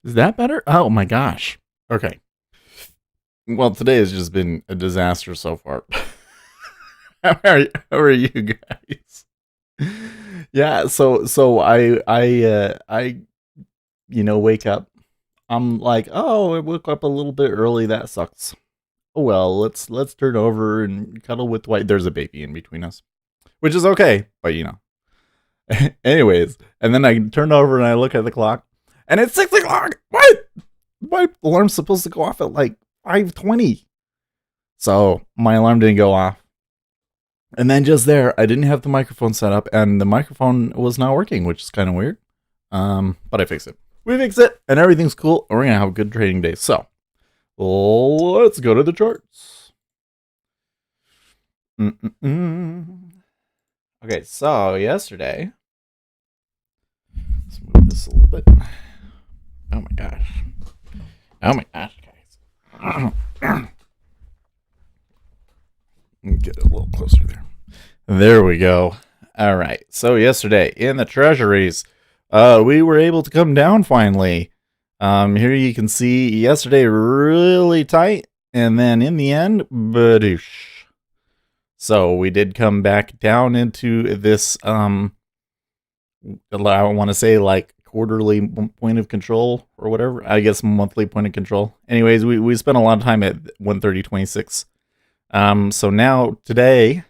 Is that better? Oh my gosh. Okay. Well, today has just been a disaster so far. How are you guys? Yeah, so I wake up. I'm like, "Oh, I woke up a little bit early. That sucks." Oh well, let's turn over and cuddle with Dwight. There's a baby in between us, which is okay, but Anyways, and then I turn over and I look at the clock, and it's 6 o'clock. What? My alarm's supposed to go off at like 5:20. So my alarm didn't go off. And then just there, I didn't have the microphone set up, and the microphone was not working, which is kind of weird. But I fixed it. We fixed it, and everything's cool. And we're gonna have a good trading day. So let's go to the charts. Okay, so yesterday, let's move this a little bit. Oh my gosh. Oh my gosh, guys. Get it a little closer there. There we go. All right. So yesterday in the treasuries, we were able to come down finally. Here you can see yesterday really tight, and then in the end, badoosh. So we did come back down into this. I want to say like quarterly point of control or whatever. I guess monthly point of control. Anyways, we spent a lot of time at 130.26. So now today,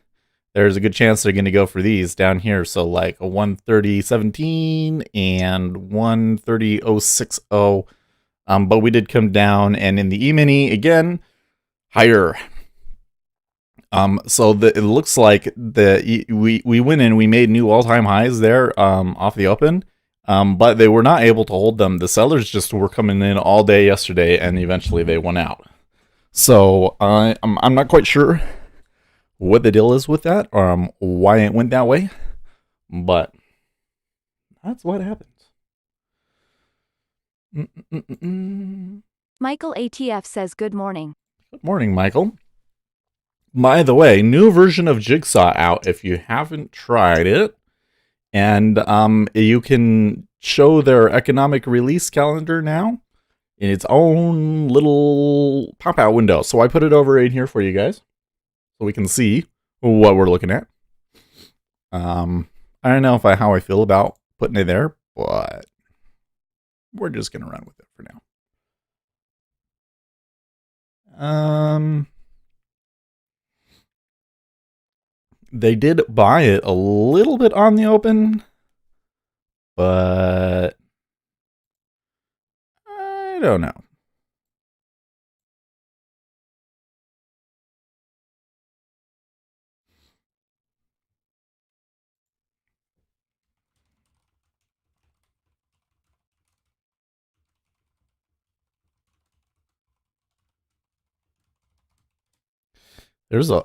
there's a good chance they're going to go for these down here. So like a 130.17 and 130.060. But we did come down, and in the E-mini again, higher. So it looks like we went in, we made new all-time highs there off the open. But they were not able to hold them. The sellers just were coming in all day yesterday, and eventually they went out. So I'm not quite sure what the deal is with that, or why it went that way, but that's what happens. Michael ATF says good morning. Good morning, Michael. By the way, new version of Jigsaw out if you haven't tried it. And you can show their economic release calendar now in its own little pop-out window. So I put it over in here for you guys so we can see what we're looking at. I don't know how I feel about putting it there, but we're just gonna run with it for now. They did buy it a little bit on the open, but I don't know. There's a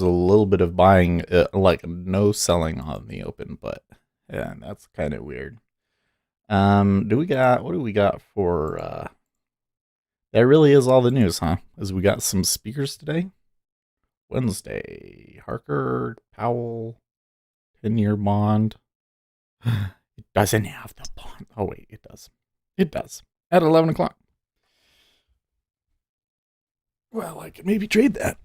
little bit of buying, like no selling on the open, but yeah, that's kind of weird. What do we got for, that really is all the news, huh? As we got some speakers today. Wednesday, Harker, Powell, 10-year bond. It doesn't have the bond. Oh wait, it does. It does. At 11 o'clock. Well, I could maybe trade that.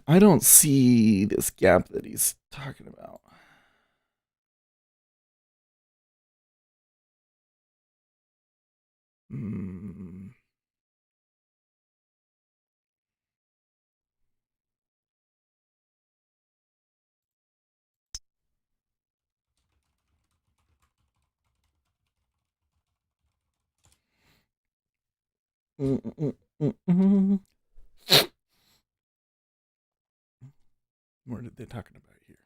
I don't see this gap that he's talking about. Hmm. What are they talking about here?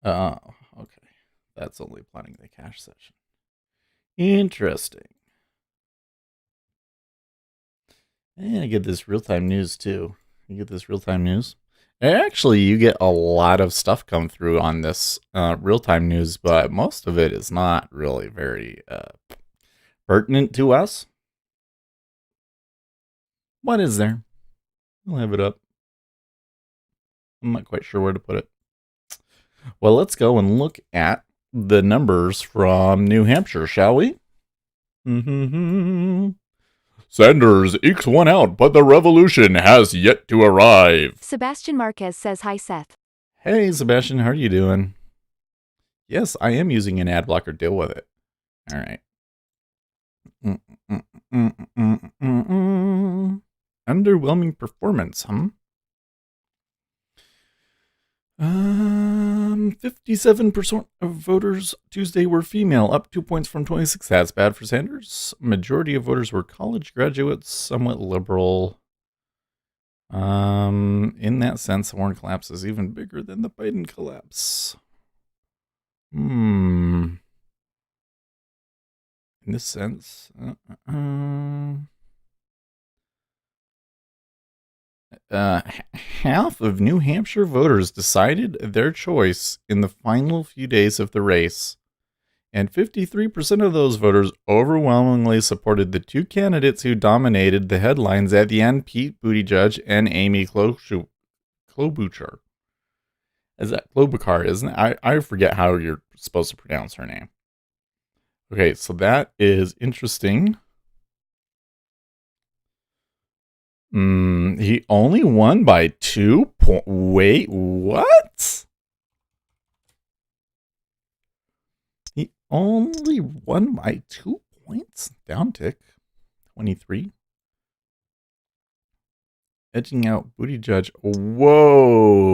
Oh, okay. That's only planning the cash session. Interesting. And I get this real-time news too. You get this real-time news. And actually, you get a lot of stuff come through on this real-time news, but most of it is not really very pertinent to us. What is there? I'll have it up. I'm not quite sure where to put it. Well, let's go and look at the numbers from New Hampshire, shall we? Sanders ekes one out, but the revolution has yet to arrive. Sebastian Marquez says hi, Seth. Hey, Sebastian, how are you doing? Yes, I am using an ad blocker. Deal with it. All right. Underwhelming performance, huh? 57% of voters Tuesday were female, up 2 points from 26. That's bad for Sanders. Majority of voters were college graduates, somewhat liberal. In that sense, the Warren collapse is even bigger than the Biden collapse. In this sense, half of New Hampshire voters decided their choice in the final few days of the race, and 53% of those voters overwhelmingly supported the two candidates who dominated the headlines at the end, Pete Buttigieg and Amy Klobuchar. Is that Klobuchar, isn't it? I forget how you're supposed to pronounce her name. Okay, so that is interesting. He only won by 2 points. Wait, what? He only won by 2 points? Down tick. 23. Edging out Buttigieg. Whoa.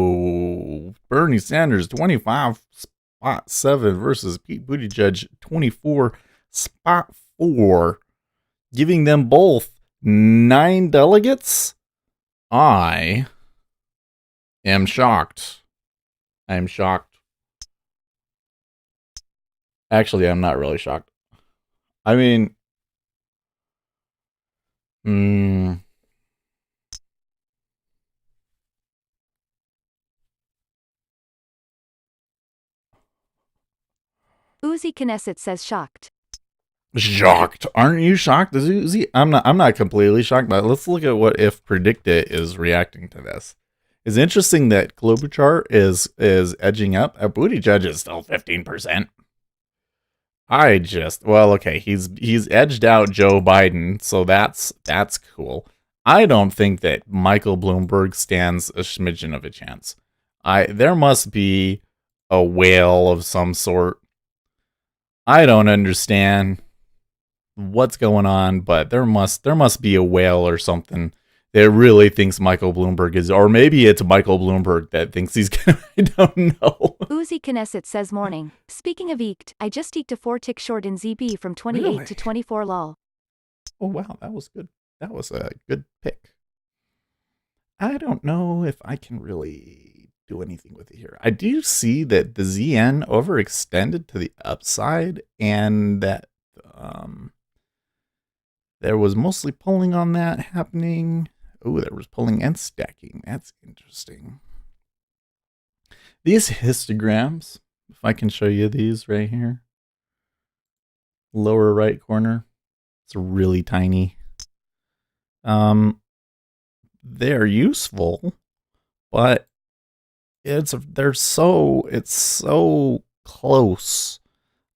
Bernie Sanders, 25.7 versus Pete Buttigieg, 24.4. Giving them both 9 delegates? I am shocked. I am shocked. Actually, I'm not really shocked. I mean, Uzi Knesset says shocked. Shocked. Aren't you shocked? Is Uzi? I'm not completely shocked, but let's look at what if Predicted is reacting to this. It's interesting that Klobuchar is edging up. Buttigieg is still 15%. He's edged out Joe Biden, so that's cool. I don't think that Michael Bloomberg stands a smidgen of a chance. There must be a whale of some sort. I don't understand what's going on, but there must be a whale or something that really thinks Michael Bloomberg is, or maybe it's Michael Bloomberg that thinks he's gonna, I don't know. Uzi Knesset says morning. Speaking of eked, I just eked a 4-tick short in ZB from 28 Really? to 24 lol. Oh wow, that was good. That was a good pick. I don't know if I can really do anything with it here. I do see that the ZN overextended to the upside, and that there was mostly pulling on that happening. Oh, there was pulling and stacking. That's interesting. These histograms, if I can show you these right here. Lower right corner. It's really tiny. They're useful, but it's so close.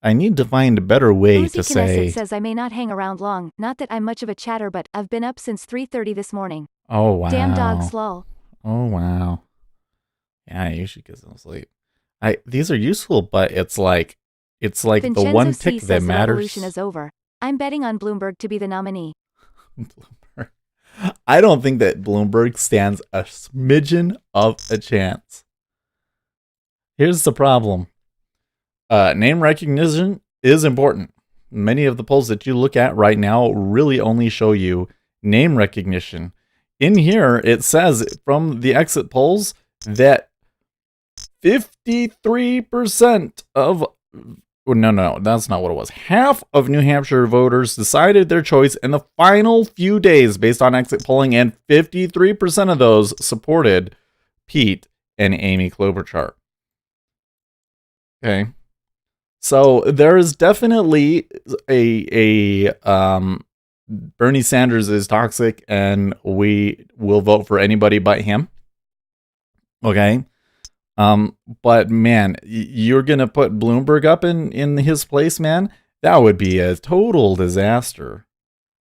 I need to find a better way Uzi to say. Knesset says I may not hang around long. Not that I'm much of a chatter, but I've been up since 3:30 this morning. Oh wow. Damn dogs lol. Oh wow. Yeah, you should get some sleep. These are useful, but it's like Vincenzo the one C tick says that the matters. revolution is over. I'm betting on Bloomberg to be the nominee. Bloomberg. I don't think that Bloomberg stands a smidgen of a chance. Here's the problem. Name recognition is important. Many of the polls that you look at right now really only show you name recognition. In here, it says from the exit polls that 53% of... No, that's not what it was. Half of New Hampshire voters decided their choice in the final few days based on exit polling, and 53% of those supported Pete and Amy Klobuchar. Okay. So there is definitely a Bernie Sanders is toxic, and we will vote for anybody but him. Okay. But man, you're gonna put Bloomberg up in his place, man. That would be a total disaster.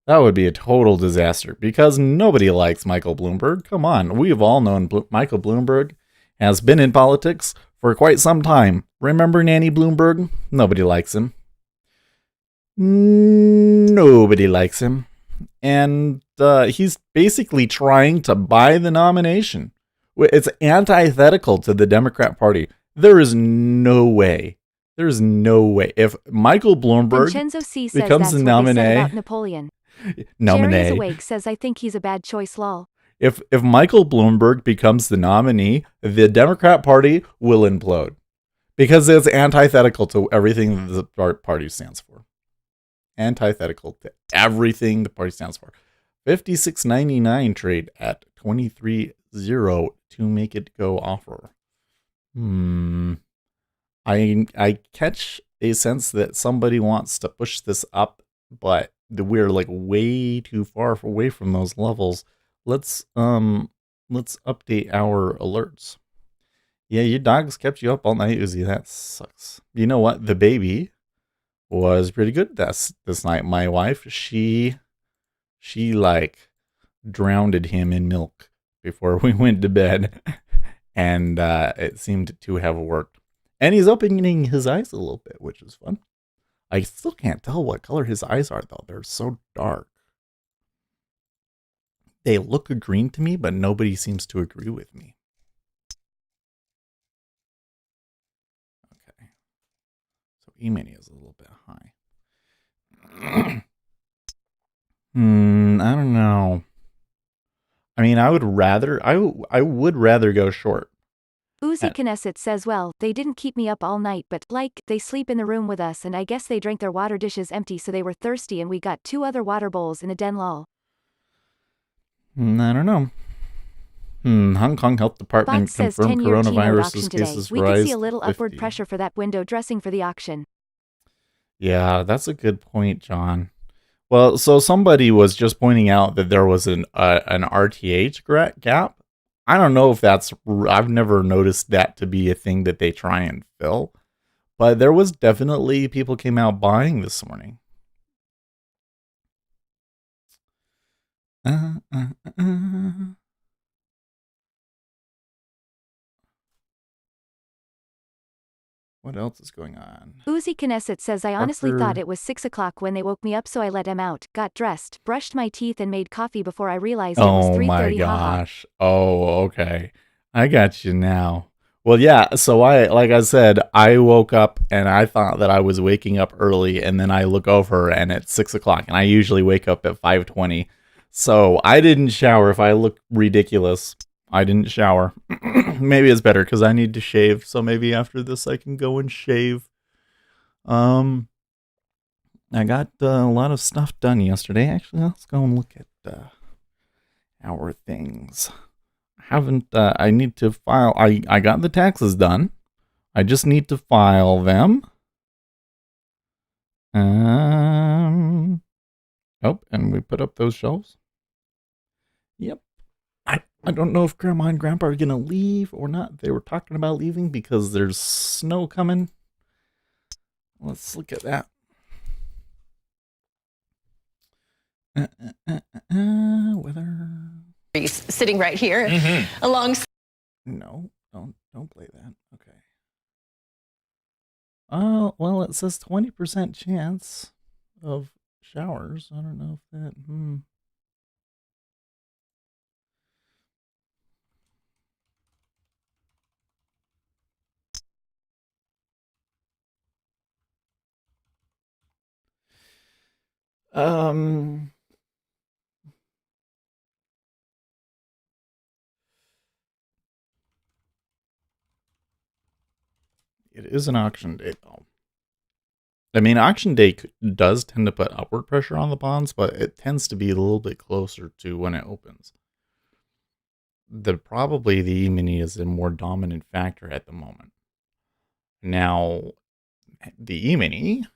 That would be a total disaster because nobody likes Michael Bloomberg. Come on, we've all known Michael Bloomberg has been in politics for quite some time. Remember Nanny Bloomberg? Nobody likes him. Nobody likes him. And he's basically trying to buy the nomination. It's antithetical to the Democrat Party. There is no way. There's no way. If Michael Bloomberg Vincenzo C says becomes that's the what they said about nominee, Napoleon. Jerry is awake says I think he's a bad choice, lol. if Michael Bloomberg becomes the nominee, the Democrat Party will implode because it's antithetical to everything the party stands for. Antithetical to everything the party stands for. 56.99 trade at 23.0 to make it go offer. I catch a sense that somebody wants to push this up, but we're like way too far away from those levels. Let's update our alerts. Yeah, your dogs kept you up all night, Uzi. That sucks. You know what? The baby was pretty good this night. My wife, she like drowned him in milk before we went to bed, and it seemed to have worked. And he's opening his eyes a little bit, which is fun. I still can't tell what color his eyes are, though. They're so dark. They look green to me, but nobody seems to agree with me. Okay. So E-mini is a little bit high. I don't know. I mean, I would rather go short. Uzi Knesset says well, they didn't keep me up all night but, like, they sleep in the room with us and I guess they drank their water dishes empty so they were thirsty and we got 2 other water bowls in the den lol. I don't know. Hong Kong Health Department Fox says confirmed 10-year coronavirus today. cases We rise could see a little 50. upward pressure for that window dressing for the auction. Yeah, that's a good point, John. Well, so somebody was just pointing out that there was an RTH gap. I don't know if that's. I've never noticed that to be a thing that they try and fill, but there was definitely people came out buying this morning. What else is going on? Uzi Knesset says I honestly thought it was 6 o'clock when they woke me up so I let him out, got dressed, brushed my teeth and made coffee before I realized it was 3:30. Oh my gosh. Oh, okay. I got you now. Well, yeah, so like I said, I woke up and I thought that I was waking up early, and then I look over and it's 6 o'clock, and I usually wake up at 5:20. So I didn't shower. If I look ridiculous, I didn't shower. Maybe it's better because I need to shave. So maybe after this I can go and shave. I got a lot of stuff done yesterday. Actually, let's go and look at our things. I need to file. I got the taxes done. I just need to file them. Oh, and we put up those shelves. Yep. I don't know if Grandma and Grandpa are gonna leave or not. They were talking about leaving because there's snow coming. Let's look at that. Weather. Sitting right here alongside. No, don't play that. Okay. Oh, well, it says 20% chance of showers. I don't know if that. It is an auction day, though. I mean, auction day does tend to put upward pressure on the bonds, but it tends to be a little bit closer to when it opens. Probably the E-mini is a more dominant factor at the moment. Now, the E-mini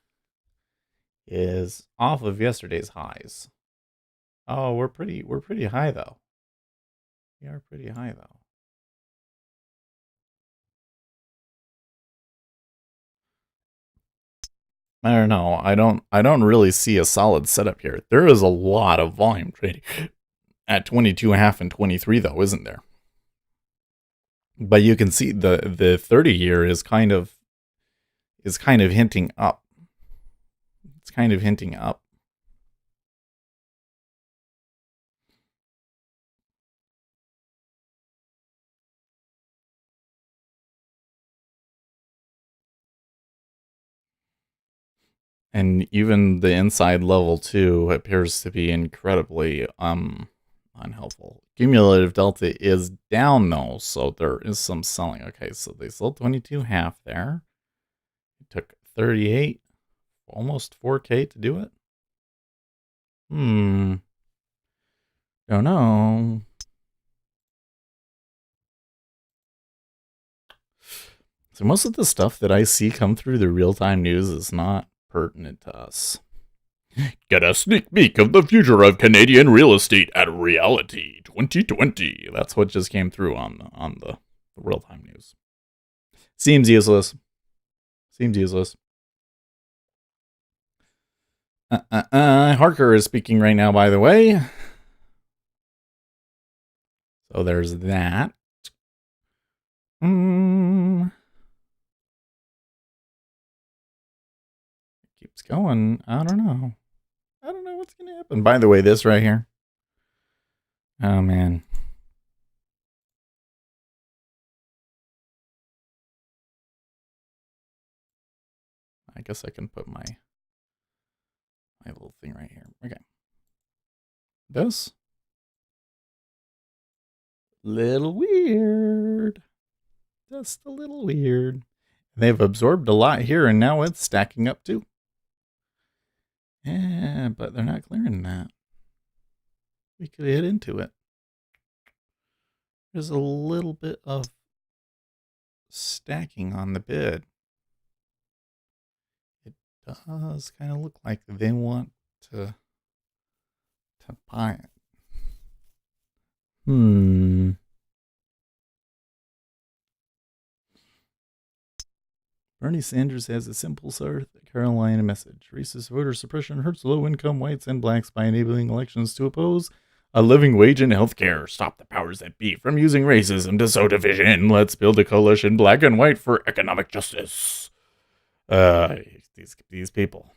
is off of yesterday's highs. Oh, we're pretty high though. We are pretty high though. I don't know. I don't really see a solid setup here. There is a lot of volume trading at 22.5 and 23 though, isn't there? But you can see the 30 year is kind of hinting up. It's kind of hinting up. And even the inside level 2 appears to be incredibly unhelpful. Cumulative delta is down though, so there is some selling. Okay, so they sold 22.5 there. It took 38, almost 4K to do it. Don't know. So most of the stuff that I see come through the real-time news is not pertinent to us. Get a sneak peek of the future of Canadian real estate at Reality 2020. That's what just came through on the real-time news. Seems useless. Harker is speaking right now, by the way. So there's that. Keeps going. I don't know what's going to happen. By the way, this right here. Oh, man. I guess I can put my little thing right here. Okay. This. Little weird. Just a little weird. They've absorbed a lot here, and now it's stacking up too. Yeah, but they're not clearing that. We could hit into it. There's a little bit of stacking on the bid. It does kind of look like they want to buy it. Bernie Sanders has a simple South Carolina message. Racist voter suppression hurts low-income whites and blacks by enabling elections to oppose a living wage in healthcare. Stop the powers that be from using racism to sow division. Let's build a coalition, black and white, for economic justice. These people.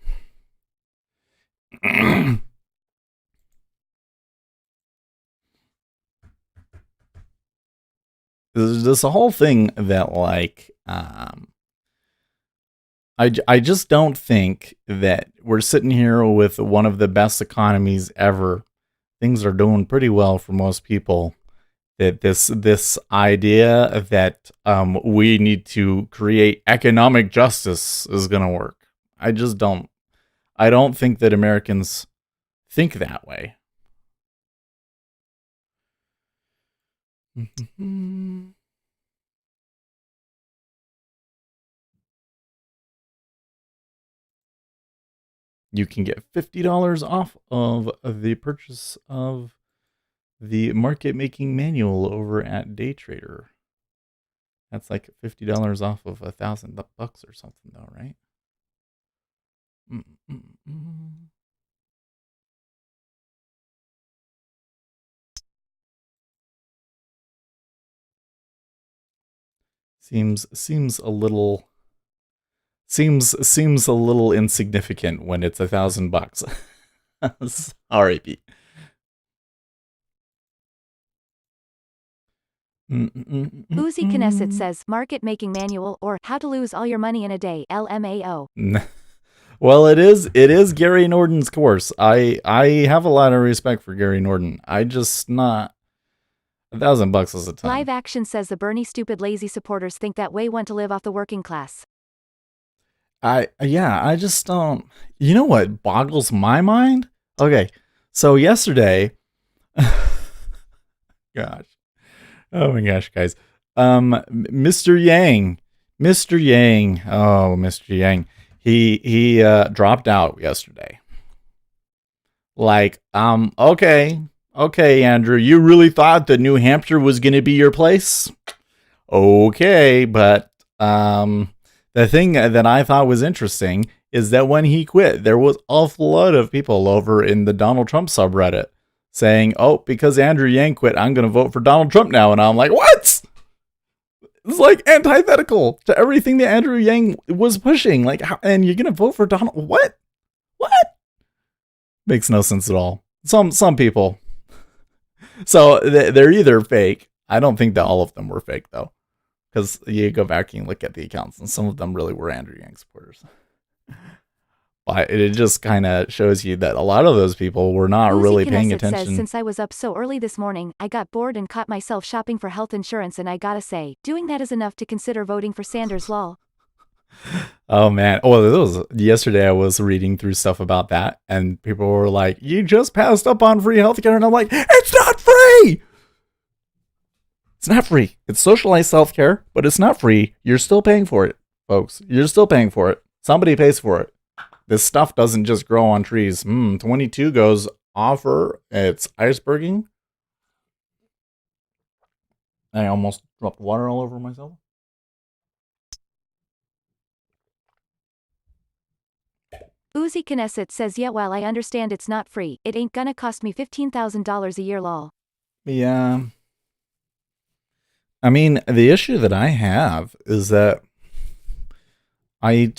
This whole thing that, like, I just don't think that we're sitting here with one of the best economies ever. Things are doing pretty well for most people. That this idea that we need to create economic justice is going to work. I don't think that Americans think that way. You can get $50 off of the purchase of the market making manual over at Day Trader. That's like $50 off of $1,000 or something, though, right? Seems a little insignificant when it's $1,000. Sorry, Pete. Uzi Knesset says market making manual or how to lose all your money in a day. LMAO. Well, it is Gary Norton's course. I have a lot of respect for Gary Norton. I just not $1,000 is a ton. Live Action says the Bernie stupid lazy supporters think that way want to live off the working class. I just don't. You know what boggles my mind? Okay, so yesterday, gosh, oh my gosh, guys, Mr. Yang, he dropped out yesterday. Like, okay, Andrew, you really thought that New Hampshire was going to be your place? Okay, but the thing that I thought was interesting is that when he quit, there was a flood of people over in the Donald Trump subreddit saying, oh, because Andrew Yang quit, I'm going to vote for Donald Trump now. And I'm like, what? It's like antithetical to everything that Andrew Yang was pushing. Like, how, and you're going to vote for Donald? What? What? Makes no sense at all. Some people. So they're either fake. I don't think that all of them were fake, though. Because you go back and look at the accounts, and some of them really were Andrew Yang supporters. But it just kind of shows you that a lot of those people were not really paying attention. Says, since I was up so early this morning, I got bored and caught myself shopping for health insurance, and I gotta say, doing that is enough to consider voting for Sanders. Lol. Oh man! Oh, yesterday I was reading through stuff about that, and people were like, "You just passed up on free healthcare," and I'm like, "It's not free. It's not free. It's socialized healthcare, but it's not free. You're still paying for it, folks. You're still paying for it. Somebody pays for it. This stuff doesn't just grow on trees." 22 goes offer. It's iceberging. I almost dropped water all over myself. Uzi Knesset says, yeah, while I understand it's not free, it ain't gonna cost me $15,000 a year, lol. Yeah. I mean, the issue that I have is that I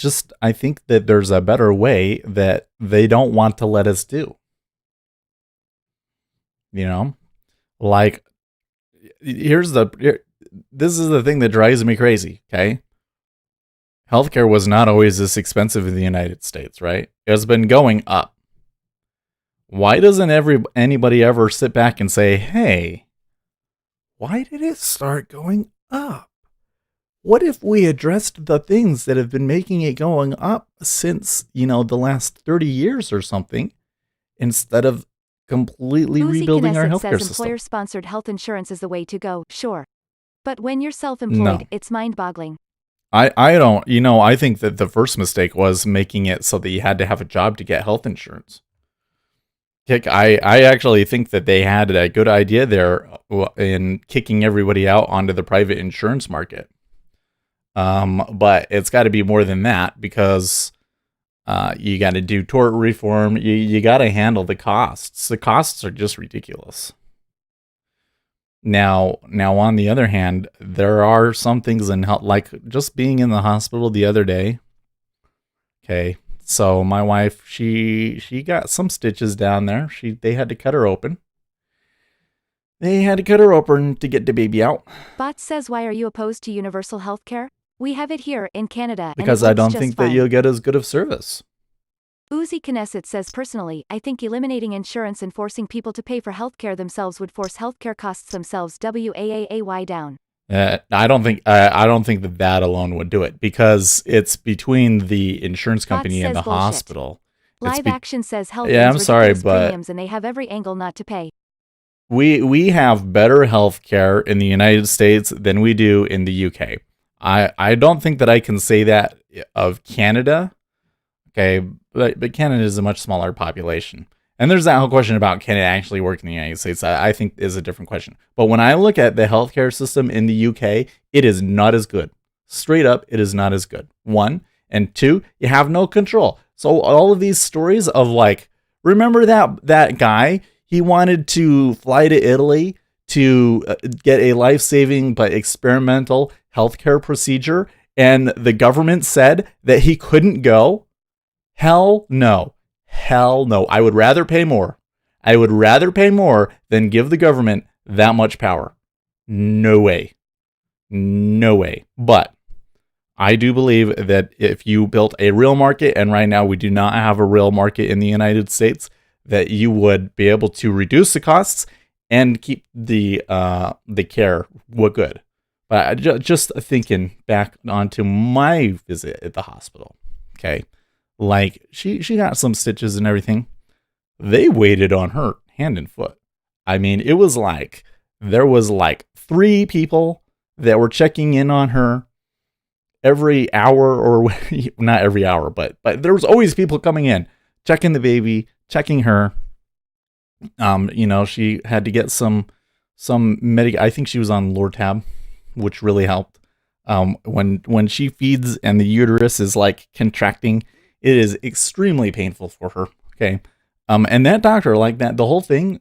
think that there's a better way that they don't want to let us do. You know? Like, this is the thing that drives me crazy, okay? Healthcare was not always this expensive in the United States, right? It has been going up. Why doesn't anybody ever sit back and say, hey, why did it start going up? What if we addressed the things that have been making it going up since, the last 30 years or something, instead of completely rebuilding our healthcare system? Employer-sponsored health insurance is the way to go, sure. But when you're self-employed, It's mind-boggling. I don't, I think that the first mistake was making it so that you had to have a job to get health insurance. I actually think that they had a good idea there in kicking everybody out onto the private insurance market. But it's got to be more than that, because you got to do tort reform. You got to handle the costs. The costs are just ridiculous. Now, on the other hand, there are some things in health, like just being in the hospital the other day. Okay, so my wife, she got some stitches down there. They had to cut her open. They had to cut her open to get the baby out. Bot says, why are you opposed to universal health care? We have it here in Canada. Because I don't think that you'll get as good of service. Uzi Knesset says, personally, I think eliminating insurance and forcing people to pay for healthcare themselves would force healthcare costs themselves WAAAY down. I don't think that alone would do it, because it's between the insurance company and the hospital. Live Action says health I'm sorry, but premiums, and they have every angle not to pay. We have better healthcare in the United States than we do in the UK. I don't think that I can say that of Canada. Okay, but Canada is a much smaller population. And there's that whole question about can it actually work in the United States? I think is a different question. But when I look at the healthcare system in the UK, it is not as good. Straight up, it is not as good. One. And two, you have no control. So all of these stories of like, remember that guy? He wanted to fly to Italy to get a life-saving but experimental healthcare procedure, and the government said that he couldn't go. Hell no. Hell no. I would rather pay more. I would rather pay more than give the government that much power. No way. No way. But I do believe that if you built a real market, and right now we do not have a real market in the United States, that you would be able to reduce the costs and keep the care good. But just thinking back onto my visit at the hospital, okay, like she got some stitches and everything. They waited on her hand and foot. I mean, it was like there was like 3 people that were checking in on her every hour, or not every hour, but there was always people coming in, checking the baby, checking her. She had to get some I think she was on Lortab, which really helped. When she feeds and the uterus is like contracting It is extremely painful for her. Okay. And that doctor, like that, the whole thing,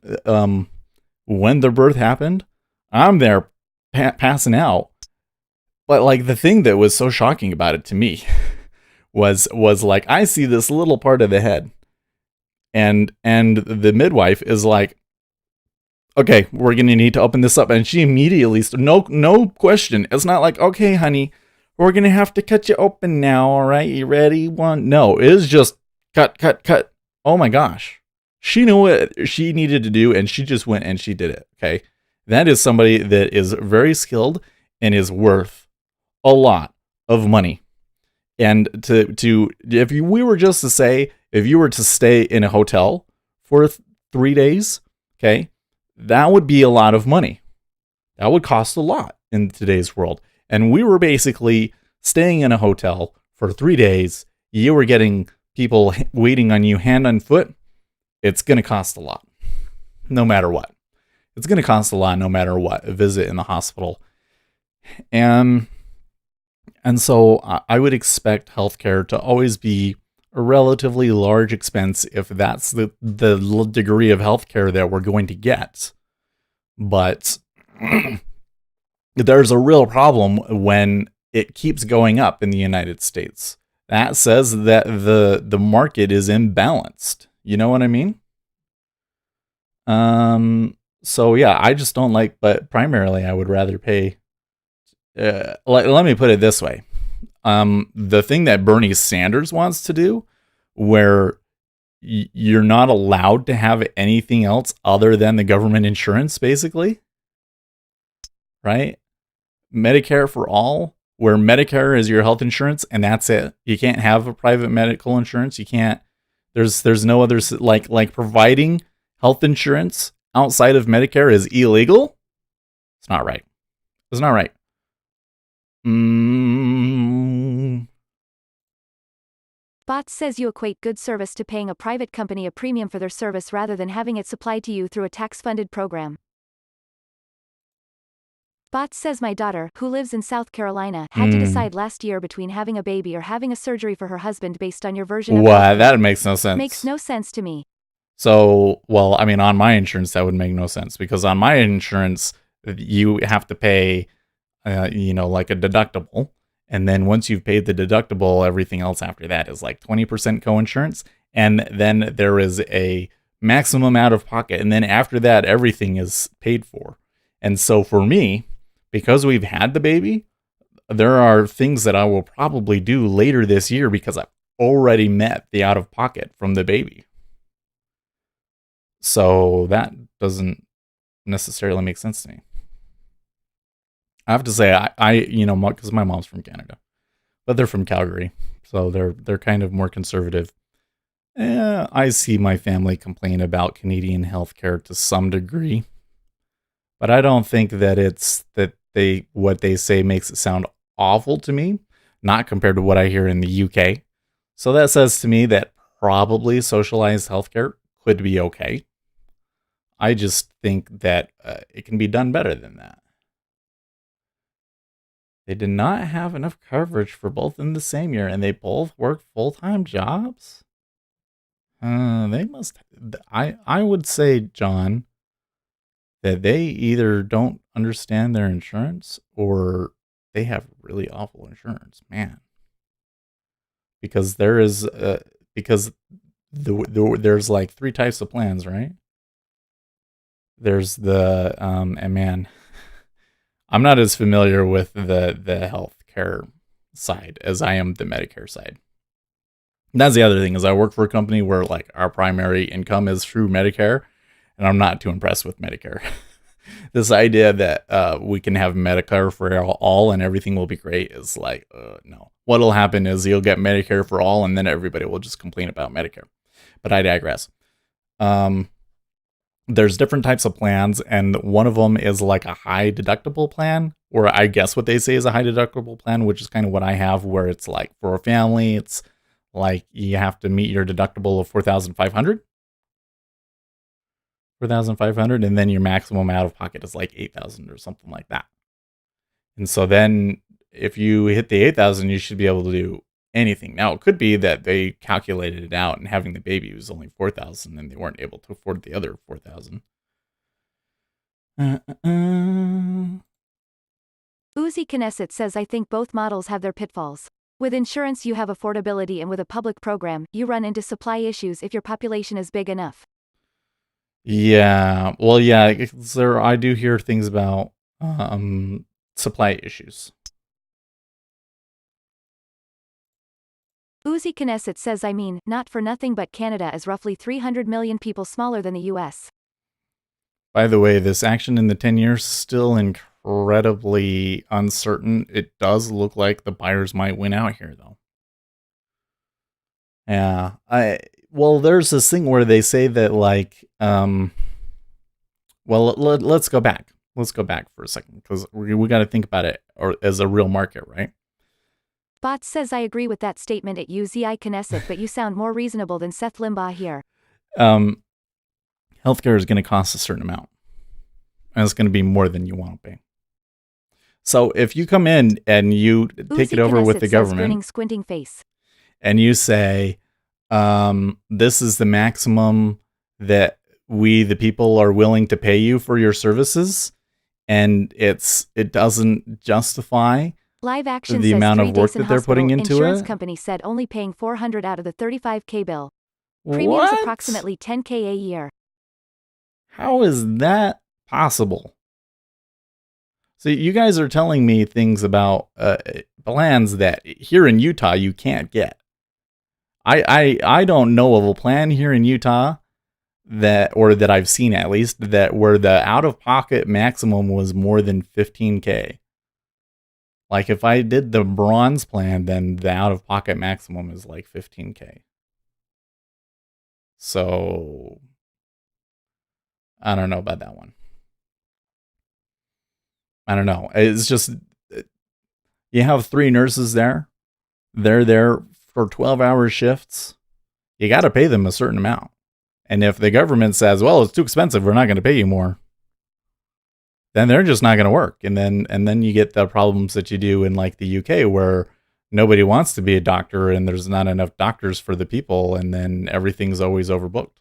when the birth happened, I'm there passing out. But like the thing that was so shocking about it to me was like, I see this little part of the head, and the midwife is like, okay, we're gonna need to open this up, and she immediately no question. It's not like, okay, honey, we're gonna have to cut you open now. All right, you ready? No, it is just cut. Oh my gosh, she knew what she needed to do, and she just went and she did it. Okay, that is somebody that is very skilled and is worth a lot of money. And if we were just to say, if you were to stay in a hotel for 3 days, okay, that would be a lot of money. That would cost a lot in today's world. And we were basically staying in a hotel for 3 days. You were getting people waiting on you hand and foot. It's going to cost a lot, no matter what. It's going to cost a lot, no matter what, a visit in the hospital. And so I would expect healthcare to always be a relatively large expense if that's the degree of healthcare that we're going to get. But there's a real problem when it keeps going up in the United States. That says that the market is imbalanced. You know what I mean? So yeah, I just don't like, but primarily I would rather pay. Let me put it this way. The thing that Bernie Sanders wants to do, where you're not allowed to have anything else other than the government insurance, basically, right? Medicare for all, where Medicare is your health insurance and that's it. You can't have a private medical insurance. You can't. There's no others, like providing health insurance outside of Medicare is illegal. It's not right. It's not right. Bots says you equate good service to paying a private company a premium for their service rather than having it supplied to you through a tax-funded program. Bots says my daughter, who lives in South Carolina, had to decide last year between having a baby or having a surgery for her husband based on your version of What? That makes no sense. Makes no sense to me. So, well, I mean, on my insurance, that would make no sense because on my insurance, you have to pay, like a deductible. And then once you've paid the deductible, everything else after that is like 20% coinsurance. And then there is a maximum out of pocket. And then after that, everything is paid for. And so for me, because we've had the baby, there are things that I will probably do later this year because I've already met the out of pocket from the baby. So that doesn't necessarily make sense to me. I have to say, because my mom's from Canada, but they're from Calgary, so they're kind of more conservative. I see my family complain about Canadian healthcare to some degree, but I don't think that it's that what they say makes it sound awful to me, not compared to what I hear in the UK. So that says to me that probably socialized healthcare could be okay. I just think that it can be done better than that. They did not have enough coverage for both in the same year, and they both worked full-time jobs? They must... I would say, John, that they either don't understand their insurance or they have really awful insurance, man. Because there's like 3 types of plans, right? There's the and man, I'm not as familiar with the healthcare side as I am the Medicare side. And that's the other thing is I work for a company where like our primary income is through Medicare, and I'm not too impressed with Medicare. This idea that we can have Medicare for all and everything will be great is like, no. What'll happen is you'll get Medicare for all, and then everybody will just complain about Medicare. But I digress. There's different types of plans, and one of them is like a high deductible plan, or I guess what they say is a high deductible plan, which is kind of what I have, where it's like for a family, it's like you have to meet your deductible of $4,500. $4,500, and then your maximum out of pocket is like $8,000 or something like that. And so then if you hit the $8,000, you should be able to do anything. Now, it could be that they calculated it out and having the baby was only 4,000 and they weren't able to afford the other 4,000. Uzi Knesset says I think both models have their pitfalls. With insurance you have affordability, and with a public program, you run into supply issues if your population is big enough. Yeah, well, yeah, I do hear things about supply issues. Uzi Knesset says I mean, not for nothing, but Canada is roughly 300 million people smaller than the US. By the way, this action in the 10 years is still incredibly uncertain. It does look like the buyers might win out here, though. Yeah, well, there's this thing where they say that, like, well, let's go back. Let's go back for a second, because we got to think about it as a real market, right? Bots says I agree with that statement at Uzi Knesset, but you sound more reasonable than Seth Limbaugh here. Healthcare is going to cost a certain amount, and it's going to be more than you want to pay. So if you come in and you take it over with the government, grinning, squinting face, and you say, this is the maximum that we, the people, are willing to pay you for your services, and it doesn't justify Live Action the says amount of work Dason that they're putting into insurance it. Company said only paying $400 out of the $35K bill. Premiums approximately $10K a year. How is that possible? So you guys are telling me things about plans that here in Utah you can't get. I don't know of a plan here in Utah that I've seen, at least, that where the out-of-pocket maximum was more than $15K. Like, if I did the bronze plan, then the out-of-pocket maximum is like $15K. So I don't know about that one. I don't know. It's just, you have 3 nurses there. They're there for 12-hour shifts. You got to pay them a certain amount. And if the government says, well, it's too expensive, we're not going to pay you more, then they're just not going to work. And then you get the problems that you do in, like, the UK, where nobody wants to be a doctor and there's not enough doctors for the people, and then everything's always overbooked.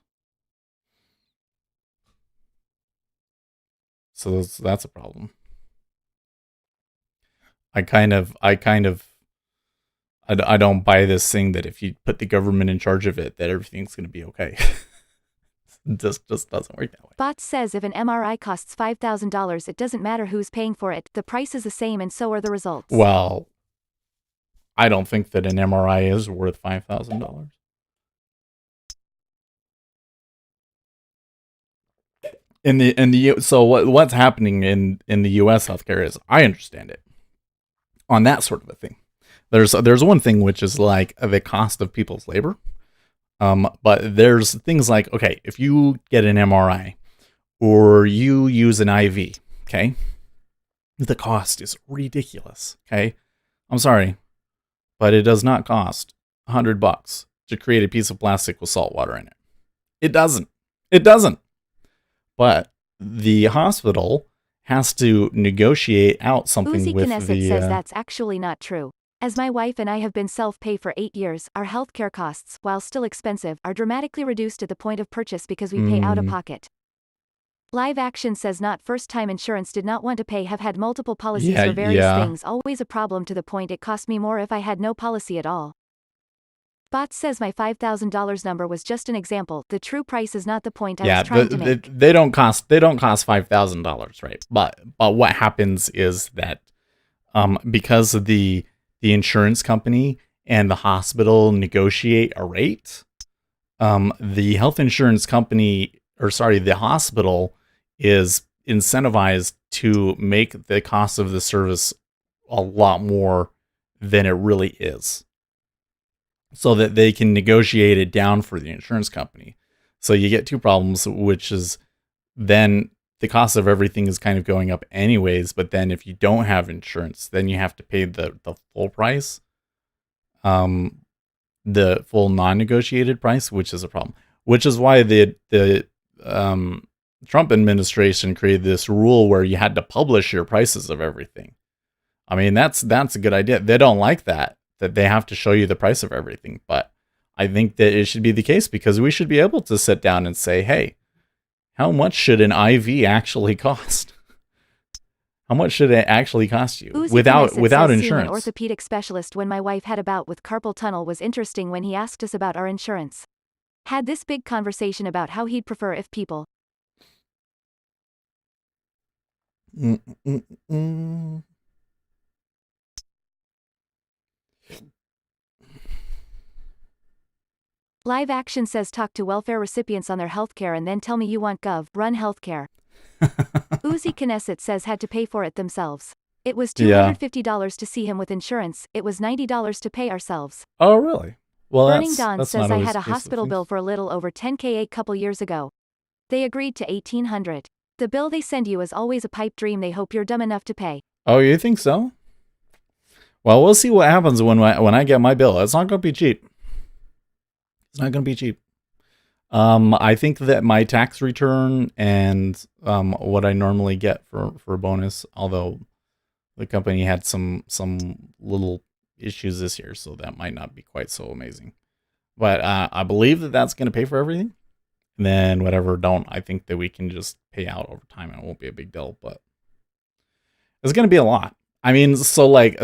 So that's a problem. I don't buy this thing that if you put the government in charge of it, that everything's going to be okay. It just doesn't work that way. Bots says if an MRI costs $5,000, it doesn't matter who's paying for it. The price is the same and so are the results. Well, I don't think that an MRI is worth $5,000. So what's happening in the U.S. healthcare is, I understand it on that sort of a thing. There's one thing which is like the cost of people's labor. But there's things like, okay, if you get an MRI or you use an IV, okay, the cost is ridiculous. Okay, I'm sorry, but it does not cost $100 to create a piece of plastic with salt water in it. It doesn't. But the hospital has to negotiate out something Uzi with Knesset says that's actually not true. As my wife and I have been self-pay for 8 years, our healthcare costs, while still expensive, are dramatically reduced at the point of purchase because we pay out of pocket. Live Action says not first-time insurance did not want to pay, have had multiple policies for various things, always a problem to the point it cost me more if I had no policy at all. Bots says my $5,000 number was just an example. The true price is not the point I was trying to make. They don't cost $5,000, right? But what happens is that because of the insurance company and the hospital negotiate a rate, the health insurance company, the hospital is incentivized to make the cost of the service a lot more than it really is, so that they can negotiate it down for the insurance company. So you get 2 problems, which is then the cost of everything is kind of going up anyways, but then if you don't have insurance, then you have to pay the full price, the full non-negotiated price, which is a problem. Which is why the Trump administration created this rule where you had to publish your prices of everything. I mean, that's a good idea. They don't like that that they have to show you the price of everything. But I think that it should be the case, because we should be able to sit down and say, hey, how much should an IV actually cost? How much should it actually cost you without Seeing an insurance? orthopedic specialist when my wife had a bout with carpal tunnel was interesting when he asked us about our insurance. Had this big conversation about how he'd prefer if people Live Action says talk to welfare recipients on their healthcare and then tell me you want run healthcare. Uzi Knesset says had to pay for it themselves. It was $250 to see him with insurance. It was $90 to pay ourselves. Oh, really? Well, Burning Dawn says I had a hospital bill for a little over $10K a couple years ago. They agreed to $1,800. The bill they send you is always a pipe dream they hope you're dumb enough to pay. Oh, you think so? Well, we'll see what happens when I get my bill. It's not going to be cheap. It's not going to be cheap. I think that my tax return and what I normally get for a bonus, although the company had some little issues this year, so that might not be quite so amazing. But I believe that that's going to pay for everything. And then whatever don't, I think that we can just pay out over time, and it won't be a big deal. But it's going to be a lot. I mean, so like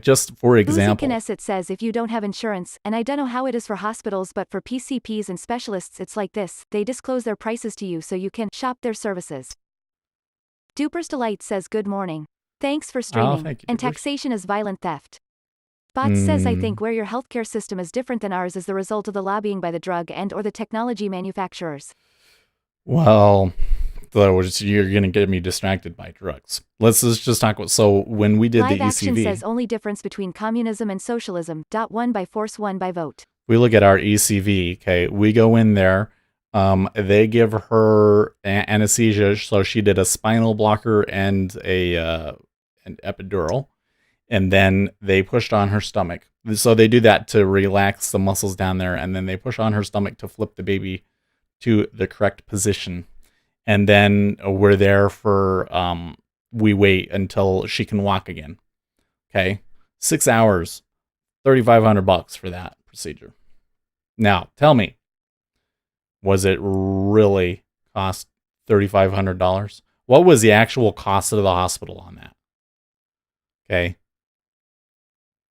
just for example, Uzi Knesset says if you don't have insurance, and I don't know how it is for hospitals, but for PCPs and specialists it's like this, they disclose their prices to you so you can shop their services. Duper's Delight says good morning. Thanks for streaming. Thank you, and Dupers. Taxation is violent theft. Bots says I think where your healthcare system is different than ours is the result of the lobbying by the drug and or the technology manufacturers. Well, you're going to get me distracted by drugs. Let's just talk about, so when we did Live the Action ECV, says only difference between communism and socialism, one by force, one by vote. we look at our ECV, okay, we go in there, they give her anesthesia, so she did a spinal blocker and an epidural, and then they pushed on her stomach. So they do that to relax the muscles down there, and then they push on her stomach to flip the baby to the correct position. And then we're there for, we wait until she can walk again. Okay. 6 hours, $3,500 for that procedure. Now, tell me, was it really cost $3,500? What was the actual cost of the hospital on that? Okay.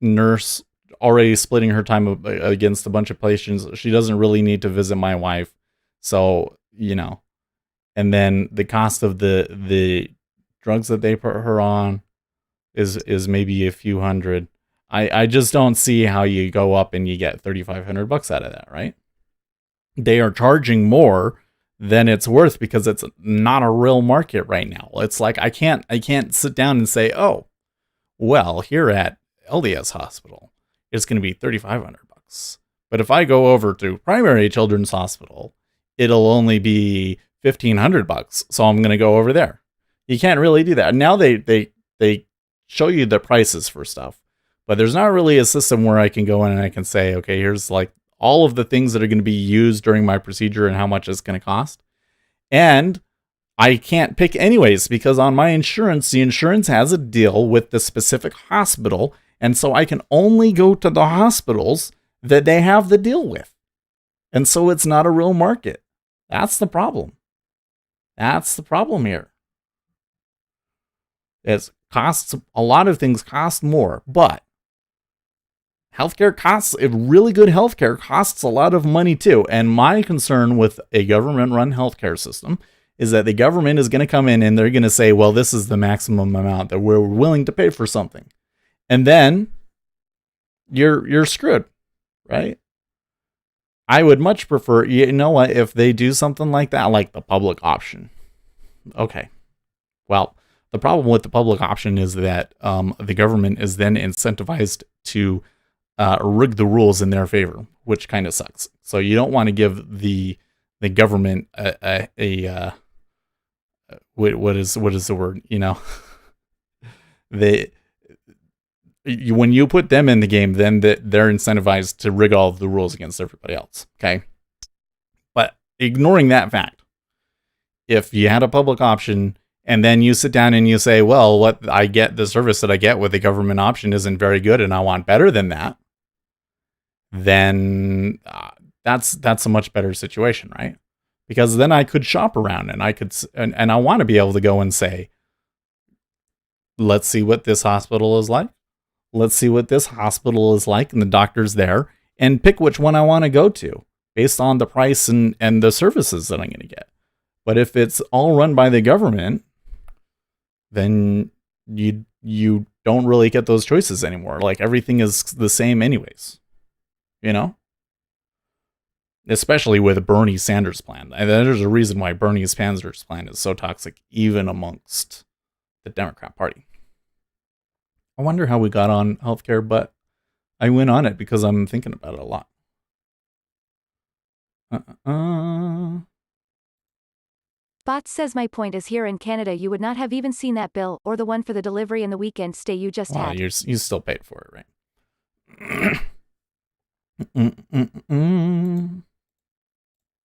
Nurse already splitting her time against a bunch of patients. She doesn't really need to visit my wife. So, and then the cost of the drugs that they put her on is maybe a few hundred. I just don't see how you go up and you get $3,500 out of that, right? They are charging more than it's worth because it's not a real market right now. It's like I can't sit down and say, oh, well, here at LDS Hospital, it's going to be $3,500. But if I go over to Primary Children's Hospital, it'll only be $1,500. So I'm going to go over there. You can't really do that. Now they show you the prices for stuff, but there's not really a system where I can go in and I can say, okay, here's like all of the things that are going to be used during my procedure and how much it's going to cost. And I can't pick anyways, because on my insurance, the insurance has a deal with the specific hospital. And so I can only go to the hospitals that they have the deal with. And so it's not a real market. That's the problem. That's the problem here. It costs, a lot of things cost more, but healthcare costs, really good healthcare costs a lot of money too. And my concern with a government-run healthcare system is that the government is going to come in and they're going to say, well, this is the maximum amount that we're willing to pay for something. And then you're screwed, right? I would much prefer, what, if they do something like that, like the public option. Okay. Well, the problem with the public option is that the government is then incentivized to rig the rules in their favor, which kind of sucks. So you don't want to give the government what is the word? When you put them in the game, then they're incentivized to rig all of the rules against everybody else. Okay. But ignoring that fact, if you had a public option and then you sit down and you say, well, what I get, the service that I get with the government option isn't very good and I want better than that, then that's a much better situation, right? Because then I could shop around and and I want to be able to go and say, let's see what this hospital is like. Let's see what this hospital is like, and the doctor's there, and pick which one I want to go to based on the price and the services that I'm going to get. But if it's all run by the government, then you don't really get those choices anymore. Like, everything is the same anyways, you know? Especially with Bernie Sanders' plan. And there's a reason why Bernie Sanders' plan is so toxic, even amongst the Democrat Party. I wonder how we got on healthcare, but I went on it because I'm thinking about it a lot. Bots says my point is here in Canada you would not have even seen that bill, or the one for the delivery and the weekend stay you just had. You still paid for it, right?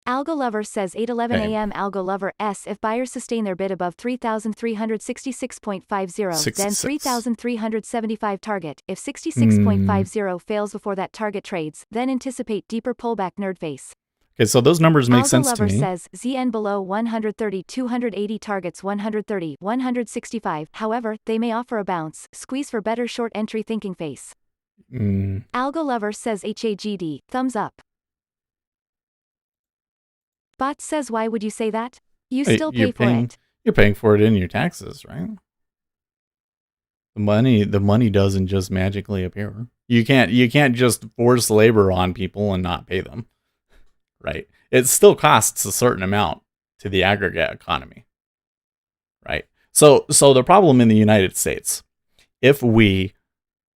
Algo Lover says 8:11 a.m. Algo Lover S. If buyers sustain their bid above 3,366.50, then 3,375 target. If 66.50 fails before that target trades, then anticipate deeper pullback. Nerd face. Okay, so those numbers make Algo sense Lover to me. says ZN below 130, 280 targets 130, 165. However, they may offer a bounce. Squeeze for better short entry. Thinking face. Algo Lover says HAGD. Thumbs up. Bot says why would you say that? You still pay for it. You're paying for it in your taxes, right? The money doesn't just magically appear. You can't just force labor on people and not pay them. Right? It still costs a certain amount to the aggregate economy. Right? So the problem in the United States, if we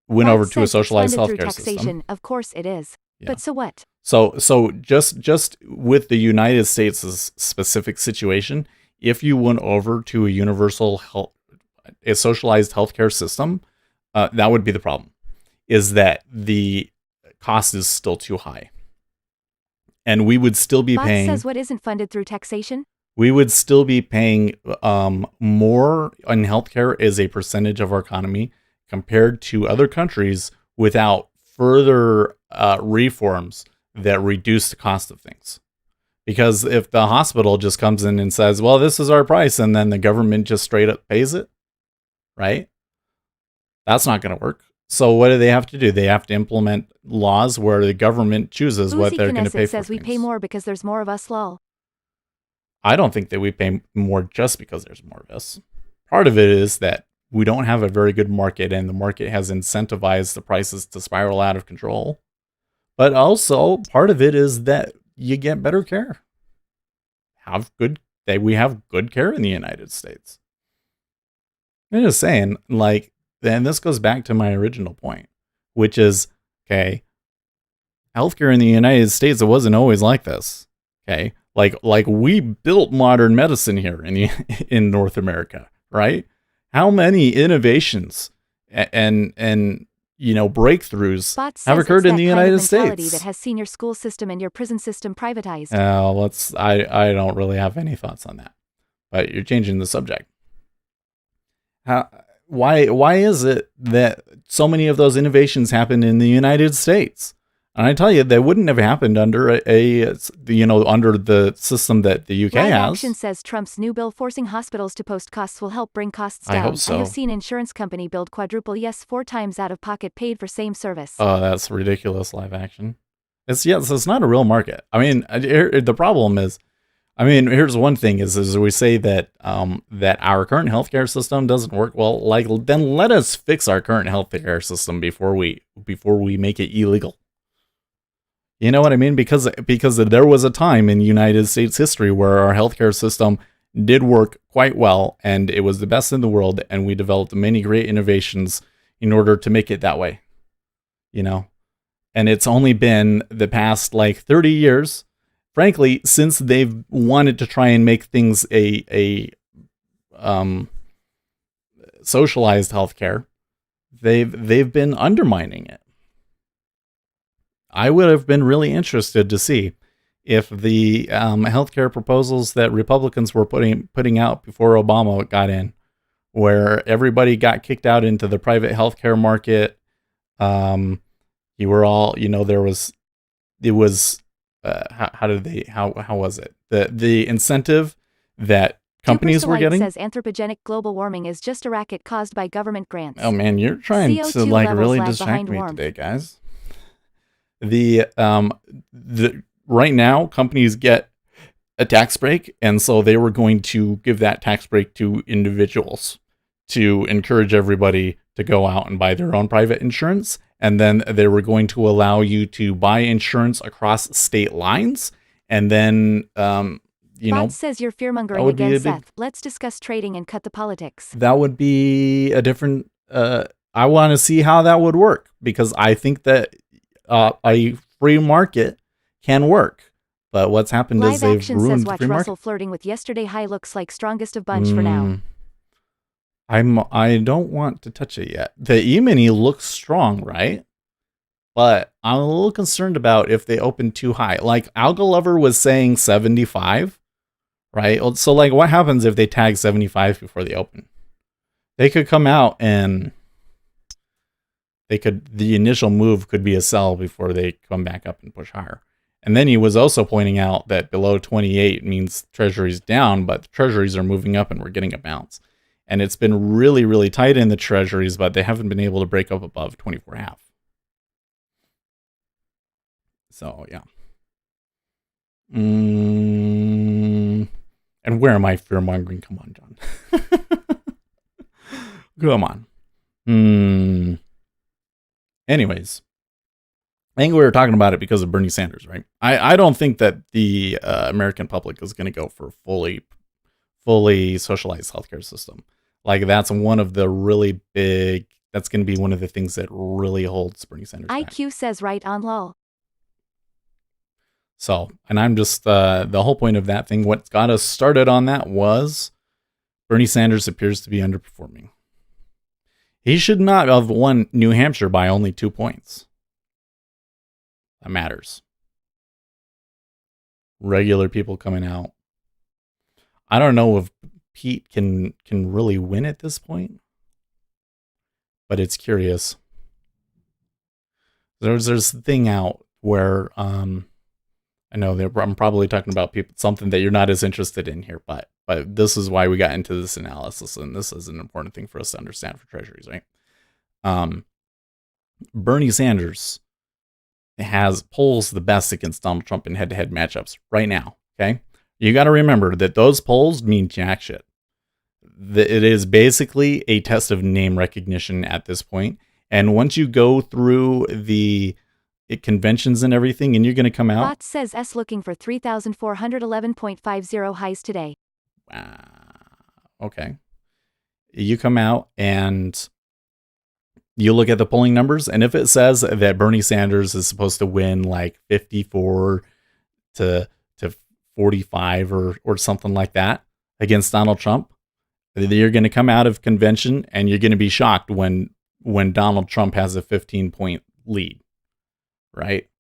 went over to a socialized healthcare system, of course it is. Yeah. But so what? So just with the United States' specific situation, if you went over to a socialized healthcare system, that would be the problem. Is that the cost is still too high, and we would still be paying. Says what isn't funded through taxation? We would still be paying more on healthcare as a percentage of our economy compared to other countries without further reforms that reduce the cost of things. Because if the hospital just comes in and says, well, this is our price, and then the government just straight up pays it, right? That's not going to work. So what do they have to do? They have to implement laws where the government chooses what they're going to pay for says things. We pay more because there's more of us, lol. I don't think that we pay more just because there's more of us. Part of it is that we don't have a very good market, and the market has incentivized the prices to spiral out of control. But also, part of it is that you get better care. We have good care in the United States. I'm just saying, and this goes back to my original point, which is, okay, healthcare in the United States, it wasn't always like this. Okay, like we built modern medicine here in North America, right? How many innovations and breakthroughs have occurred in the United States that has seen your school system and your prison system privatized? I don't really have any thoughts on that, but you're changing the subject. Why is it that so many of those innovations happen in the United States? And I tell you, they wouldn't have happened under under the system that the UK has. Action says Trump's new bill forcing hospitals to post costs will help bring costs down. I hope so. I have seen insurance company billed quadruple, 4 times out of pocket paid for same service. Oh, that's ridiculous. Live action. It's not a real market. I mean, the problem is, here's one thing is we say that that our current healthcare system doesn't work well. Then let us fix our current healthcare system before we make it illegal. You know what I mean? Because there was a time in United States history where our healthcare system did work quite well, and it was the best in the world, and we developed many great innovations in order to make it that way. And it's only been the past 30 years, frankly, since they've wanted to try and make things a socialized healthcare, they've been undermining it. I would have been really interested to see if the healthcare proposals that Republicans were putting out before Obama got in, where everybody got kicked out into the private healthcare market, You were all, it was, how was it? The incentive that companies were Duperstolite getting. says anthropogenic global warming is just a racket caused by government grants. Oh man, you're trying to CO2 like levels really lag distract behind me warmth. today, guys. The right now companies get a tax break, and so they were going to give that tax break to individuals to encourage everybody to go out and buy their own private insurance, and then they were going to allow you to buy insurance across state lines, and then Bot says you're fearmongering would be again, a big- Seth. Let's discuss trading and cut the politics. that would be a different I want to see how that would work, because I think that a free market can work. But what's happened is Live they've Action ruined says the watch free Russell market. flirting with yesterday high looks like strongest of bunch for now. I don't want to touch it yet. The E-mini looks strong, right? But I'm a little concerned about if they open too high. Like Alga Lover was saying 75, right? So like what happens if they tag 75 before they open? They could come out and the initial move could be a sell before they come back up and push higher. And then he was also pointing out that below 28 means treasuries down, but the treasuries are moving up and we're getting a bounce. And it's been really, really tight in the treasuries, but they haven't been able to break up above 24.5. So, yeah. And where am I fear-mongering? Come on, John. Come on. Anyways, I think we were talking about it because of Bernie Sanders, right? I don't think that the American public is going to go for a fully socialized healthcare system. Like that's one of the really big. That's going to be one of the things that really holds Bernie Sanders back. IQ says right on lol. So, and I'm just the whole point of that thing. What got us started on that was Bernie Sanders appears to be underperforming. He should not have won New Hampshire by only 2 points. That matters. Regular people coming out. I don't know if Pete can really win at this point, but it's curious. There's this thing out where I know I'm probably talking about something that you're not as interested in here, but this is why we got into this analysis, and this is an important thing for us to understand for treasuries, right? Bernie Sanders has polls the best against Donald Trump in head-to-head matchups right now. Okay, you got to remember that those polls mean jack shit. It is basically a test of name recognition at this point, and once you go through the conventions and everything, and you're going to come out. Bot says S looking for 3,411.50 highs today. Okay. You come out and you look at the polling numbers, and if it says that Bernie Sanders is supposed to win like 54 to 45 or something like that against Donald Trump, you're going to come out of convention and you're going to be shocked when Donald Trump has a 15-point lead. Right.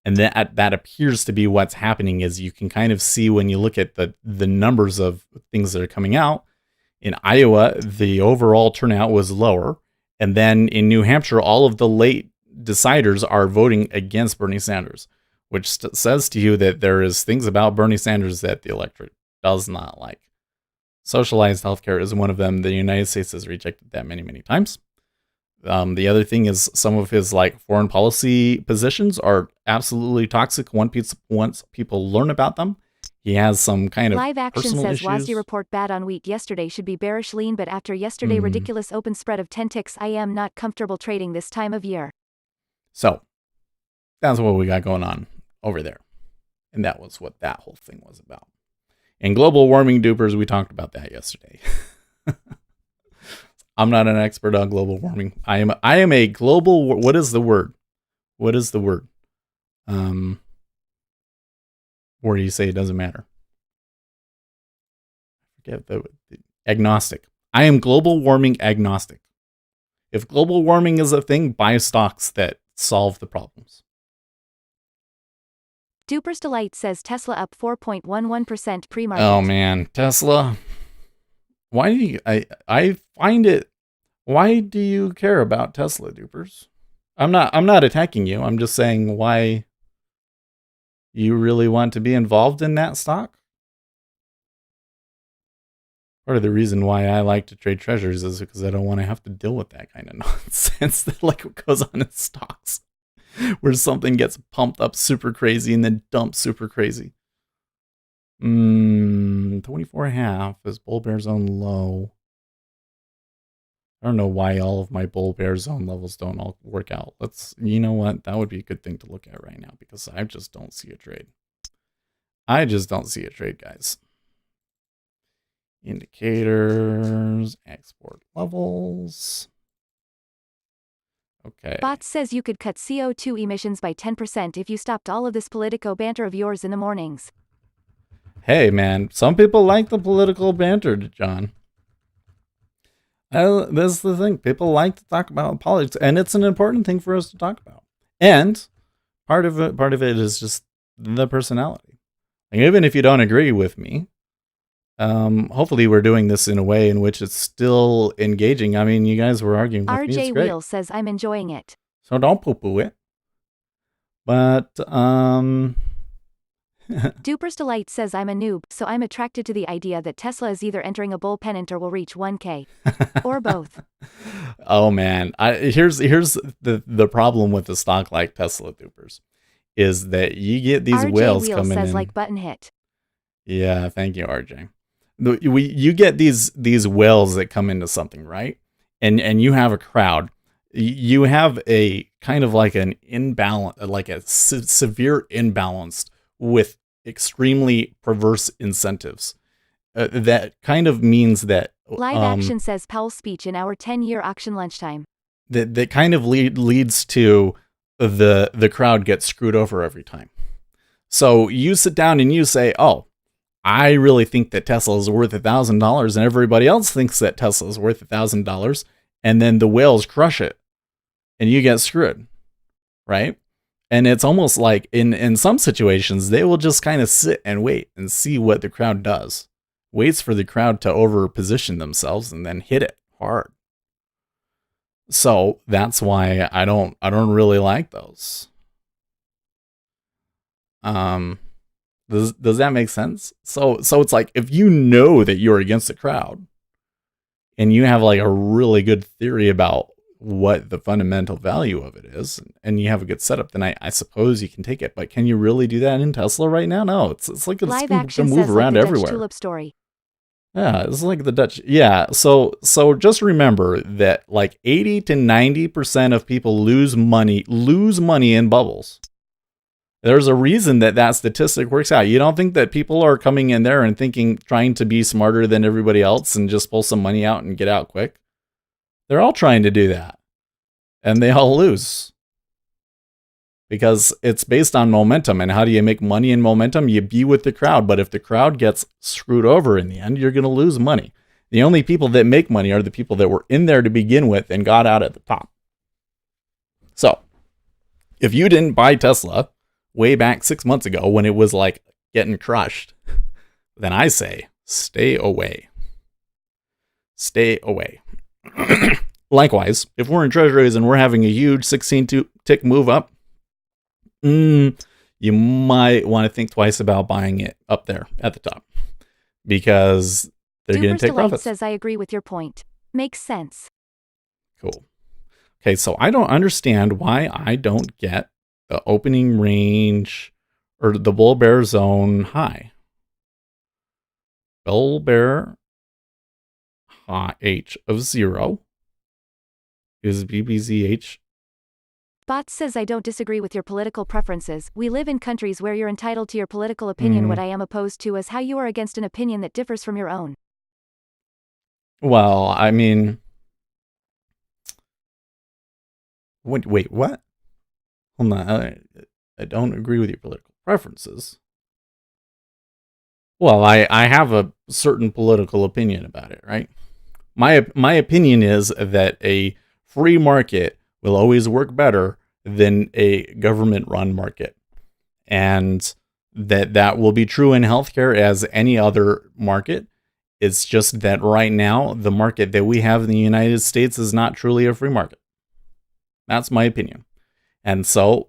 And that appears to be what's happening. Is you can kind of see when you look at the numbers of things that are coming out. In Iowa, the overall turnout was lower. And then in New Hampshire, all of the late deciders are voting against Bernie Sanders, which says to you that there is things about Bernie Sanders that the electorate does not like. Socialized healthcare is one of them. The United States has rejected that many, many times. The other thing is some of his like foreign policy positions are absolutely toxic once people learn about them. He has some kind of Live Action personal says issues. WASD report bad on wheat yesterday should be bearish lean, but after yesterday ridiculous open spread of 10 ticks, I am not comfortable trading this time of year. So that's what we got going on over there. And that was what that whole thing was about. And global warming dupers, we talked about that yesterday. I'm not an expert on global warming. I am a global. What is the word? What is the word? Where you say it doesn't matter. Forget the agnostic. I am global warming agnostic. If global warming is a thing, buy stocks that solve the problems. Duper's Delight says Tesla up 4.11% pre-market. Oh man, Tesla. Why do you? I find it. Why do you care about Tesla, dupers? I'm not attacking you. I'm just saying why you really want to be involved in that stock. Part of the reason why I like to trade treasuries is because I don't want to have to deal with that kind of nonsense that like what goes on in stocks, where something gets pumped up super crazy and then dumped super crazy. 24.5 is bull bear zone low. I don't know why all of my bull bear zone levels don't all work out. You know what? That would be a good thing to look at right now because I just don't see a trade. I just don't see a trade, guys. Indicators, export levels. Okay. Bots says you could cut CO2 emissions by 10% if you stopped all of this Politico banter of yours in the mornings. Hey, man, some people like the political banter, John. That's the thing. People like to talk about politics, and it's an important thing for us to talk about. And part of it is just the personality. Like, even if you don't agree with me, hopefully we're doing this in a way in which it's still engaging. I mean, you guys were arguing with me. It's RJ great. Wheel says I'm enjoying it. So don't poo-poo it. But, Duper's Delight says I'm a noob, so I'm attracted to the idea that Tesla is either entering a bull pennant or will reach 1K. Or both. Oh man, here's the problem with a stock like Tesla, Dupers, is that you get these RJ whales Wheel coming says in. like button hit. Yeah, thank you, RJ. You get these whales that come into something, right? And you have a crowd. You have a kind of like an imbalance, like a severe imbalance with extremely perverse incentives. That kind of means that Live Action says Powell's speech in our 10-year auction lunchtime. That kind of leads to the crowd gets screwed over every time. So you sit down and you say, oh, I really think that Tesla is worth $1,000, and everybody else thinks that Tesla is worth $1,000, and then the whales crush it, and you get screwed, right? And it's almost like in some situations, they will just kind of sit and wait and see what the crowd does. Waits for the crowd to over position themselves and then hit it hard. So that's why I don't really like those. Does that make sense? So it's like if you know that you're against the crowd and you have like a really good theory about what the fundamental value of it is, and you have a good setup, then I suppose you can take it. But can you really do that in Tesla right now? No, it's like it's Live going Action to move says around like the everywhere. Dutch tulip story. Yeah, it's like the Dutch. Yeah, so just remember that like 80 to 90% of people lose money in bubbles. There's a reason that statistic works out. You don't think that people are coming in there and trying to be smarter than everybody else and just pull some money out and get out quick? They're all trying to do that. And they all lose. Because it's based on momentum. And how do you make money in momentum? You be with the crowd. But if the crowd gets screwed over in the end, you're going to lose money. The only people that make money are the people that were in there to begin with and got out at the top. So, if you didn't buy Tesla way back 6 months ago when it was like getting crushed, then I say stay away. Stay away. Likewise, if we're in treasuries and we're having a huge 16-tick move up, you might want to think twice about buying it up there at the top because they're going to take profits. Says I agree with your point. Makes sense. Cool. Okay, so I don't understand why I don't get the opening range or the bull bear zone high. Bull bear high H of 0 is BBZH. Bot says I don't disagree with your political preferences. We live in countries where you're entitled to your political opinion. What I am opposed to is how you are against an opinion that differs from your own. Well, I mean, wait, what? Hold on, I don't agree with your political preferences. Well, I have a certain political opinion about it, right? My opinion is that a free market will always work better than a government-run market. And that will be true in healthcare as any other market. It's just that right now, the market that we have in the United States is not truly a free market. That's my opinion. And so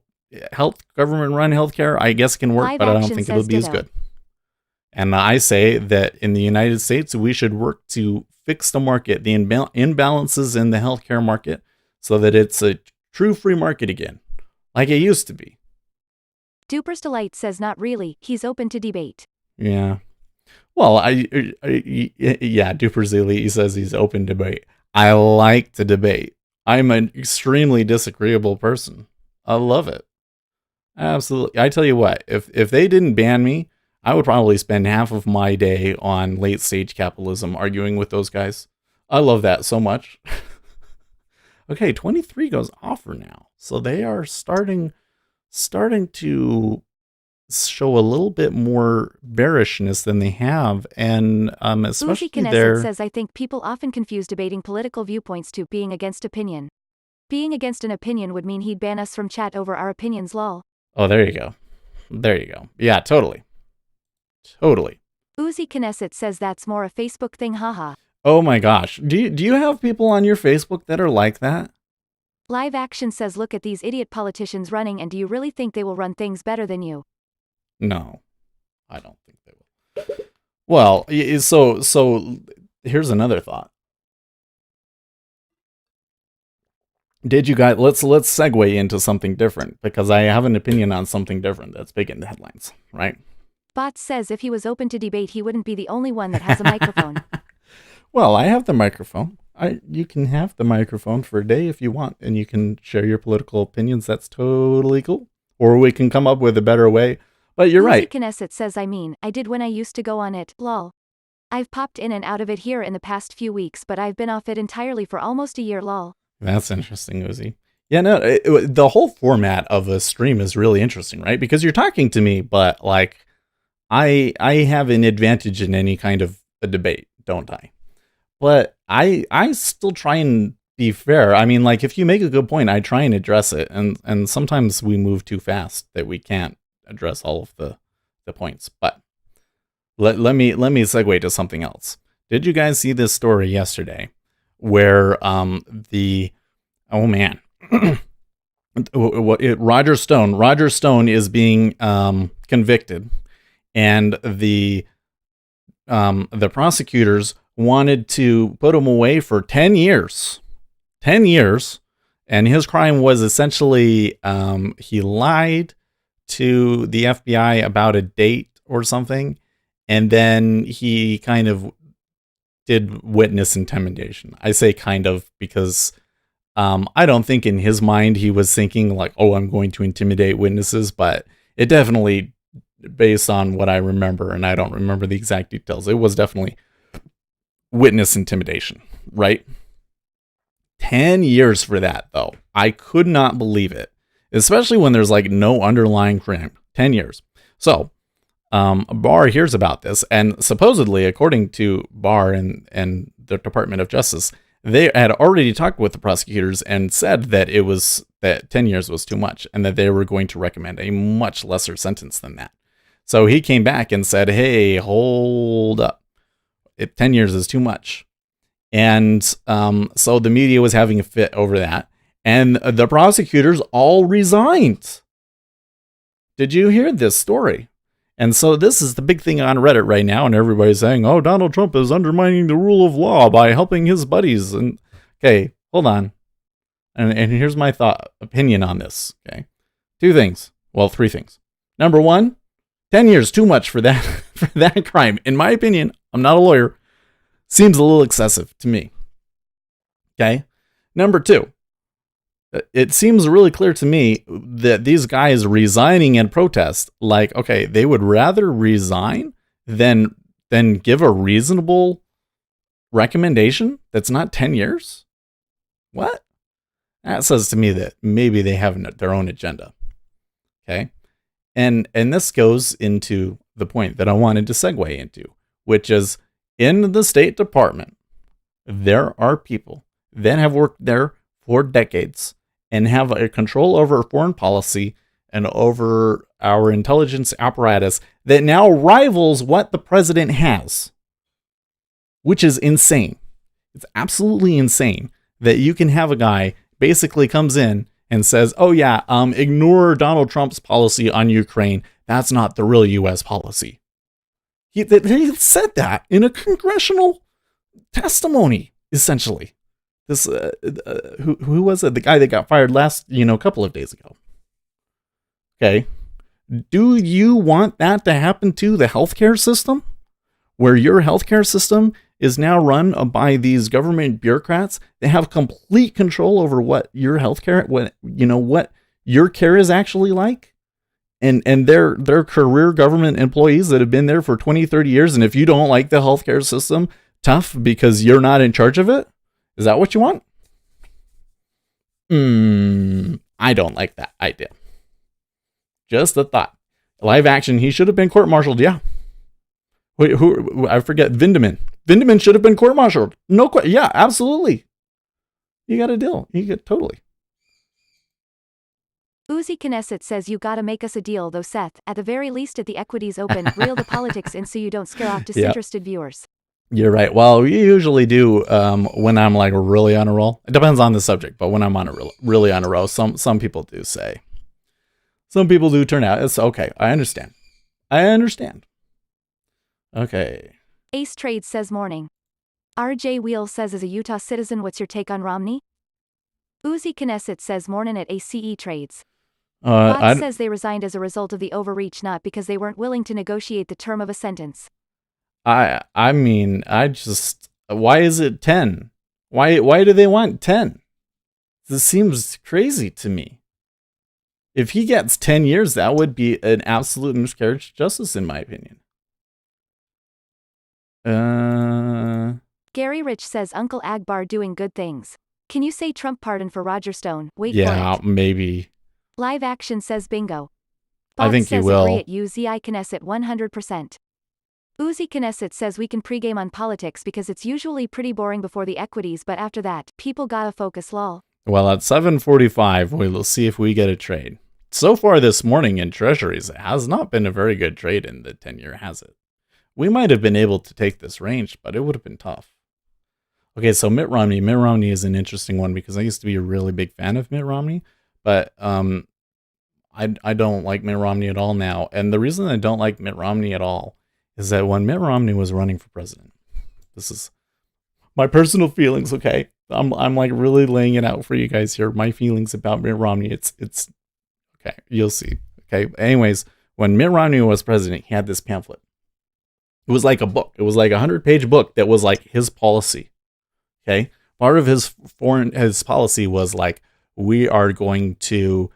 government-run healthcare, I guess, can work, Live but I don't action think it'll says be as ditto. good. And I say that in the United States, we should work to fix the market, the imbalances in the healthcare market, so that it's a true free market again, like it used to be. Duper's Delight says not really, he's open to debate. Yeah. Well, yeah, Duper's Elite, he says he's open to debate. I like to debate. I'm an extremely disagreeable person. I love it. Absolutely. I tell you what, if they didn't ban me, I would probably spend half of my day on late stage capitalism arguing with those guys. I love that so much. Okay, 23 goes offer now. So they are starting to show a little bit more bearishness than they have, and especially Uzi Knesset there. says I think people often confuse debating political viewpoints to being against opinion. Being against an opinion would mean he'd ban us from chat over our opinions, lol. Oh, there you go. There you go. Yeah, totally. Totally. Uzi Knesset says that's more a Facebook thing, haha. Oh my gosh. Do you have people on your Facebook that are like that? Live Action says look at these idiot politicians running and do you really think they will run things better than you? No. I don't think they will. Well, so here's another thought. Did you guys let's segue into something different, because I have an opinion on something different that's big in the headlines, right? Bot says if he was open to debate he wouldn't be the only one that has a microphone. Well, I have the microphone. You can have the microphone for a day if you want, and you can share your political opinions. That's totally cool. Or we can come up with a better way. But you're Uzi right. Knesset says I did when I used to go on it, lol. I've popped in and out of it here in the past few weeks, but I've been off it entirely for almost a year, lol. That's interesting, Uzi. Yeah, no, the whole format of a stream is really interesting, right? Because you're talking to me, but like, I have an advantage in any kind of a debate, don't I? But I still try and be fair. I mean, like, if you make a good point, I try and address it, and sometimes we move too fast that we can't address all of the points. But let me segue to something else. Did you guys see this story yesterday where Roger Stone is being convicted, and the prosecutors wanted to put him away for 10 years. 10 years. And his crime was essentially he lied to the FBI about a date or something. And then he kind of did witness intimidation. I say kind of because I don't think in his mind he was thinking like, oh, I'm going to intimidate witnesses. But it definitely, based on what I remember, and I don't remember the exact details, it was definitely witness intimidation, right? 10 years for that, though. I could not believe it, especially when there's like no underlying crime. 10 years. So Barr hears about this, and supposedly, according to Barr and the Department of Justice, they had already talked with the prosecutors and said that that 10 years was too much, and that they were going to recommend a much lesser sentence than that. So he came back and said, hey, hold up. 10 years is too much. And so the media was having a fit over that. And the prosecutors all resigned. Did you hear this story? And so this is the big thing on Reddit right now. And everybody's saying, oh, Donald Trump is undermining the rule of law by helping his buddies. And okay, hold on. And here's my opinion on this. Okay. 2 things. Well, 3 things. Number 1, 10 years too much for that crime. In my opinion, I'm not a lawyer. Seems a little excessive to me. Okay. Number 2, it seems really clear to me that these guys resigning in protest, like, okay, they would rather resign than give a reasonable recommendation that's not 10 years. What? That says to me that maybe they have their own agenda. Okay. And this goes into the point that I wanted to segue into, which is in the State Department, there are people that have worked there for decades and have a control over foreign policy and over our intelligence apparatus that now rivals what the president has, which is insane. It's absolutely insane that you can have a guy basically comes in and says, oh yeah, ignore Donald Trump's policy on Ukraine. That's not the real U.S. policy. He said that in a congressional testimony, essentially. This who was it? The guy that got fired last, couple of days ago. Okay. Do you want that to happen to the healthcare system? Where your healthcare system is now run by these government bureaucrats? They have complete control over what your healthcare, what your care is actually like. And they're career government employees that have been there for 20, 30 years. And if you don't like the healthcare system, tough because you're not in charge of it. Is that what you want? I don't like that idea. Just a thought. Live action, he should have been court-martialed, yeah. Wait, who? I forget. Vindeman. Vindeman should have been court-martialed. Yeah, absolutely. You got a deal. Totally. Uzi Knesset says you gotta make us a deal though, Seth. At the very least, at the equities open, reel the politics in so you don't scare off disinterested viewers. You're right. Well, we usually do when I'm like really on a roll. It depends on the subject, but when I'm on really on a roll, some people do say. Some people do turn out. It's okay. I understand. Okay. Ace Trades says morning. RJ Wheel says as a Utah citizen, what's your take on Romney? Uzi Knesset says morning at ACE Trades. Bot says they resigned as a result of the overreach, not because they weren't willing to negotiate the term of a sentence. I mean, why is it 10? Why do they want 10? This seems crazy to me. If he gets 10 years, that would be an absolute miscarriage of justice, in my opinion. Gary Rich says Uncle Agbar doing good things. Can you say Trump pardon for Roger Stone? Wait for it. Yeah, maybe. Live action says bingo. I think he will. Agree at Uzi Knesset 100%. Uzi Knesset says we can pregame on politics because it's usually pretty boring before the equities, but after that, people gotta focus, lol. Well, at 7:45, we'll see if we get a trade. So far this morning in treasuries, it has not been a very good trade in the 10-year, has it? We might have been able to take this range, but it would have been tough. Okay, so Mitt Romney. Mitt Romney is an interesting one because I used to be a really big fan of Mitt Romney, but I don't like Mitt Romney at all now. And the reason I don't like Mitt Romney at all is that when Mitt Romney was running for president, this is my personal feelings, okay? I'm like really laying it out for you guys here. My feelings about Mitt Romney. It's okay. You'll see. Okay. Anyways, when Mitt Romney was president, he had this pamphlet. It was like a book. It was like a 100-page book that was like his policy. Okay. Part of his policy was like, we are going to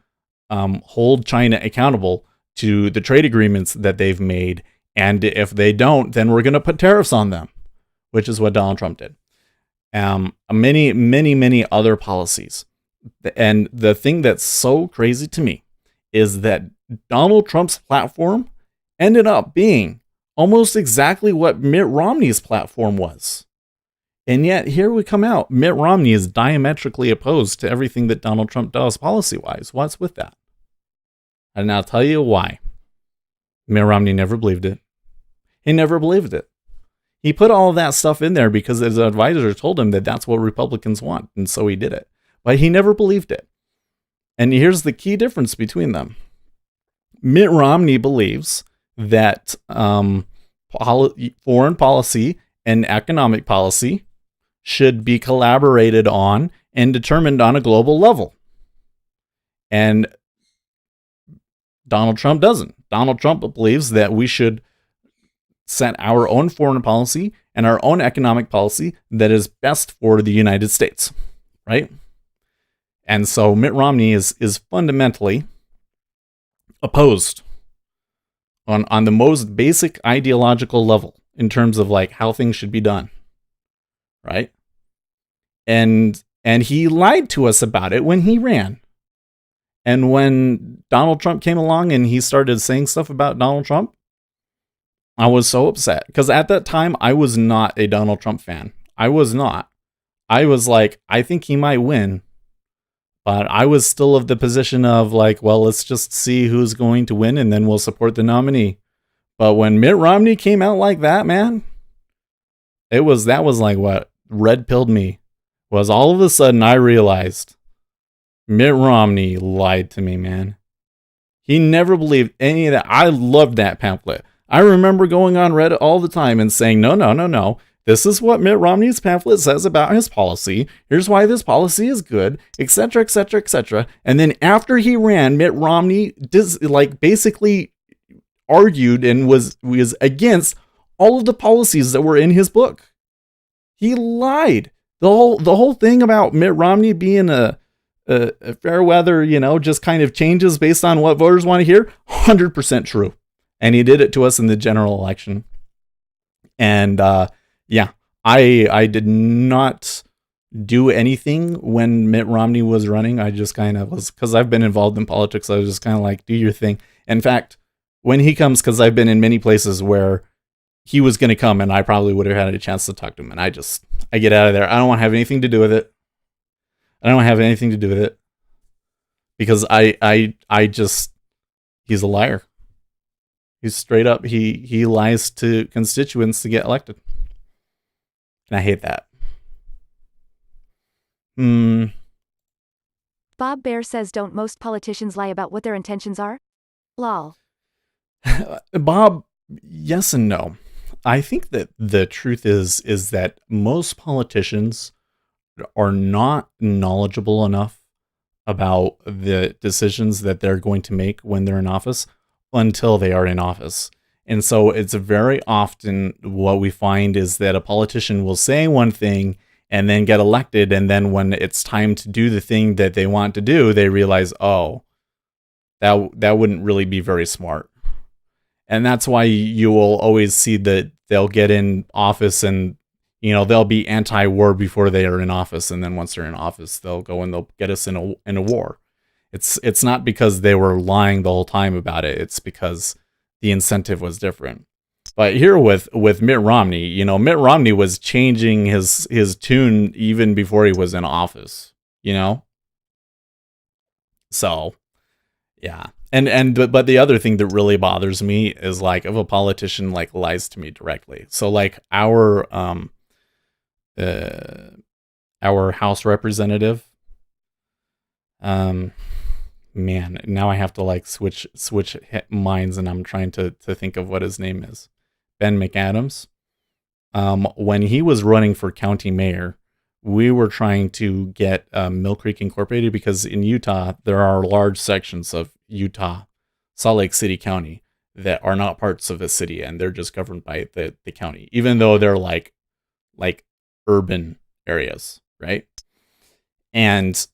hold China accountable to the trade agreements that they've made. And if they don't, then we're going to put tariffs on them, which is what Donald Trump did. Many other policies. And the thing that's so crazy to me is that Donald Trump's platform ended up being almost exactly what Mitt Romney's platform was. And yet here we come out. Mitt Romney is diametrically opposed to everything that Donald Trump does policy-wise. What's with that? And I'll tell you why. Mitt Romney never believed it. He never believed it. He put all of that stuff in there because his advisor told him that that's what Republicans want. And so he did it. But he never believed it. And here's the key difference between them. Mitt Romney believes that foreign policy and economic policy should be collaborated on and determined on a global level. And Donald Trump doesn't. Donald Trump believes that we should set our own foreign policy and our own economic policy that is best for the United States, right? And so Mitt Romney is fundamentally opposed on the most basic ideological level in terms of like how things should be done, right? And he lied to us about it when he ran. And when Donald Trump came along and he started saying stuff about Donald Trump, I was so upset because at that time I was not a Donald Trump fan. I was not. I was like, I think he might win. But I was still of the position of like, well, let's just see who's going to win and then we'll support the nominee. But when Mitt Romney came out like that, man, that was like what red pilled me. Was all of a sudden I realized Mitt Romney lied to me, man. He never believed any of that. I loved that pamphlet. I remember going on Reddit all the time and saying, no, no, no, no. This is what Mitt Romney's pamphlet says about his policy. Here's why this policy is good, etc., etc., etc. And then after he ran, Mitt Romney basically argued and was against all of the policies that were in his book. He lied. The whole thing about Mitt Romney being a fair weather, just kind of changes based on what voters want to hear. 100% true. And he did it to us in the general election. And yeah, I did not do anything when Mitt Romney was running. I just kind of was, because I've been involved in politics, I was just kind of like, do your thing. In fact, when he comes, because I've been in many places where he was going to come and I probably would have had a chance to talk to him. And I get out of there. I don't want to have anything to do with it. Because he's a liar. He's straight up, he lies to constituents to get elected. And I hate that. Bob Bear says, don't most politicians lie about what their intentions are? Lol. Bob, yes and no. I think that the truth is that most politicians are not knowledgeable enough about the decisions that they're going to make when they're in office until they are in office. And so it's very often what we find is that a politician will say one thing and then get elected, and then when it's time to do the thing that they want to do, they realize, oh, that wouldn't really be very smart. And that's why you will always see that they'll get in office and, they'll be anti-war before they are in office. And then once they're in office, they'll go and they'll get us in a war. It's not because they were lying the whole time about it. It's because the incentive was different. But here with Mitt Romney, Mitt Romney was changing his tune even before he was in office, So, yeah. But the other thing that really bothers me is if a politician lies to me directly. So our House representative, man, now I have to switch minds, and I'm trying to think of what his name is. Ben McAdams. When he was running for county mayor, we were trying to get Mill Creek Incorporated, because in Utah, there are large sections of Utah, Salt Lake City County, that are not parts of a city, and they're just governed by the county, even though they're like urban areas, right? And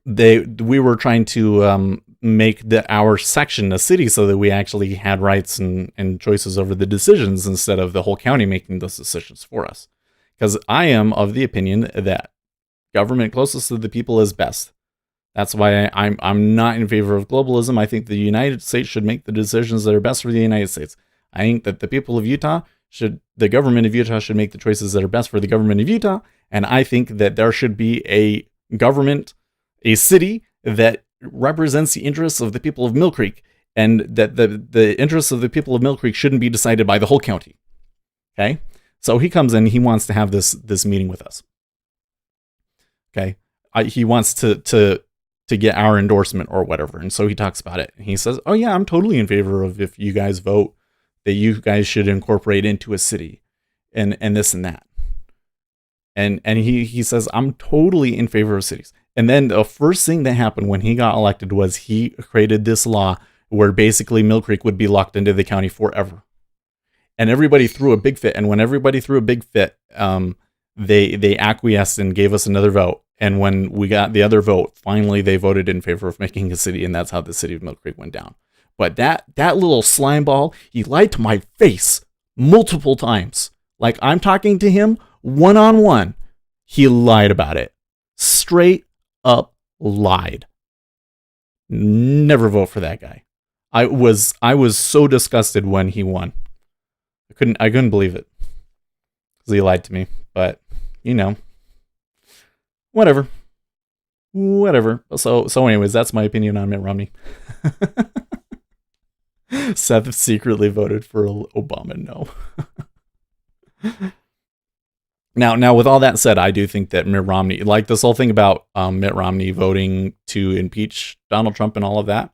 we were trying to make our section a city so that we actually had rights and choices over the decisions instead of the whole county making those decisions for us. Because I am of the opinion that government closest to the people is best. That's why I'm not in favor of globalism. I think the United States should make the decisions that are best for the United States. I think that the government of Utah should make the choices that are best for the government of Utah. And I think that there should be a city that represents the interests of the people of Mill Creek, and that the interests of the people of Mill Creek shouldn't be decided by the whole county. Okay? So he comes in, he wants to have this meeting with us. Okay? He wants to get our endorsement or whatever. And so he talks about it. And he says, oh yeah, I'm totally in favor of, if you guys vote, that you guys should incorporate into a city and this and that. And he says, I'm totally in favor of cities. And then the first thing that happened when he got elected was he created this law where basically Mill Creek would be locked into the county forever. And everybody threw a big fit. And when everybody threw a big fit, they acquiesced and gave us another vote. And when we got the other vote, finally they voted in favor of making a city, and that's how the city of Mill Creek went down. But that little slime ball, he lied to my face multiple times. I'm talking to him one-on-one. He lied about it. Straight up lied. Never vote for that guy. I was so disgusted when he won. I couldn't believe it. Because he lied to me. But, whatever. So anyways, that's my opinion on Mitt Romney. Seth secretly voted for Obama. No. Now, with all that said, I do think that Mitt Romney, like this whole thing about Mitt Romney voting to impeach Donald Trump and all of that,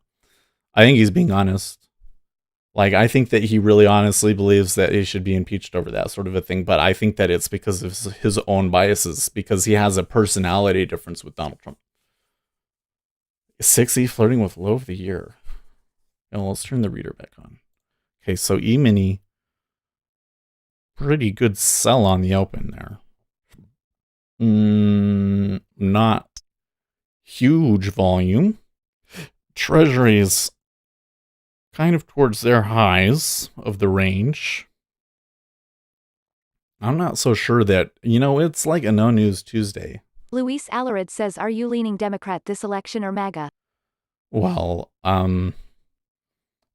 I think he's being honest. Like, I think that he really honestly believes that he should be impeached over that sort of a thing. But I think that it's because of his own biases, because he has a personality difference with Donald Trump. 60 flirting with low of the year. Now, let's turn the reader back on. Okay, so E-mini, pretty good sell on the open there. Not huge volume. Treasuries kind of towards their highs of the range. I'm not so sure that, it's like a no news Tuesday. Luis Alarid says, are you leaning Democrat this election or MAGA? Well, I'm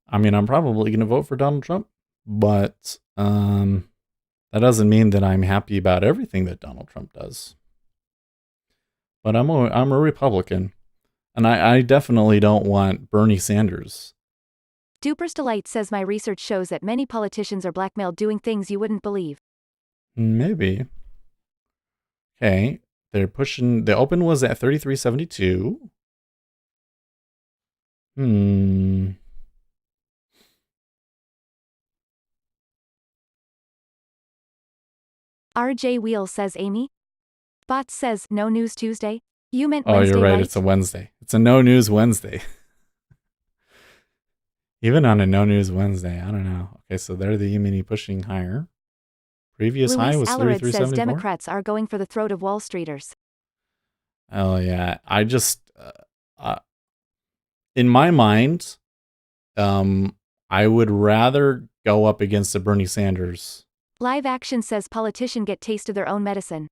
probably going to vote for Donald Trump, but that doesn't mean that I'm happy about everything that Donald Trump does. But I'm a Republican, and I definitely don't want Bernie Sanders. Duper's Delight says, my research shows that many politicians are blackmailed doing things you wouldn't believe. Maybe. Okay, they're pushing. The open was at 33.72. RJ Wheel says, Amy? Bot says, no news Tuesday? You meant Oh, Wednesday, you're right. right? It's a Wednesday. It's a no news Wednesday. Even on a no news Wednesday, I don't know. Okay, so they're the E-mini pushing higher. Previous Luis high was Alarid says 33.74. Democrats are going for the throat of Wall Streeters. Oh yeah, I just in my mind, I would rather go up against a Bernie Sanders. Live Action says politician get taste of their own medicine.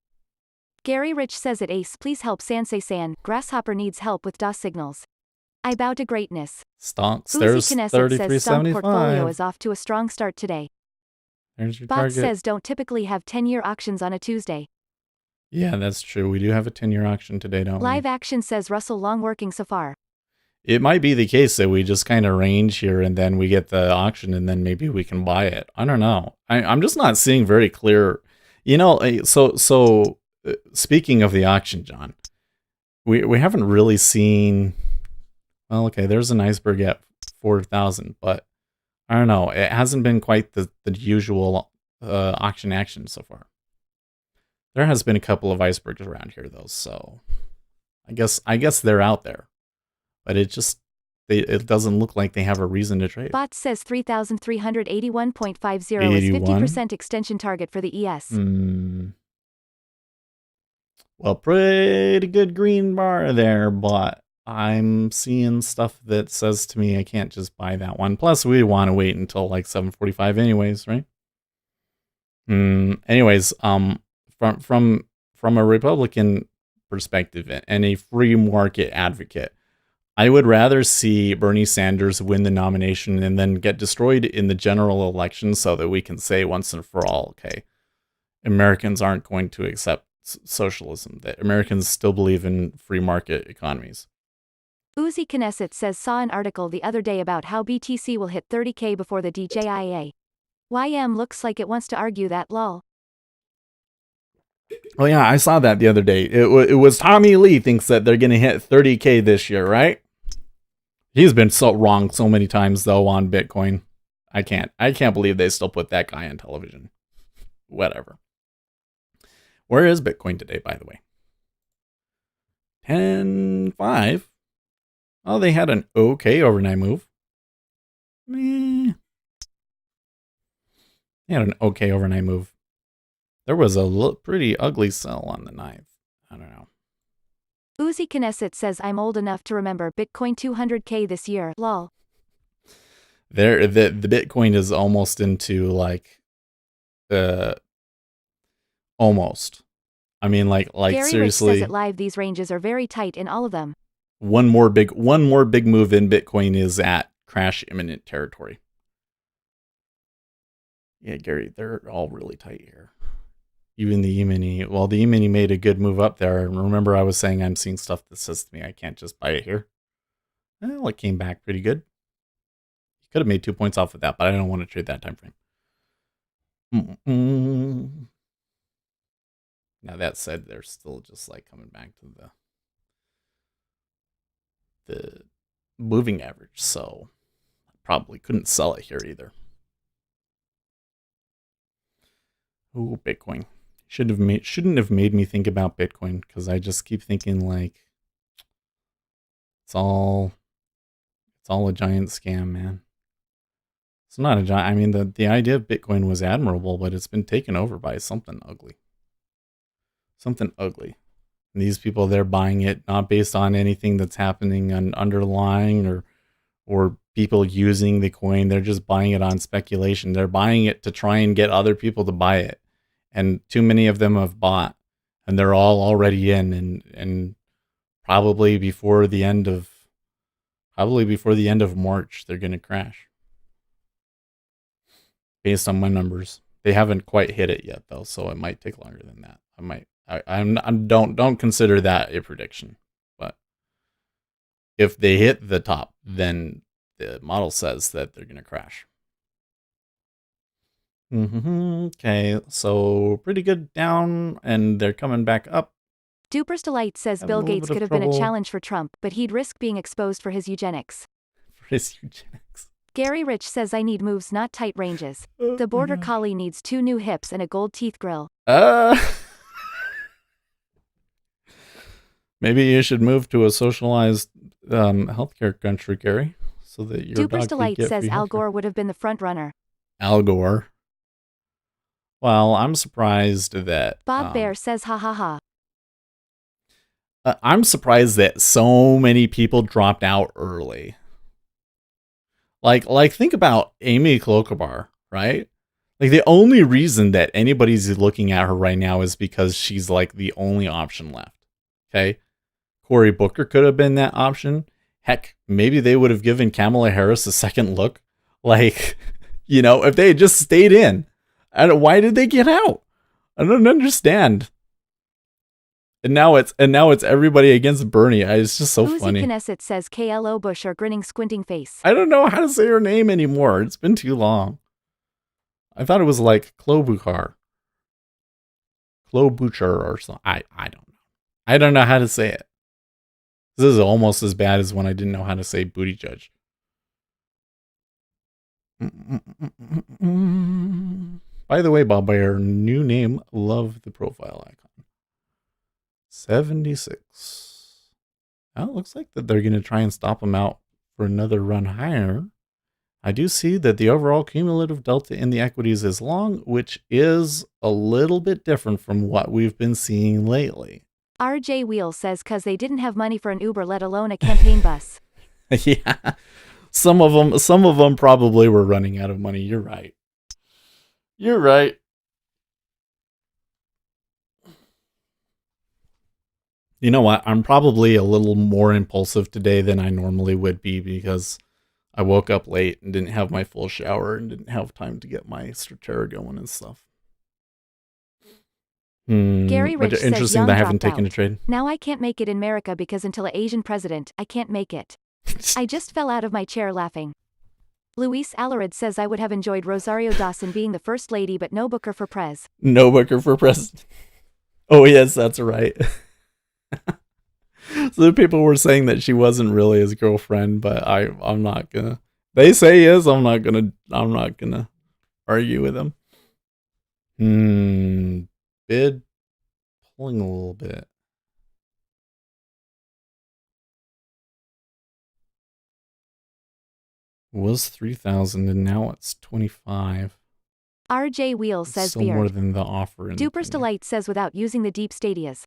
Gary Rich says at Ace, please help Sansei San, Grasshopper needs help with DOS signals. I bow to greatness. Stonks, Uzi there's Knesset says Stunk portfolio 33.75. is off to a strong start today. There's your Bot target. says don't typically have 10-year auctions on a Tuesday. Yeah, that's true. We do have a 10-year auction today, don't we? Live Action says Russell long working so far. It might be the case that we just kind of range here and then we get the auction and then maybe we can buy it. I don't know. I'm just not seeing very clear. So speaking of the auction, John, we haven't really seen. Well, okay, there's an iceberg at 4,000, but I don't know. It hasn't been quite the usual auction action so far. There has been a couple of icebergs around here though, so I guess they're out there. But it doesn't look like they have a reason to trade. Bot says 3,381.50 is 50% extension target for the ES. Well, pretty good green bar there, but I'm seeing stuff that says to me I can't just buy that one. Plus, we want to wait until like 7:45 anyways, right? Anyways, from a Republican perspective and a free market advocate, I would rather see Bernie Sanders win the nomination and then get destroyed in the general election so that we can say once and for all, okay, Americans aren't going to accept socialism, that Americans still believe in free market economies. Uzi Knesset says saw an article the other day about how BTC will hit 30K before the DJIA. YM looks like it wants to argue that lol. Oh yeah, I saw that the other day. It was Tommy Lee thinks that they're going to hit 30K this year, right? He's been so wrong so many times though on Bitcoin. I can't believe they still put that guy on television. Whatever. Where is Bitcoin today, by the way? 10.5. Oh, they had an okay overnight move. They had an okay overnight move. There was a pretty ugly sell on the 9th. I don't know. Uzi Knesset says I'm old enough to remember Bitcoin 200K this year, lol. The Bitcoin is almost into like almost. I mean like Gary seriously. Rich says it live these ranges are very tight in all of them. One more big move in Bitcoin is at crash imminent territory. Yeah, Gary, they're all really tight here. Even the E-mini. Well, the E-mini made a good move up there. And remember, I was saying I'm seeing stuff that says to me I can't just buy it here. Well, it came back pretty good. You could have made 2 points off of that, but I don't want to trade that time frame. Now that said, they're still just like coming back to the moving average, so I probably couldn't sell it here either. Oh, Bitcoin. Shouldn't have made me think about Bitcoin, because I just keep thinking like it's all a giant scam, man. It's not a giant. I mean, the idea of Bitcoin was admirable, but it's been taken over by something ugly. Something ugly. And these people, they're buying it not based on anything that's happening on underlying or people using the coin. They're just buying it on speculation. They're buying it to try and get other people to buy it. And too many of them have bought, and they're all already in, and probably before the end of March, they're going to crash. Based on my numbers, they haven't quite hit it yet, though, so it might take longer than that. Don't consider that a prediction, but if they hit the top, then the model says that they're going to crash. Okay, so pretty good down, and they're coming back up. Duper's Delight says Bill Gates could have been a challenge for Trump, but he'd risk being exposed for his eugenics. Gary Rich says I need moves, not tight ranges. The border collie needs 2 new hips and a gold teeth grill. Maybe you should move to a socialized healthcare country, Gary, so that your Duper's Delight says Al Gore would have been the front runner. Al Gore. Well, I'm surprised that Bob Bear says ha ha ha. I'm surprised that so many people dropped out early. Like think about Amy Klobuchar, right? Like the only reason that anybody's looking at her right now is because she's like the only option left. Okay? Cory Booker could have been that option. Heck, maybe they would have given Kamala Harris a second look. Like, you know, if they had just stayed in. Why did they get out? I don't understand. And now it's everybody against Bernie. It's just so funny. Uzi Knesset says KLO Bush or grinning squinting face. I don't know how to say her name anymore. It's been too long. I thought it was like Klobuchar or something. I don't know. I don't know how to say it. This is almost as bad as when I didn't know how to say booty judge. By the way, Bob Bayer, new name, love the profile icon. 76. Well, it looks like that they're going to try and stop them out for another run higher. I do see that the overall cumulative delta in the equities is long, which is a little bit different from what we've been seeing lately. RJ Wheel says cause they didn't have money for an Uber, let alone a campaign bus. Yeah. Some of them probably were running out of money. You're right. You're right. You know what? I'm probably a little more impulsive today than I normally would be because I woke up late and didn't have my full shower and didn't have time to get my Straterra going and stuff. Gary Rich says interesting Young that I haven't dropped taken out. a trade. Now I can't make it in America because until an Asian president, I can't make it. I just fell out of my chair laughing. Luis Alarid says I would have enjoyed Rosario Dawson being the first lady, but no Booker for prez. No Booker for president. Oh yes, that's right. So the people were saying that she wasn't really his girlfriend, but I'm not gonna. They say he is. I'm not gonna argue with them. Bid pulling a little bit. It was 3,000 and now it's 25. RJ Wheel says still more than the offer. Duper's Delight says without using the deep stadias.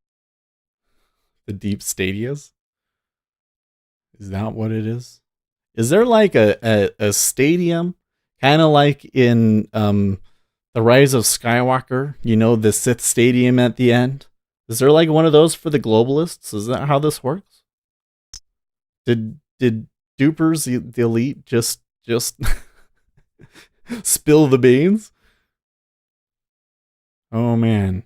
The deep stadias? Is that what it is? Is there like a stadium, kind of like in The Rise of Skywalker? You know, the Sith Stadium at the end? Is there like one of those for the globalists? Is that how this works? Did Dupers, the elite, just spill the beans? Oh man.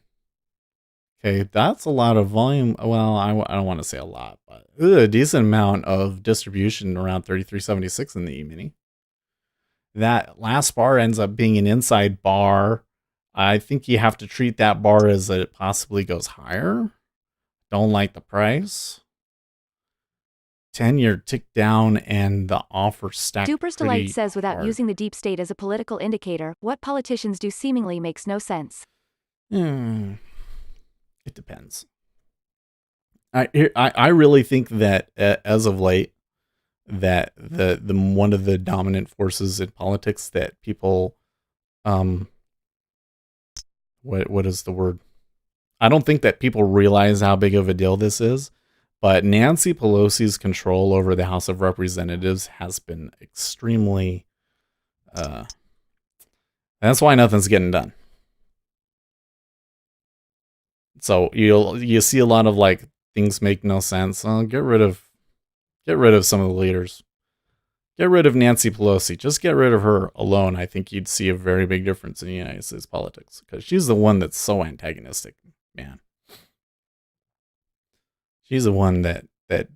Okay, that's a lot of volume. Well, I don't want to say a lot, but a decent amount of distribution around 3376 in the E-mini. That last bar ends up being an inside bar. I think you have to treat that bar as that it possibly goes higher. Don't like the price. 10-year tick down and the offer stacked Duper's Delight pretty says without hard. using the deep state as a political indicator, what politicians do seemingly makes no sense. It depends. I really think that as of late, that the one of the dominant forces in politics that people, what is the word? I don't think that people realize how big of a deal this is, but Nancy Pelosi's control over the House of Representatives has been extremely. That's why nothing's getting done. So you see a lot of like things make no sense. Get rid of some of the leaders. Get rid of Nancy Pelosi. Just get rid of her alone. I think you'd see a very big difference in the United States politics because she's the one that's so antagonistic, man. She's the one that the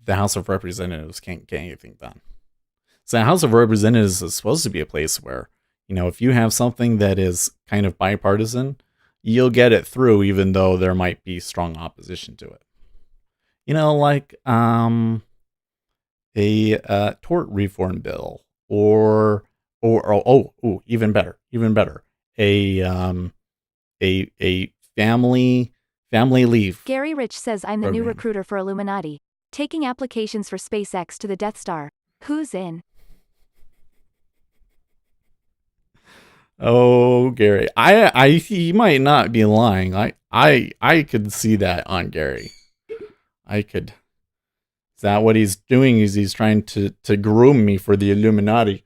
House of Representatives can't get anything done. So the House of Representatives is supposed to be a place where, if you have something that is kind of bipartisan, you'll get it through even though there might be strong opposition to it. Like a tort reform bill or even better, a family leave. Gary Rich says I'm the new program. recruiter for Illuminati. Taking applications for SpaceX to the Death Star. Who's in? Oh, Gary, he might not be lying. I could see that on Gary. I could. Is that what he's doing? Is he's trying to groom me for the Illuminati?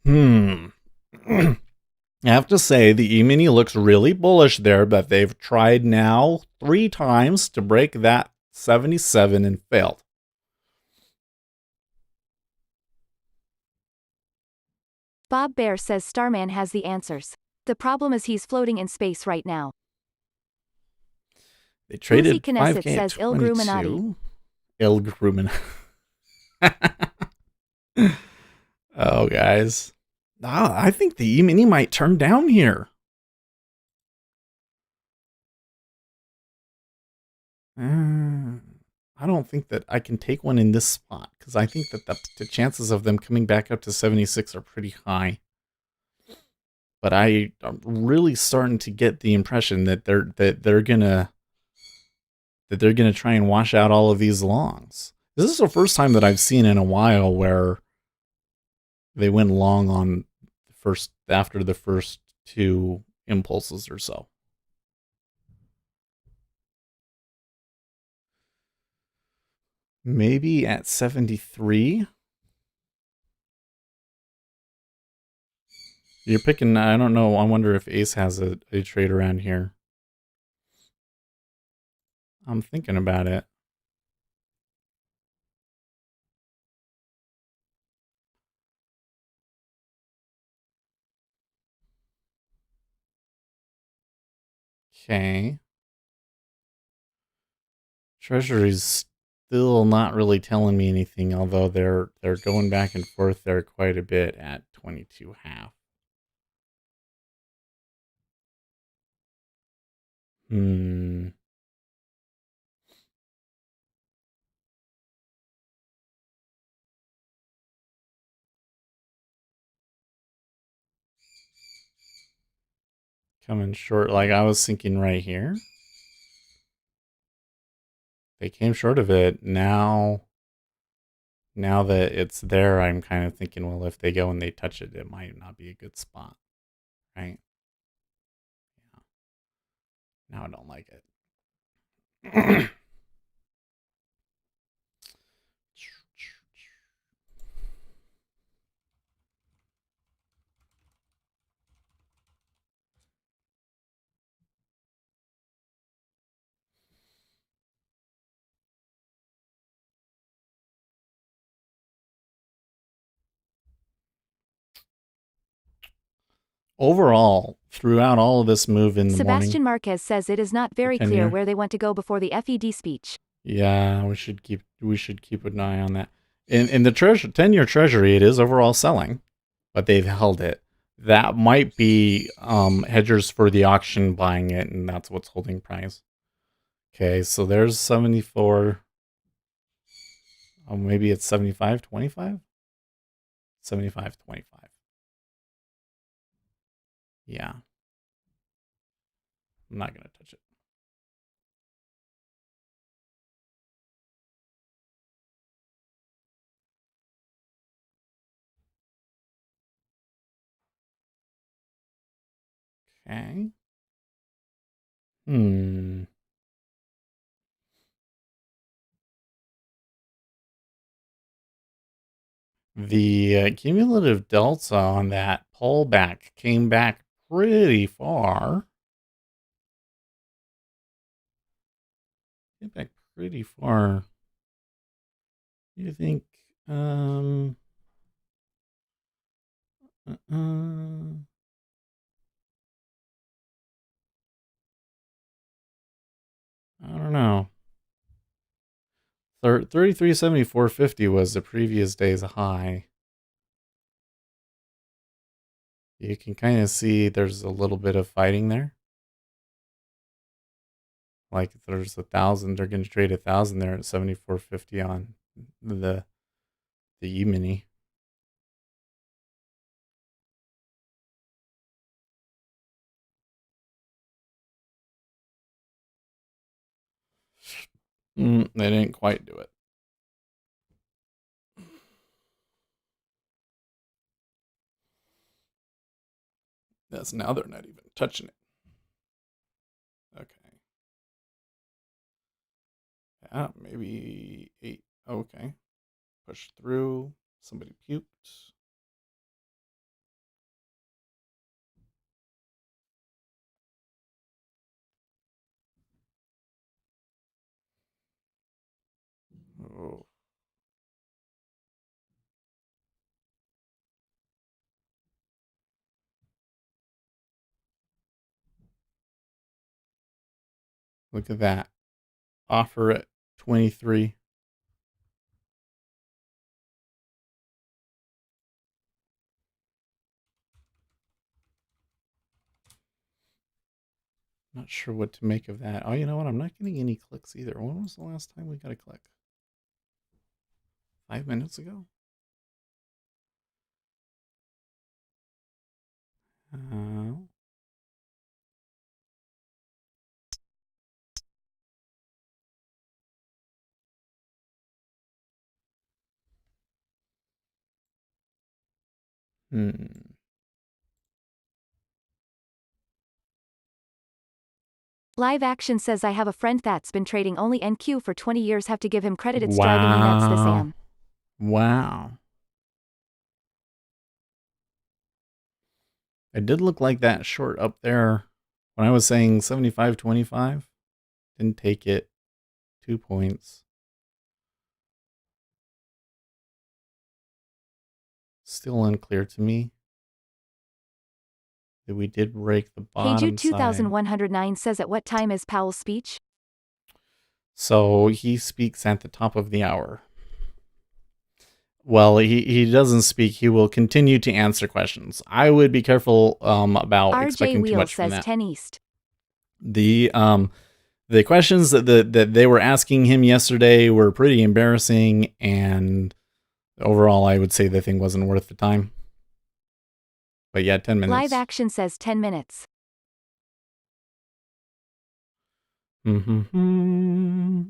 I have to say, the E-mini looks really bullish there, but they've tried now 3 times to break that 77 and failed. Bob Bear says Starman has the answers. The problem is he's floating in space right now. They traded Uzi Knesset 5K says Illuminati. Illuminati. Oh, guys. I think the E-mini might turn down here. I don't think that I can take one in this spot because I think that the chances of them coming back up to 76 are pretty high. But I'm really starting to get the impression that they're gonna try and wash out all of these longs. This is the first time that I've seen in a while where they went long on after the first 2 impulses or so. Maybe at 73. You're picking, I don't know. I wonder if Ace has a trade around here. I'm thinking about it. Okay. Treasury's still not really telling me anything, although they're going back and forth there quite a bit at 22.5. Coming short, like I was thinking right here. They came short of it. Now that it's there, I'm kind of thinking, well, if they go and they touch it, it might not be a good spot, right? Yeah. Now I don't like it. Overall, throughout all of this move in the Sebastian morning, Marquez says it is not very clear where they want to go before the FED speech. yeah, we should keep an eye on that. in the 10-year treasury, it is overall selling, but they've held it. That might be hedgers for the auction buying it, and that's what's holding price. Okay, so there's 74. Oh, maybe it's 75.25? 75.25. Yeah. I'm not going to touch it. Okay. The cumulative delta on that pullback came back pretty far. Came back pretty far. You think? I don't know. 33.74.50 was the previous day's high. You can kind of see there's a little bit of fighting there. Like if there's 1,000, they're going to trade 1,000 there at 74.50 on the E-mini. They didn't quite do it. Yes, now they're not even touching it. Okay. Yeah, maybe 8. Okay. Push through. Somebody puked. Oh. Look at that. Offer at 23. Not sure what to make of that. Oh, you know what? I'm not getting any clicks either. When was the last time we got a click? 5 minutes ago? Uh, hmm. Live Action says I have a friend that's been trading only NQ for 20 years. Have to give him credit. It's driving me nuts, this am. Wow. It did look like that short up there when I was saying 75.25. Didn't take it. 2 points. Still unclear to me that we did break the Hey bottom Jude side. 2109 says at what time is Powell's speech? So he speaks at the top of the hour. Well, he doesn't speak. He will continue to answer questions. I would be careful about RJ expecting too Wheel much from says that. 10 East. The questions that they were asking him yesterday were pretty embarrassing, and overall, I would say the thing wasn't worth the time. But yeah, 10 minutes. Live Action says 10 minutes. Mm-hmm.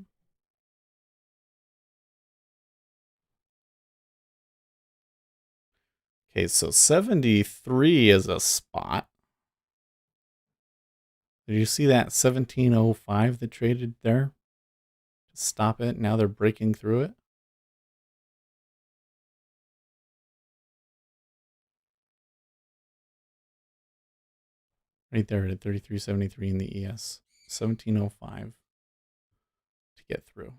Okay, so 73 is a spot. Did you see that 1705 that traded there? Stop it. Now they're breaking through it. Right there at 33.73 in the ES. 1705 to get through.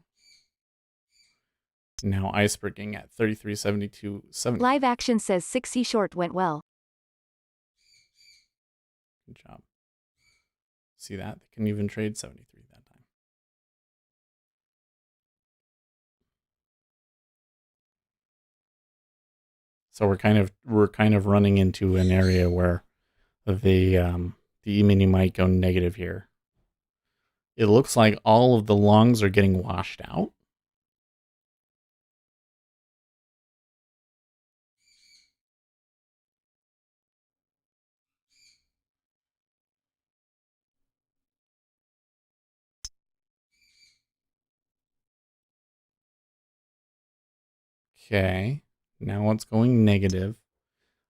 Now iceberging at 33.72.70. Live Action says 60 short went well. Good job. See that? They can even trade 73 that time. So we're kind of running into an area where the E-mini might go negative here. It looks like all of the longs are getting washed out. Okay, now it's going negative.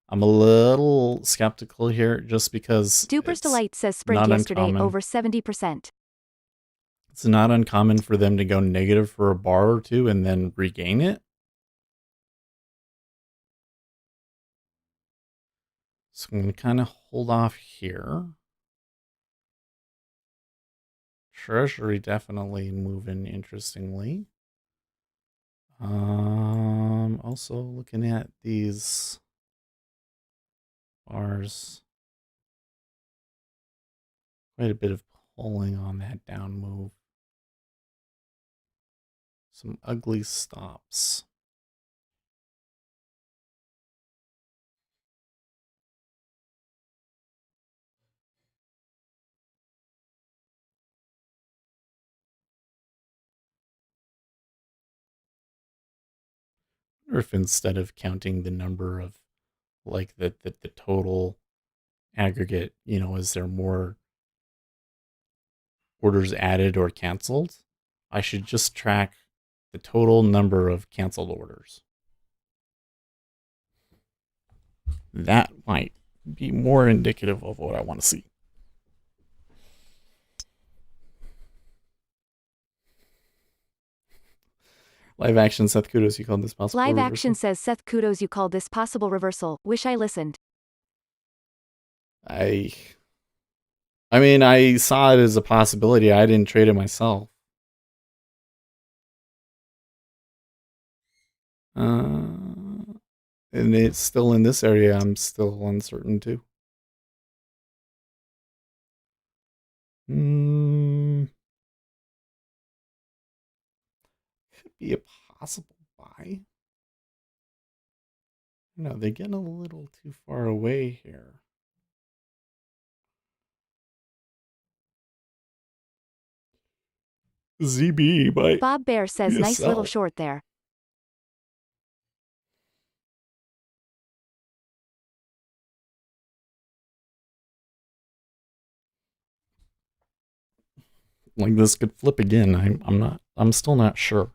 I'm a little skeptical here just because Duper's it's Delight says Sprint not yesterday uncommon. over 70%. It's not uncommon for them to go negative for a bar or two and then regain it. So I'm going to kind of hold off here. Treasury definitely moving interestingly. Also looking at these bars. Quite a bit of pulling on that down move. Some ugly stops. Or if instead of counting the number of like the total aggregate, is there more orders added or canceled? I should just track the total number of canceled orders. That might be more indicative of what I want to see. Live action, Seth Kudos, you called this possible Live reversal? Action says Seth Kudos, you called this possible reversal. Wish I listened. I mean, I saw it as a possibility. I didn't trade it myself. And it's still in this area. I'm still uncertain too. Could be a possible buy. No, they get a little too far away here. ZB by Bob Bear says nice little PSL. short there. Like this could flip again. I'm still not sure.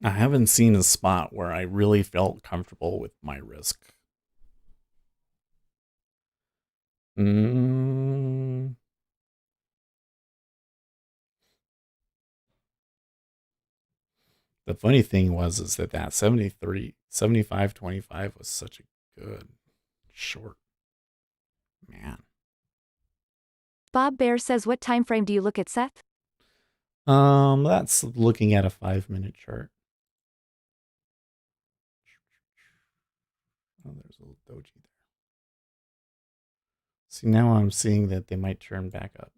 I haven't seen a spot where I really felt comfortable with my risk. The funny thing was is that 75.25 was such a good short. Man. Bob Bear says what time frame do you look at, Seth? That's looking at a 5-minute chart. Oh, there's a little doji there. See, now I'm seeing that they might turn back up.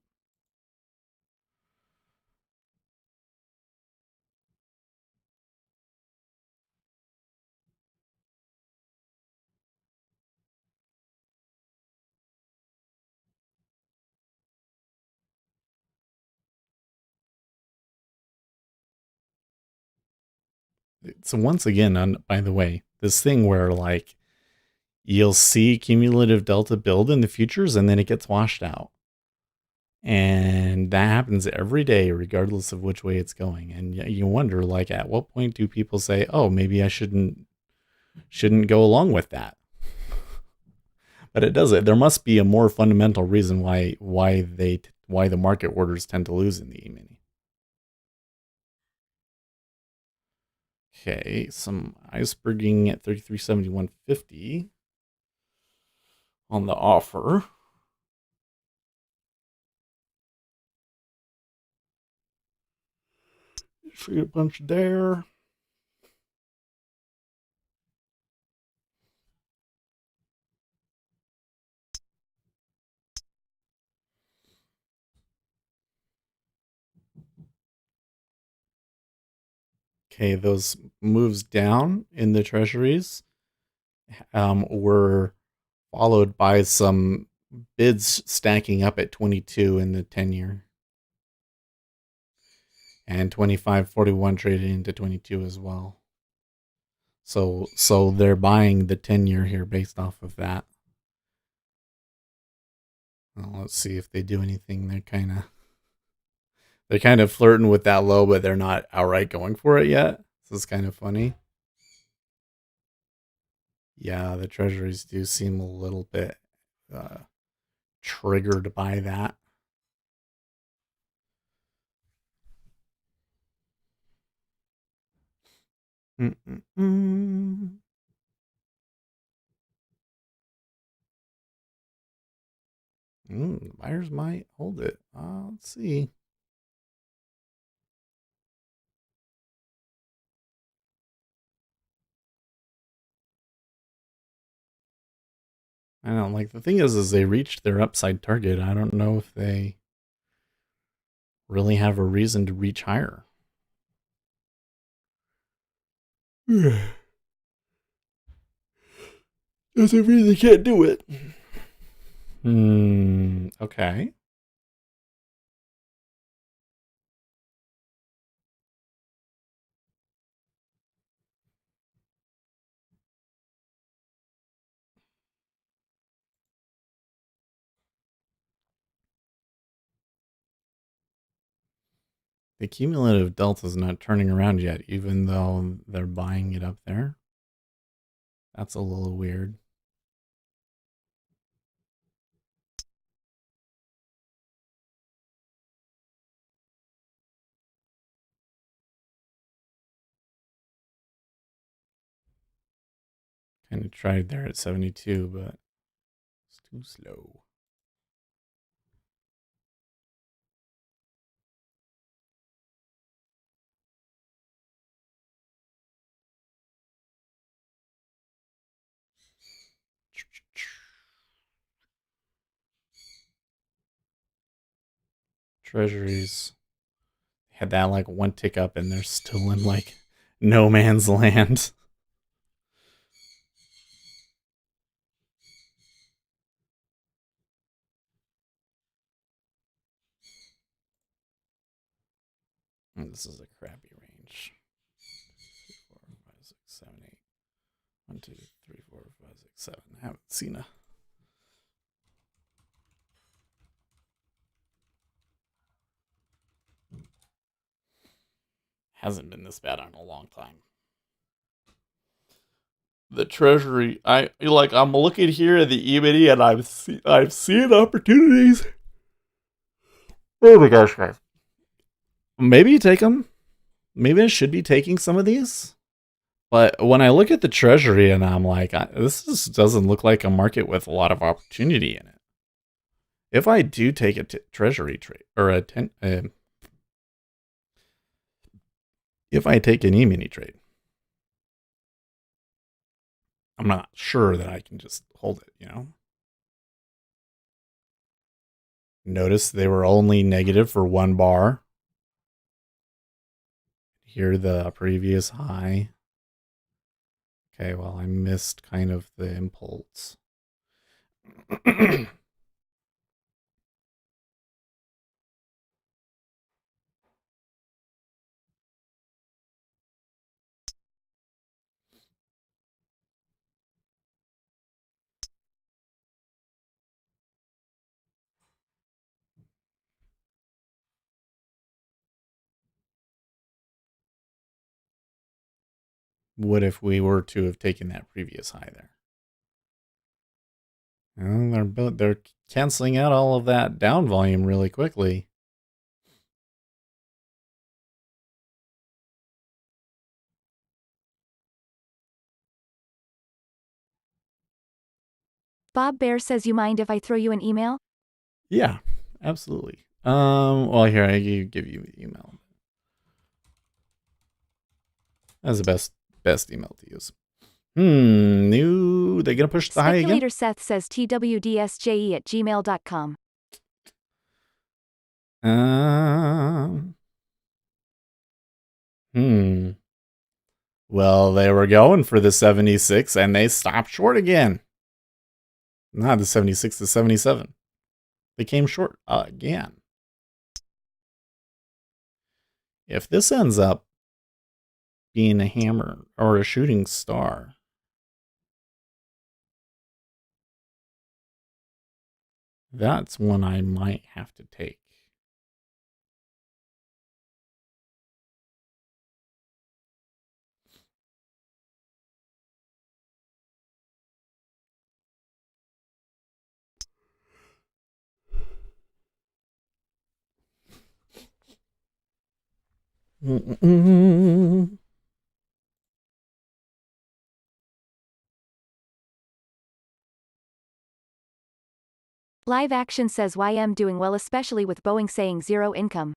So once again, by the way, this thing where like you'll see cumulative delta build in the futures and then it gets washed out. And that happens every day, regardless of which way it's going. And you wonder, like, at what point do people say, "Oh, maybe I shouldn't go along with that"? But it does it. There must be a more fundamental reason why the market orders tend to lose in the E-mini. Okay, some iceberging at 33.7150 on the offer. See a bunch there. Okay, those moves down in the treasuries were followed by some bids stacking up at 22 in the 10-year. And 25.41 traded into 22 as well. So they're buying the 10-year here based off of that. Well, let's see if they do anything. They're kind of flirting with that low, but they're not outright going for it yet. This is kind of funny. Yeah, the treasuries do seem a little bit triggered by that. The buyers might hold it. Let's see. I don't like the thing is they reached their upside target. I don't know if they really have a reason to reach higher. Doesn't mean they can't do it. Okay. The cumulative delta is not turning around yet, even though they're buying it up there. That's a little weird. Kind of tried there at 72, but it's too slow. Treasuries had that like one tick up and they're still in like no man's land. This is a crappy range. 4, 5, 6, 7, 8. 1, 2, 3, 4, 5, 6, 7. I haven't seen a. Hasn't been this bad in a long time. The treasury, I'm looking here at the E-mini and I'm seeing opportunities. Oh my gosh, guys. Maybe you take them. Maybe I should be taking some of these. But when I look at the treasury and I'm like, this doesn't look like a market with a lot of opportunity in it. If I do take a treasury trade or if I take an E-mini trade, I'm not sure that I can just hold it, you know? Notice they were only negative for 1 bar. Here, the previous high. Okay, well, I missed kind of the impulse. What if we were to have taken that previous high there? Well, they're canceling out all of that down volume really quickly. Bob Bear says, you mind if I throw you an email? Yeah, absolutely. Well, here I give you the email. That's the best email to use. They're gonna push the high again. Speculator Seth says twdsje@gmail.com. Well, they were going for the 76 and they stopped short again. Not the 76, the 77. They came short again. If this ends up being a hammer or a shooting star, that's one I might have to take. Live action says YM doing well, especially with Boeing saying zero income.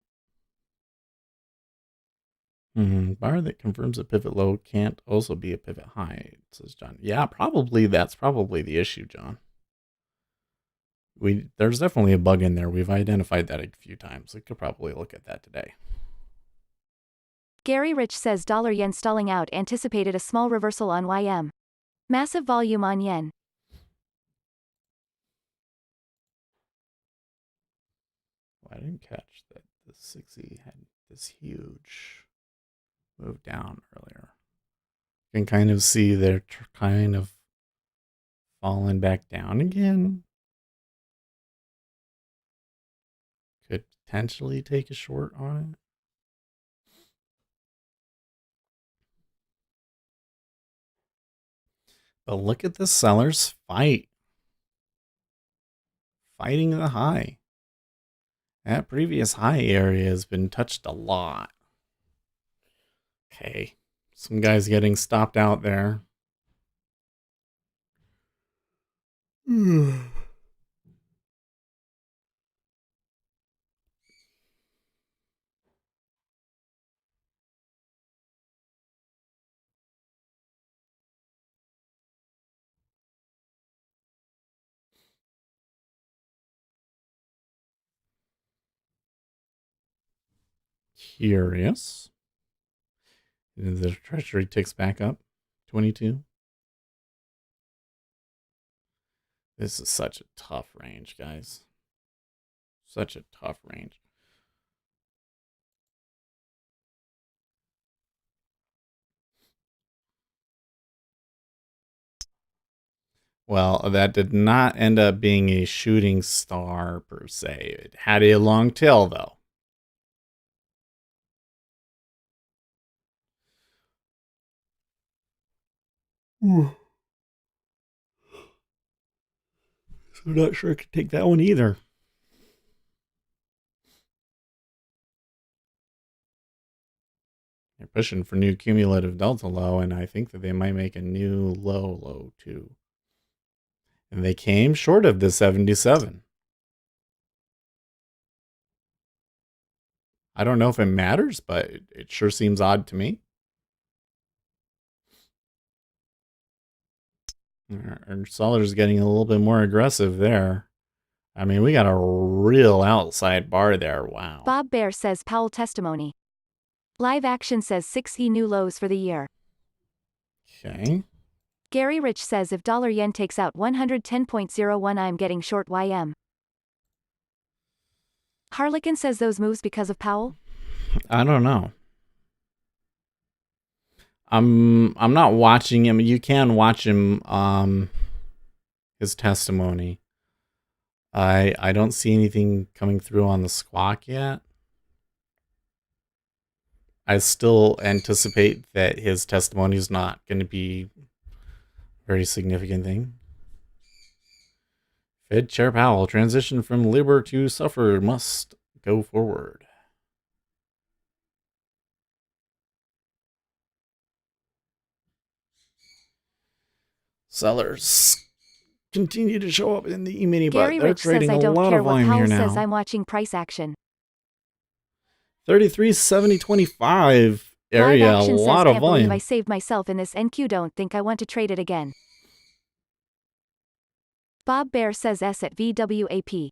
Bar that confirms a pivot low can't also be a pivot high, says John. Yeah, probably that's probably the issue, John. There's definitely a bug in there. We've identified that a few times. We could probably look at that today. Gary Rich says dollar yen stalling out, anticipated a small reversal on YM. Massive volume on yen. I didn't catch that the 6E had this huge move down earlier. You can kind of see they're kind of falling back down again. Could potentially take a short on it. But look at the sellers fighting the high. That previous high area has been touched a lot. Okay. Some guys getting stopped out there. Curious. The treasury ticks back up. 22. This is such a tough range, guys. Such a tough range. Well, that did not end up being a shooting star per se. It had a long tail, though. So I'm not sure I could take that one either. They're pushing for new cumulative delta low, and I think that they might make a new low too. And they came short of the 77. I don't know if it matters, but it sure seems odd to me. Our seller's getting a little bit more aggressive there. I mean, we got a real outside bar there. Wow. Bob Bear says Powell testimony. Live action says 6E new lows for the year. Okay. Gary Rich says if dollar yen takes out 110.01, I'm getting short YM. Harlequin says those moves because of Powell. I don't know. I'm not watching him. You can watch him his testimony. I don't see anything coming through on the squawk yet. I still anticipate that his testimony is not going to be a very significant thing. Fed Chair Powell, transition from labor to suffer must go forward. Sellers continue to show up in the E-mini, but they're trading a lot of volume here now. Powell says I'm watching price action. 33.70.25 area, a lot of volume. I saved myself in this NQ. Don't think I want to trade it again. Bob Bear says S at VWAP.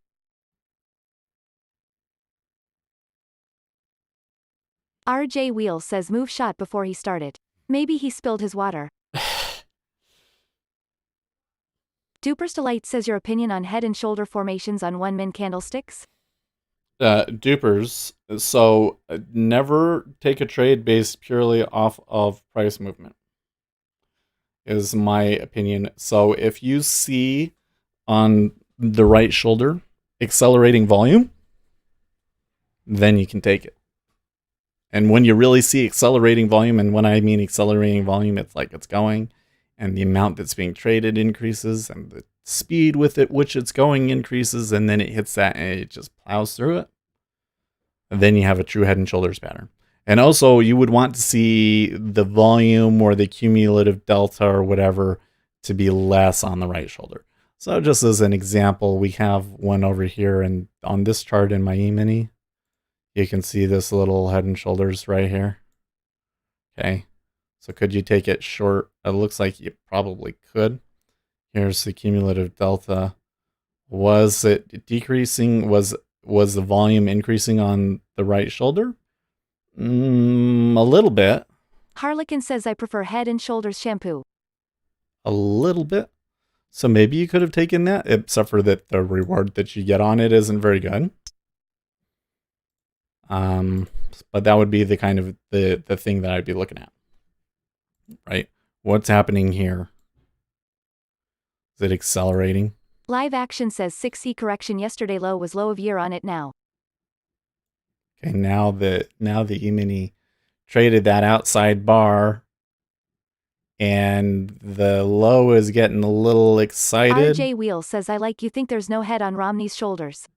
RJ Wheel says move shot before he started. Maybe he spilled his water. Duper's Delight says your opinion on head and shoulder formations on 1-min candlesticks? Dupers. So never take a trade based purely off of price movement, is my opinion. So if you see on the right shoulder accelerating volume, then you can take it. And when you really see accelerating volume, and when I mean accelerating volume, it's like it's going, and the amount that's being traded increases, and the speed with it which it's going increases, and then it hits that and it just plows through it. And then you have a true head and shoulders pattern. And also, you would want to see the volume or the cumulative delta or whatever to be less on the right shoulder. So just as an example, we have one over here, and on this chart in my E-mini, you can see this little head and shoulders right here. Okay, so could you take it short? It looks like you probably could. Here's the cumulative delta. Was it decreasing? Was the volume increasing on the right shoulder? A little bit. Harlequin says I prefer head and shoulders shampoo. A little bit. So maybe you could have taken that, except for that the reward that you get on it isn't very good. But that would be the kind of the thing that I'd be looking at. Right? What's happening here? Is it accelerating? Live Action says 6C correction yesterday low was low of year on it now. Okay, now the E-mini traded that outside bar, and the low is getting a little excited. RJ Wheel says I like you think there's no head on Romney's shoulders.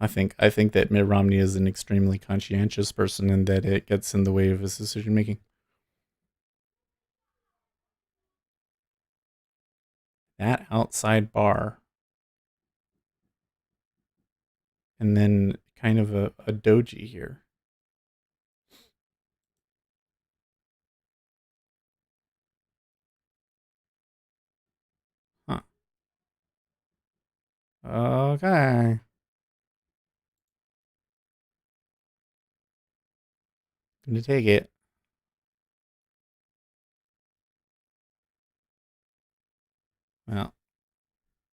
I think that Mitt Romney is an extremely conscientious person, and that it gets in the way of his decision making. That outside bar, and then kind of a doji here. Huh. Okay. Gonna take it. Well,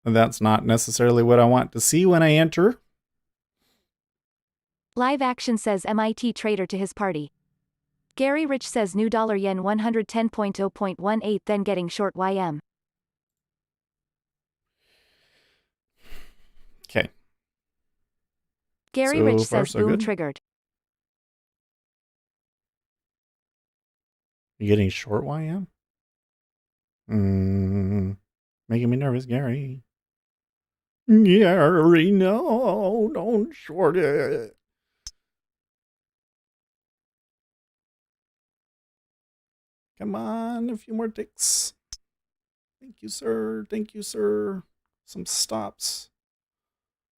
that's not necessarily what I want to see when I enter. Live Action says MIT trader to his party. Gary Rich says new dollar yen 110.0.18 then getting short YM. Okay. Gary So Rich far, says so boom good. triggered. You getting short YM? Making me nervous, Gary. Gary, no, don't short it. Come on, a few more ticks. Thank you, sir. Thank you, sir. Some stops.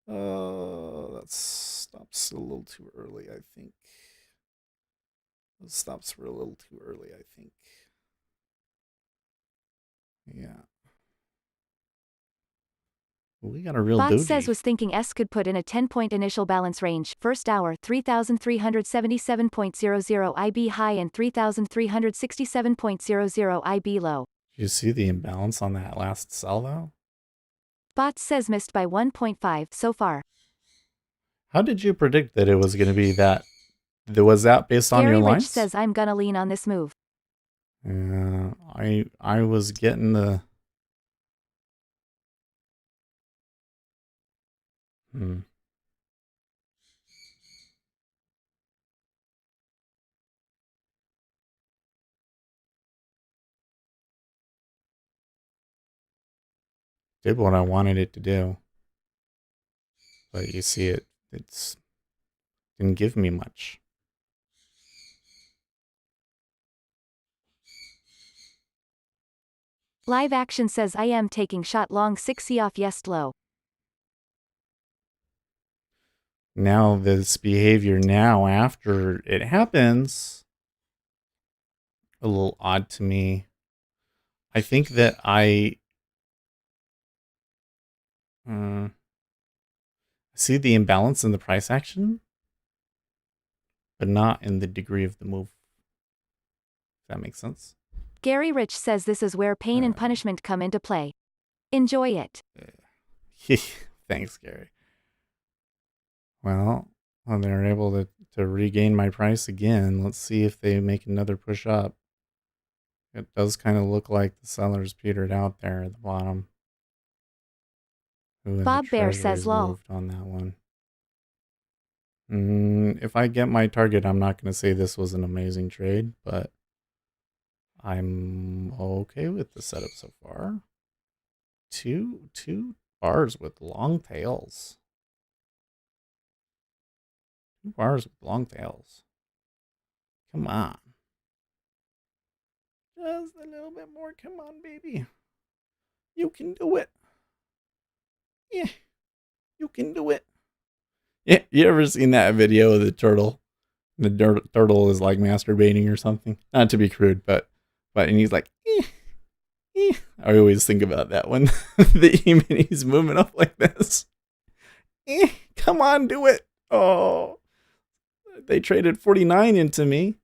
That stops a little too early, I think. Those stops were a little too early, I think. Yeah. We got a real Bot doji. says was thinking S could put in a 10-point initial balance range, first hour 3,377.00 IB high and 3,367.00 IB low. Did you see the imbalance on that last sell, though? Bot says missed by 1.5 so far. How did you predict that it was going to be that? Was that based on Gary your Rich lines? says I'm gonna lean on this move. I was getting the... Did what I wanted it to do. But you see it's didn't give me much. Live Action says I am taking shot long 6C off yes low. Now this behavior now after it happens, a little odd to me. I think that I see the imbalance in the price action, but not in the degree of the move. If that makes sense. Gary Rich says this is where pain and punishment come into play. Enjoy it. Thanks, Gary. Well, when they're able to regain my price again, let's see if they make another push up. It does kind of look like the sellers petered out there at the bottom. Ooh, Bob Bear says lol. Moved on that one. If I get my target, I'm not going to say this was an amazing trade, but I'm okay with the setup so far. Two bars with long tails. 2 bars with long tails. Come on. Just a little bit more. Come on, baby. You can do it. Yeah, you can do it. Yeah, you ever seen that video of the turtle? The turtle is like masturbating or something. Not to be crude, but and he's like, I always think about that when he's moving up like this. Come on, do it. Oh, they traded 49 into me.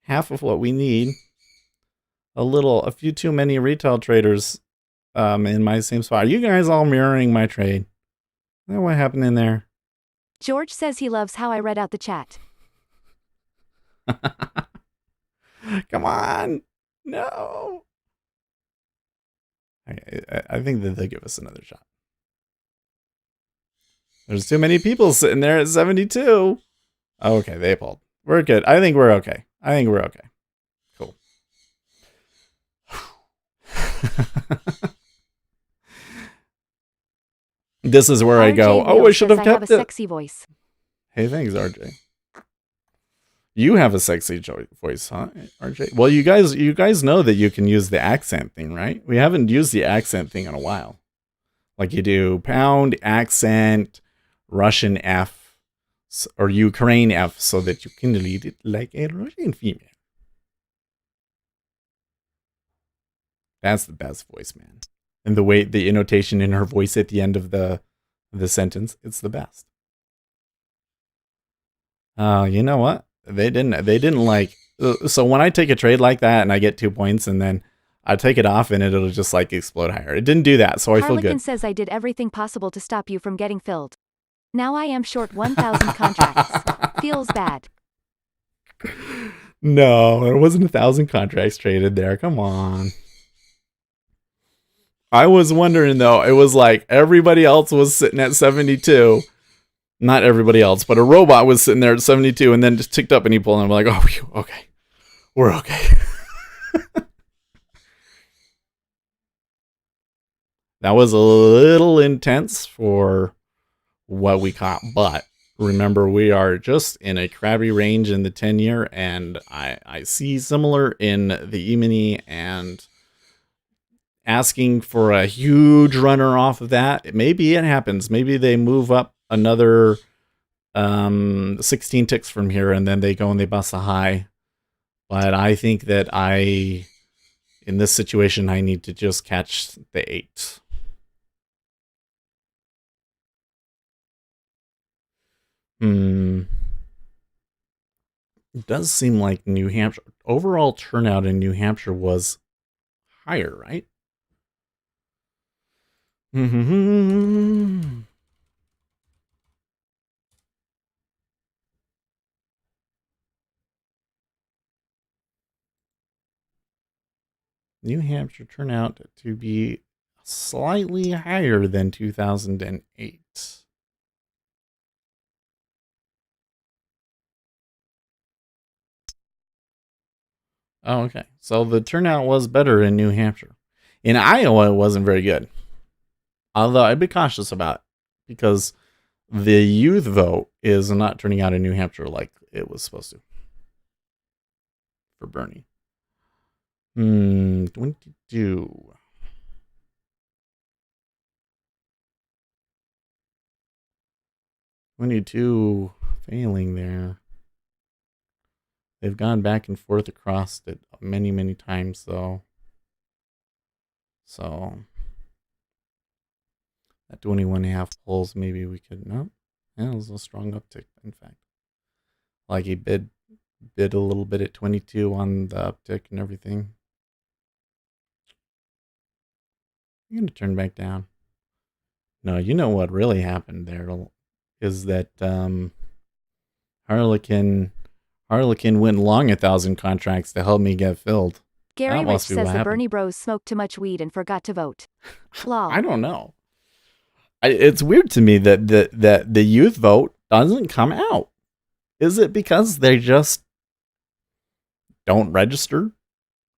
Half of what we need. A few too many retail traders in my same spot. Are you guys all mirroring my trade? Is that what happened in there? George says he loves how I read out the chat. Come on. No. I think that they'll give us another shot. There's too many people sitting there at 72. Oh, okay, they pulled. We're good. I think we're okay. Cool. This is where I go, oh, I should have kept it. I have a sexy voice. Hey, thanks, RJ. You have a sexy voice, huh, RJ? Well, you guys know that you can use the accent thing, right? We haven't used the accent thing in a while. Like you do pound, accent, Russian F, or Ukraine F, so that you can read it like a Russian female. That's the best voice, man. And the way the annotation in her voice at the end of the sentence, it's the best. You know what? They didn't like. So when I take a trade like that and I get 2 points and then I take it off and it'll just like explode higher. It didn't do that, so I feel good. Harlequin says I did everything possible to stop you from getting filled. Now I am short 1,000 contracts. Feels bad. No, there wasn't 1,000 contracts traded there. Come on. I was wondering though. It was like everybody else was sitting at 72. Not everybody else, but a robot was sitting there at 72 and then just ticked up and he pulled and I'm like, oh, okay. We're okay. That was a little intense for what we caught, but remember, we are just in a crabby range in the 10-year, and I see similar in the E-mini, and asking for a huge runner off of that. Maybe it happens. Maybe they move up another 16 ticks from here, and then they go and they bust a high. But I think that in this situation, I need to just catch the 8. It does seem like New Hampshire, overall turnout in New Hampshire was higher, right? New Hampshire turnout to be slightly higher than 2008. Oh, okay. So the turnout was better in New Hampshire. In Iowa, it wasn't very good. Although I'd be cautious about it because the youth vote is not turning out in New Hampshire like it was supposed to for Bernie. 22. 22 failing there. They've gone back and forth across it many, many times, though. So, at 21.5 pulls, maybe we could, no. Yeah, it was a strong uptick, in fact. Like he bid a little bit at 22 on the uptick and everything. I'm gonna turn back down. No, you know what really happened there is that Harlequin went long 1,000 contracts to help me get filled. Gary That Rich must be says what the happened. Bernie bros smoked too much weed and forgot to vote. Lol. I don't know. It's weird to me that the youth vote doesn't come out. Is it because they just don't register?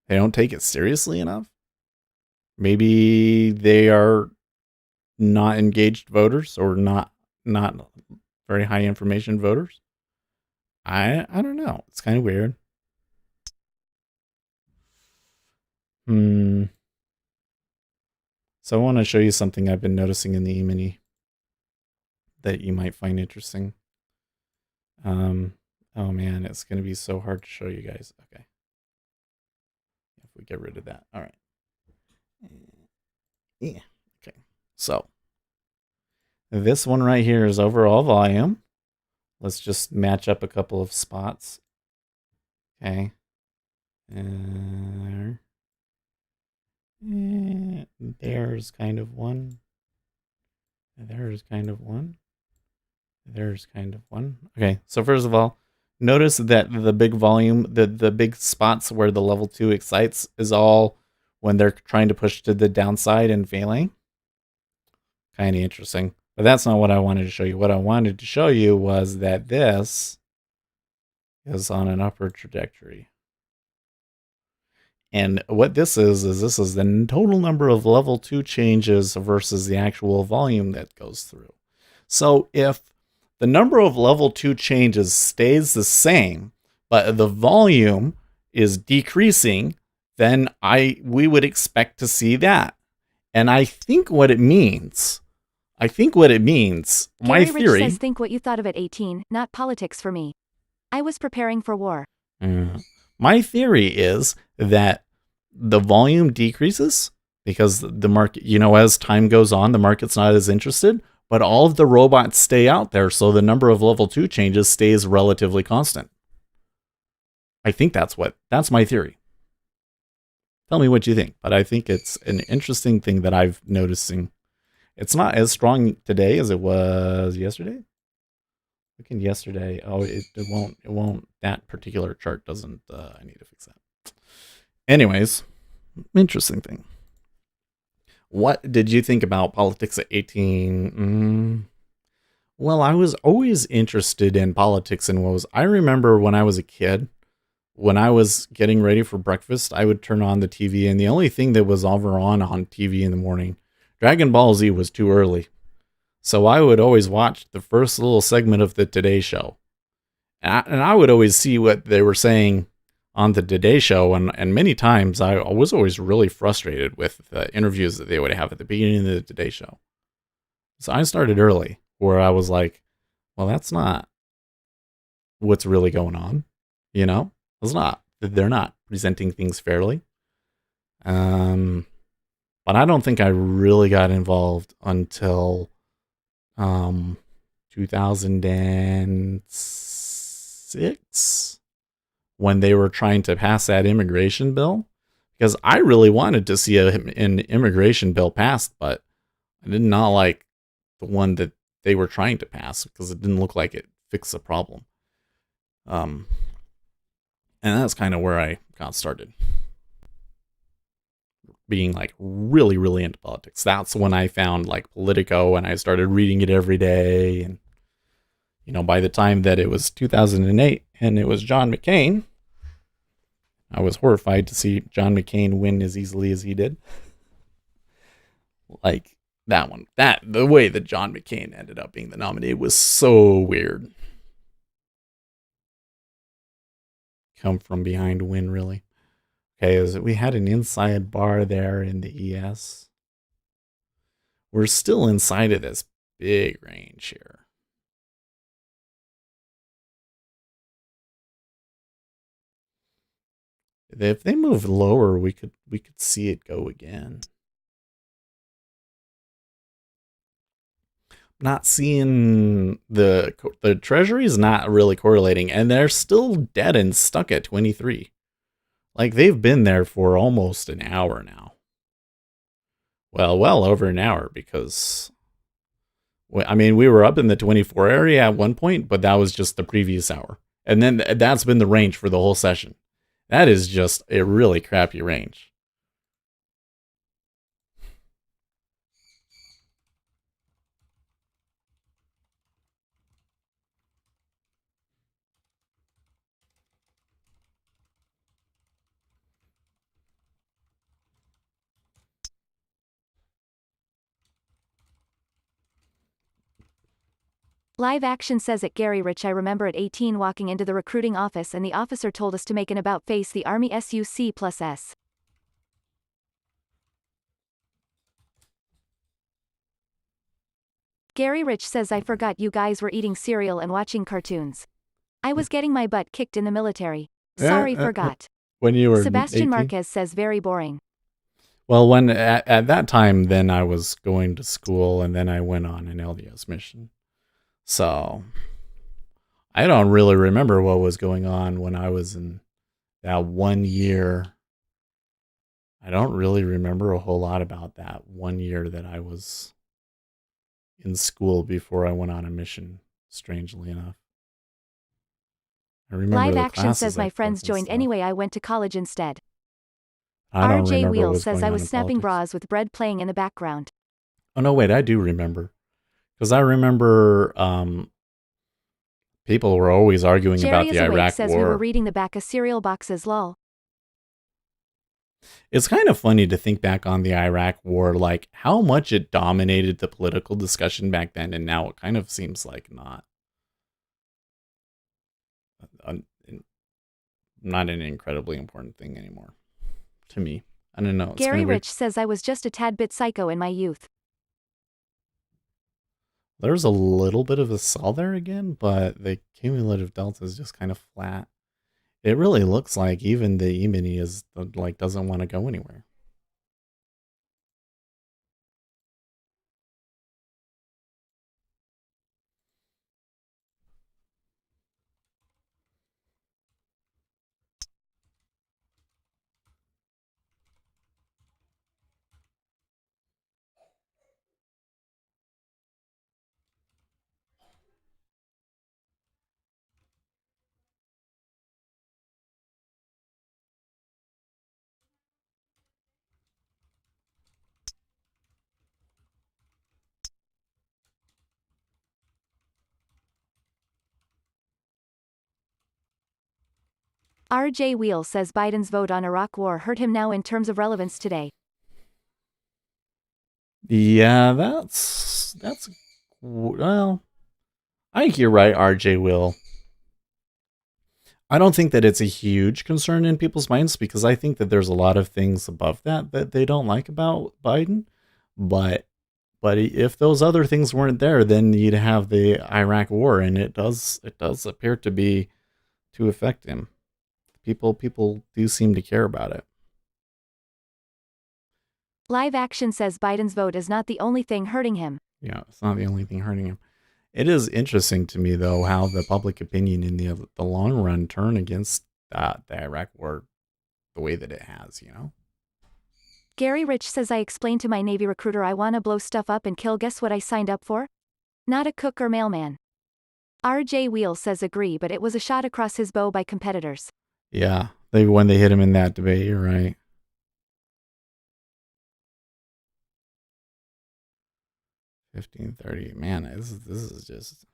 They don't take it seriously enough? Maybe they are not engaged voters or not very high information voters. I don't know. It's kind of weird. So I want to show you something I've been noticing in the E-mini that you might find interesting. Oh man, it's going to be so hard to show you guys. Okay. If we get rid of that. All right. Yeah. Okay. So this one right here is overall volume. Let's just match up a couple of spots. Okay. There's kind of one. There's kind of one. There's kind of one. Okay, so first of all, notice that the big volume, the big spots where the level 2 excites is all when they're trying to push to the downside and failing. Kind of interesting. But that's not what I wanted to show you. What I wanted to show you was that this is on an upward trajectory. And what this is the total number of level 2 changes versus the actual volume that goes through. So if the number of level 2 changes stays the same, but the volume is decreasing, then we would expect to see that. And I think what it means, my Gary theory. Rich says think what you thought of at 18, not politics for me. I was preparing for war. My theory is that the volume decreases because the market, as time goes on, the market's not as interested, but all of the robots stay out there, so the number of level 2 changes stays relatively constant. I think that's my theory. Tell me what you think, but I think it's an interesting thing that I've noticing. It's not as strong today as it was yesterday. Looking yesterday, it won't. That particular chart doesn't. I need to fix that. Anyways, interesting thing. What did you think about politics at 18? Well, I was always interested in politics and I remember when I was a kid, when I was getting ready for breakfast, I would turn on the TV, and the only thing that was ever on TV in the morning, Dragon Ball Z, was too early. So I would always watch the first little segment of the Today Show. And I would always see what they were saying on the Today Show. And many times I was always really frustrated with the interviews that they would have at the beginning of the Today Show. So I started early, where I was like, well, that's not what's really going on. It's not. They're not presenting things fairly. But I don't think I really got involved until 2006, when they were trying to pass that immigration bill, because I really wanted to see an immigration bill passed, but I did not like the one that they were trying to pass because it didn't look like it fixed the problem. And that's kind of where I got started, being like really, really into politics. That's when I found like Politico, and I started reading it every day. And by the time that it was 2008 and it was John McCain, I was horrified to see John McCain win as easily as he did. Like that one, the way that John McCain ended up being the nominee was so weird. Come from behind win, really. Okay, we had an inside bar there in the ES. We're still inside of this big range here. If they move lower, we could see it go again. not seeing the treasury is not really correlating, and they're still dead and stuck at 23. Like they've been there for almost an hour now. Well over an hour because I mean we were up in the 24 area at one point, but that was just the previous hour, and then that's been the range for the whole session. That is just a really crappy range. Live action says at Gary Rich, I remember at 18 walking into the recruiting office and the officer told us to make an about face the Army SUC plus S. Gary Rich says I forgot you guys were eating cereal and watching cartoons. I was getting my butt kicked in the military. Sorry, forgot. When you were Sebastian 18? Marquez says very boring. Well, when at that time, then I was going to school, and then I went on an LDS mission. So I don't really remember what was going on when I was in that 1 year. I don't really remember a whole lot about that 1 year that I was in school before I went on a mission, strangely enough. I remember Live the action classes says I my took friends and joined stuff. anyway, I went to college instead. I don't RJ remember what Wheel was says going I on was in snapping politics. bras with bread playing in the background. Oh no, wait, I do remember. Because I remember people were always arguing Jerry about is the awake Iraq says War. we were reading the back of cereal boxes lol. It's kind of funny to think back on the Iraq War, like how much it dominated the political discussion back then, and now it kind of seems like uh, not an incredibly important thing anymore to me. I don't know. It's Gary kind of weird. Rich says I was just a tad bit psycho in my youth. There's a little bit of a cell there again, but the cumulative delta is just kind of flat. It really looks like even the E-mini is like doesn't want to go anywhere. RJ Wheel says Biden's vote on Iraq war hurt him now in terms of relevance today. Yeah, that's well, I think you're right, RJ Will. I don't think that it's a huge concern in people's minds because I think that there's a lot of things above that that they don't like about Biden. But if those other things weren't there, then you'd have the Iraq war, and it does appear to affect him. People do seem to care about it. Live action says Biden's vote is not the only thing hurting him. Yeah, it's not the only thing hurting him. It is interesting to me though how the public opinion in the long run turn against the Iraq war the way that it has. Gary Rich says I explained to my Navy recruiter I wanna blow stuff up and kill. Guess what I signed up for? Not a cook or mailman. RJ Wheel says agree, but it was a shot across his bow by competitors. Yeah, when they hit him in that debate, you're right. 15:30. Man, this is just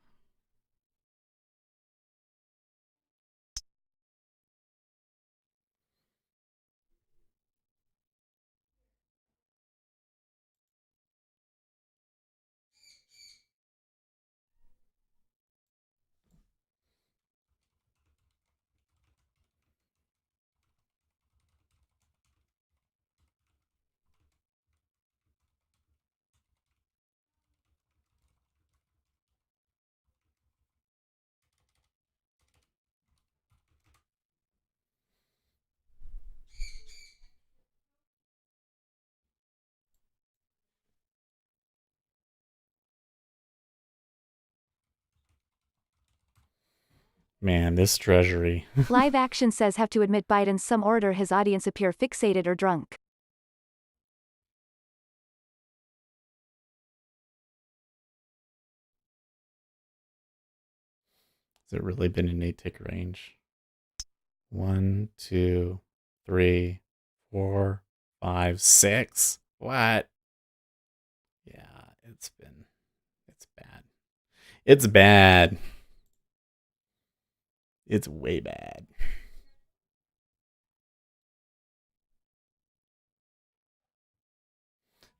Man, this treasury. Live action says have to admit Biden's some orator his audience appear fixated or drunk. Has it really been an 8-tick range? 1, 2, 3, 4, 5, 6. What? Yeah, it's bad. It's bad. It's way bad.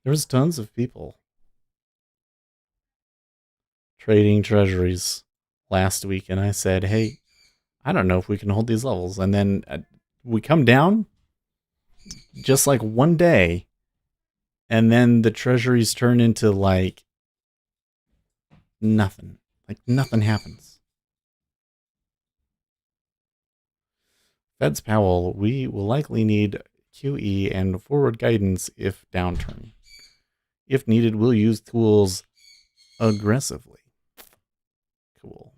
There was tons of people trading treasuries last week, and I said, hey, I don't know if we can hold these levels. And then we come down just like one day, and then the treasuries turn into like nothing. Like nothing happens. Feds Powell, we will likely need QE and forward guidance if downturn. If needed, we'll use tools aggressively. Cool.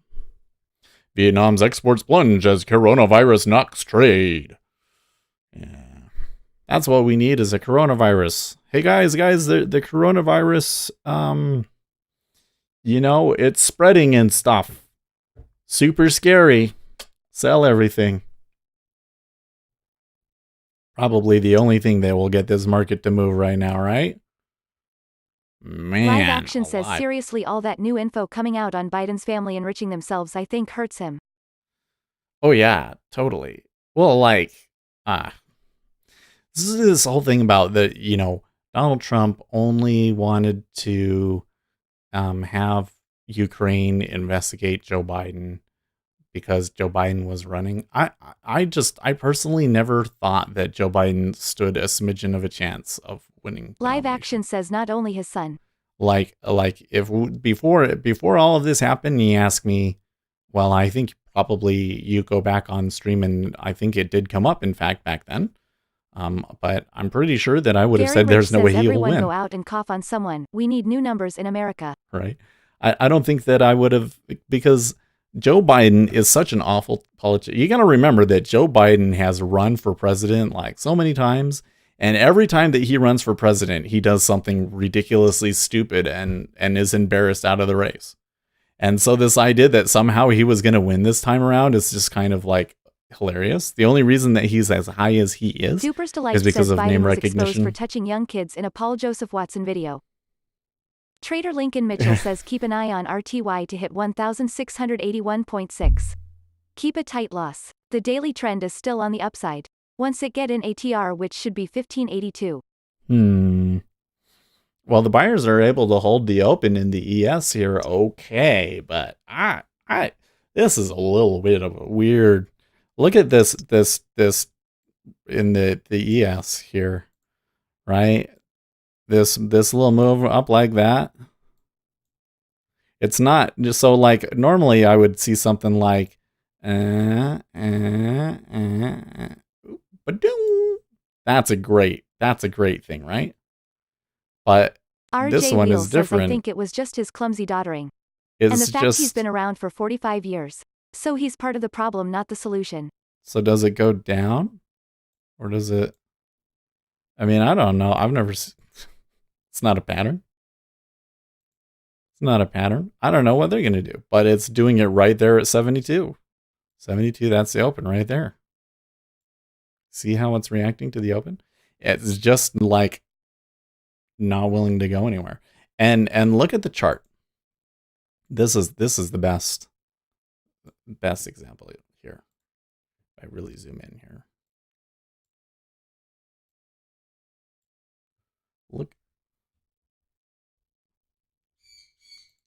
Vietnam's exports plunge as coronavirus knocks trade. Yeah. That's what we need is a coronavirus. Hey guys, the coronavirus, it's spreading and stuff. Super scary. Sell everything. Probably the only thing that will get this market to move right now, right? Man, Live action says seriously all that new info coming out on Biden's family enriching themselves I think hurts him. Oh yeah, totally. Well, like, this whole thing about Donald Trump only wanted to have Ukraine investigate Joe Biden because Joe Biden was running. I personally never thought that Joe Biden stood a smidgen of a chance of winning. Live action says not only his son. Like if before all of this happened, he asked me, well, I think probably you go back on stream, and I think it did come up, in fact, back then. But I'm pretty sure that I would have said there's no way he will win. Everyone go out and cough on someone. We need new numbers in America. Right. I don't think that I would have, because Joe Biden is such an awful politician. You got to remember that Joe Biden has run for president like so many times. And every time that he runs for president, he does something ridiculously stupid and is embarrassed out of the race. And so this idea that somehow he was going to win this time around is just kind of like hilarious. The only reason that he's as high as he is because of name recognition. For touching young kids in a Paul Joseph Watson video. Trader Lincoln Mitchell says keep an eye on RTY to hit 1,681.6. Keep a tight loss. The daily trend is still on the upside. Once it get in ATR, which should be 1582. Well, the buyers are able to hold the open in the ES here, okay, but this is a little bit of a weird. Look at this in the ES here, right? This little move up like that. It's not just so like normally I would see something like That's a great thing, right? But this one is different. I think it was just his clumsy doddering. And the fact he's been around for 45 years. So he's part of the problem, not the solution. So does it go down? Or does it? I mean, I don't know. I've never. It's not a pattern. It's not a pattern. I don't know what they're going to do, but it's doing it right there at 72. 72, that's the open right there. See how it's reacting to the open? It's just like not willing to go anywhere. And look at the chart. This is the best example here. If I really zoom in here.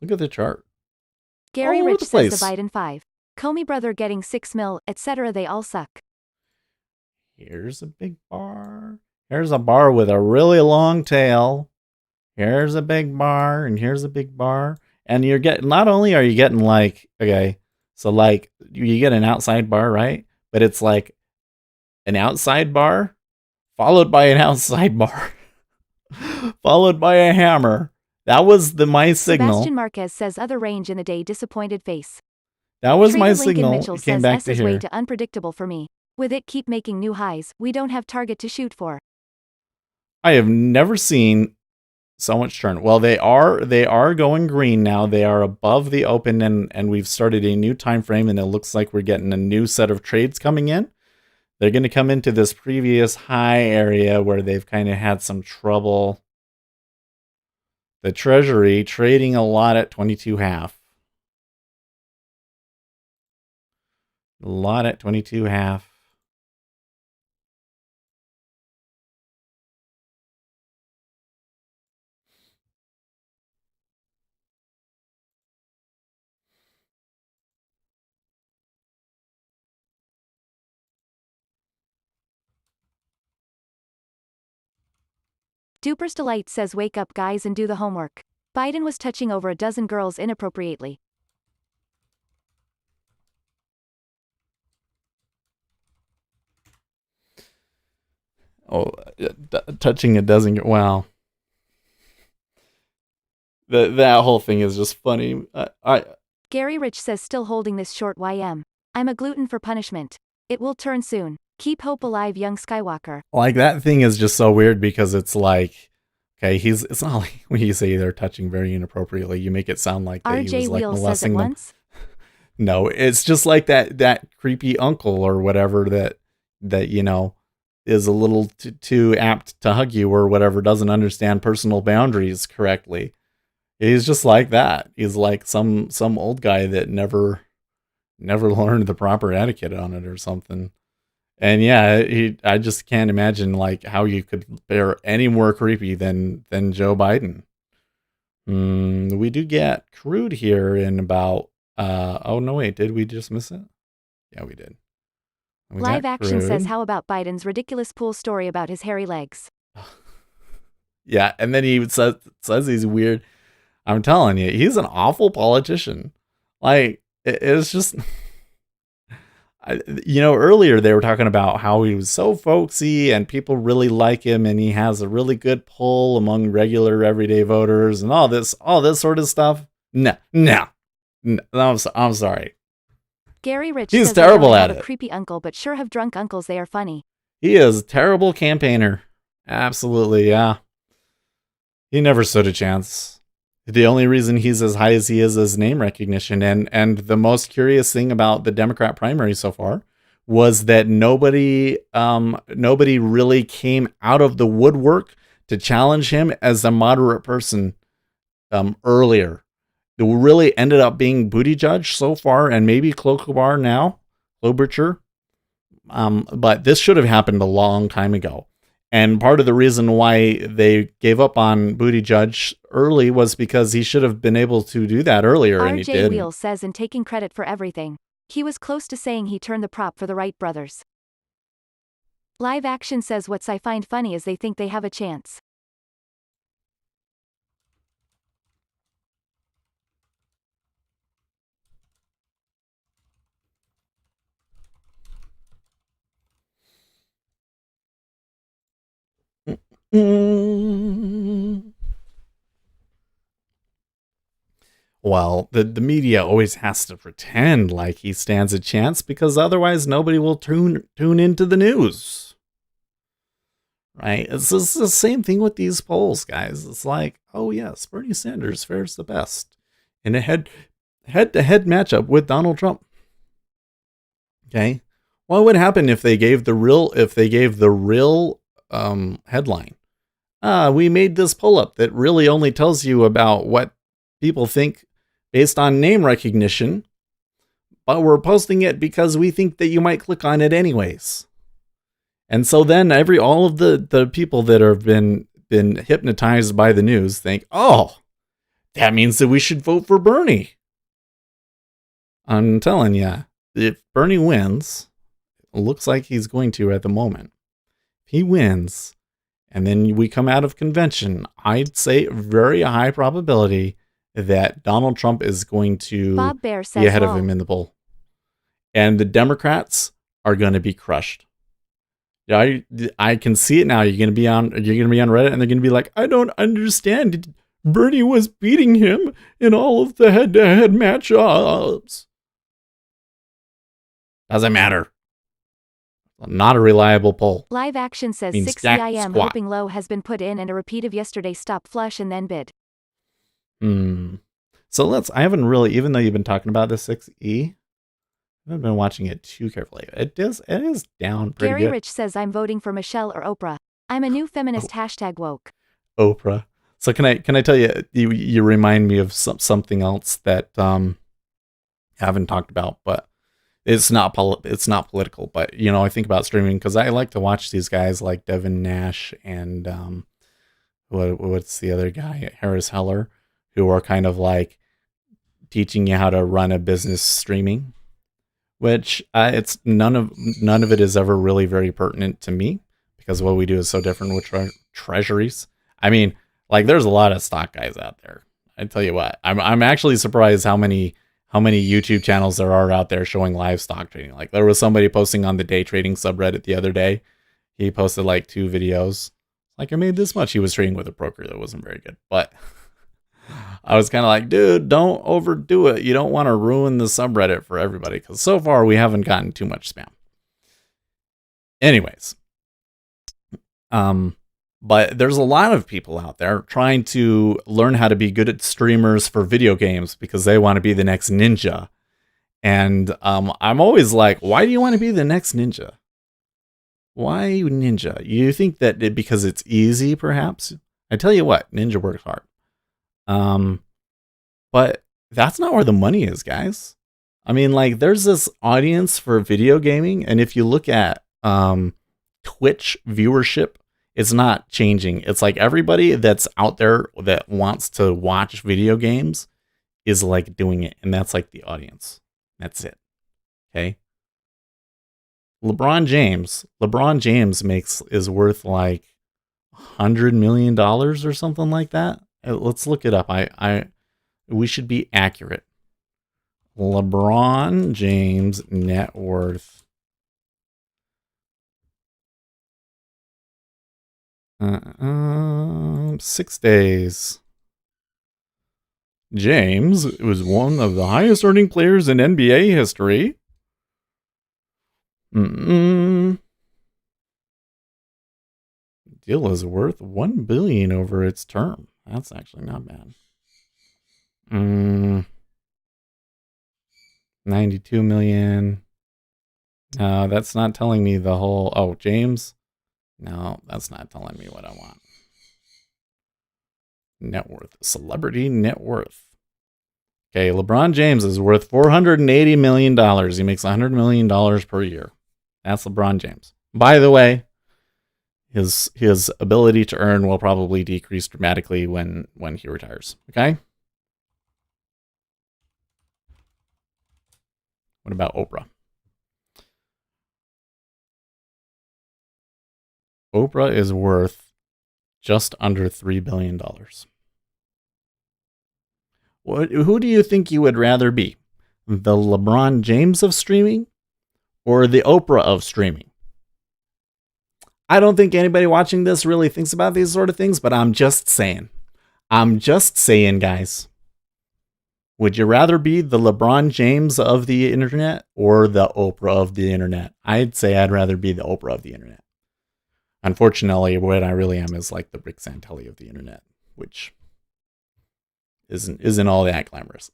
Look at the chart. Gary Rich says the Biden 5. Comey brother getting 6 mil, etc. They all suck. Here's a big bar. Here's a bar with a really long tail. Here's a big bar, and here's a big bar. And you're getting, not only are you getting like, okay, so like you get an outside bar, right? But it's like an outside bar followed by an outside bar followed by a hammer. That was my signal. Sebastian Marquez says other range in the day disappointed face. That was my Trader Lincoln signal. Mitchell It came says back S to is way here. too unpredictable for me. With it keep making new highs, we don't have target to shoot for. I have never seen so much turn. Well, they are going green now. They are above the open, and we've started a new time frame, and it looks like we're getting a new set of trades coming in. They're going to come into this previous high area where they've kind of had some trouble. The Treasury trading a lot at 22.5. A lot at 22.5. Duper's Delight says wake up guys and do the homework. Biden was touching over a dozen girls inappropriately. Oh, touching it doesn't get well. That whole thing is just funny. Gary Rich says still holding this short YM. I'm a gluten for punishment. It will turn soon. Keep hope alive, young Skywalker. Like, that thing is just so weird because it's like, okay, it's not like when you say they're touching very inappropriately, you make it sound like that he RJ was like Wheel says it molesting them. once. No, it's just like that creepy uncle or whatever that you know is a little too apt to hug you or whatever, doesn't understand personal boundaries correctly. He's just like that. He's like some old guy that never learned the proper etiquette on it or something. And yeah, I just can't imagine like how you could bear any more creepy than Joe Biden. We do get crude here in about oh no, wait, did we just miss it? Yeah, we did. We Live got Action says crude. how about Biden's ridiculous pool story about his hairy legs. Yeah, and then he says he's weird. I'm telling you, he's an awful politician. Like, it's just, earlier they were talking about how he was so folksy and people really like him and he has a really good pull among regular everyday voters and all this sort of stuff. No, I'm sorry. Gary Rich He's says terrible I don't at have it. a creepy uncle but sure have drunk uncles, they are funny. He is a terrible campaigner. Absolutely, yeah. He never stood a chance. The only reason he's as high as he is name recognition. And the most curious thing about the Democrat primary so far was that nobody really came out of the woodwork to challenge him as a moderate person earlier. It really ended up being Buttigieg so far, and maybe Klobuchar now, Klobuchar. But this should have happened a long time ago. And part of the reason why they gave up on Buttigieg early was because he should have been able to do that earlier, and he RJ didn't. Wheel says and taking credit for everything. He was close to saying he turned the prop for the Wright brothers. Live Action says what's I find funny is they think they have a chance. Well, the media always has to pretend like he stands a chance because otherwise nobody will tune into the news. Right? It's the same thing with these polls, guys. It's like, oh yes, Bernie Sanders fares the best in a head-to-head matchup with Donald Trump. Okay, what would happen if they gave the real headline? We made this pull up that really only tells you about what people think based on name recognition, but we're posting it because we think that you might click on it anyways. And so then all of the people that have been hypnotized by the news think, oh, that means that we should vote for Bernie. I'm telling you, if Bernie wins, it looks like he's going to at the moment. If he wins, and then we come out of convention, I'd say very high probability that Donald Trump is going to Bob Bear says be ahead of lol. him in the poll. And the Democrats are going to be crushed. Yeah, I can see it now. You're going to be on Reddit and they're going to be like, I don't understand. Bernie was beating him in all of the head-to-head matchups. Doesn't matter. Not a reliable poll. Live action says Means 6 jack CIM squat. hoping low has been put in and a repeat of yesterday stop flush and then bid. So I haven't really, even though you've been talking about the 6E, I haven't been watching it too carefully. It is down pretty Gary good. Rich says I'm voting for Michelle or Oprah. I'm a new feminist #woke. Oprah. So can I tell you, you remind me of something else that I haven't talked about, but it's not political. But I think about streaming because I like to watch these guys like Devin Nash and what's the other guy, Harris Heller, who are kind of like teaching you how to run a business streaming. Which it's none of it is ever really very pertinent to me because what we do is so different with treasuries. I mean, like there's a lot of stock guys out there. I tell you what, I'm actually surprised how many YouTube channels there are out there showing live stock trading. Like there was somebody posting on the day trading subreddit the other day. He posted like 2 videos. Like I made this much. He was trading with a broker that wasn't very good, but I was kind of like, dude, don't overdo it. You don't want to ruin the subreddit for everybody because so far we haven't gotten too much spam. Anyways, but there's a lot of people out there trying to learn how to be good at streamers for video games because they want to be the next ninja. And I'm always like, why do you want to be the next ninja? Why ninja? You think that because it's easy, perhaps? I tell you what, ninja works hard. But that's not where the money is, guys. I mean, like, there's this audience for video gaming, and if you look at Twitch viewership, it's not changing. It's like everybody that's out there that wants to watch video games is like doing it, and that's like the audience. That's it. Okay. LeBron James is worth like $100 million or something like that. Let's look it up. We should be accurate. LeBron James net worth. 6 days. James was one of the highest earning players in NBA history. Deal is worth $1 billion over its term. That's actually not bad. 92 million. No, that's not telling me the whole. Oh, James. No, that's not telling me what I want. Net worth. Celebrity net worth. Okay, LeBron James is worth $480 million. He makes $100 million per year. That's LeBron James. By the way, his ability to earn will probably decrease dramatically when he retires. Okay? What about Oprah? Oprah is worth just under $3 billion. Who do you think you would rather be? The LeBron James of streaming or the Oprah of streaming? I don't think anybody watching this really thinks about these sort of things, but I'm just saying. Guys. Would you rather be the LeBron James of the internet or the Oprah of the internet? I'd say I'd rather be the Oprah of the internet. Unfortunately, what I really am is like the Rick Santelli of the internet, which isn't all that glamorous.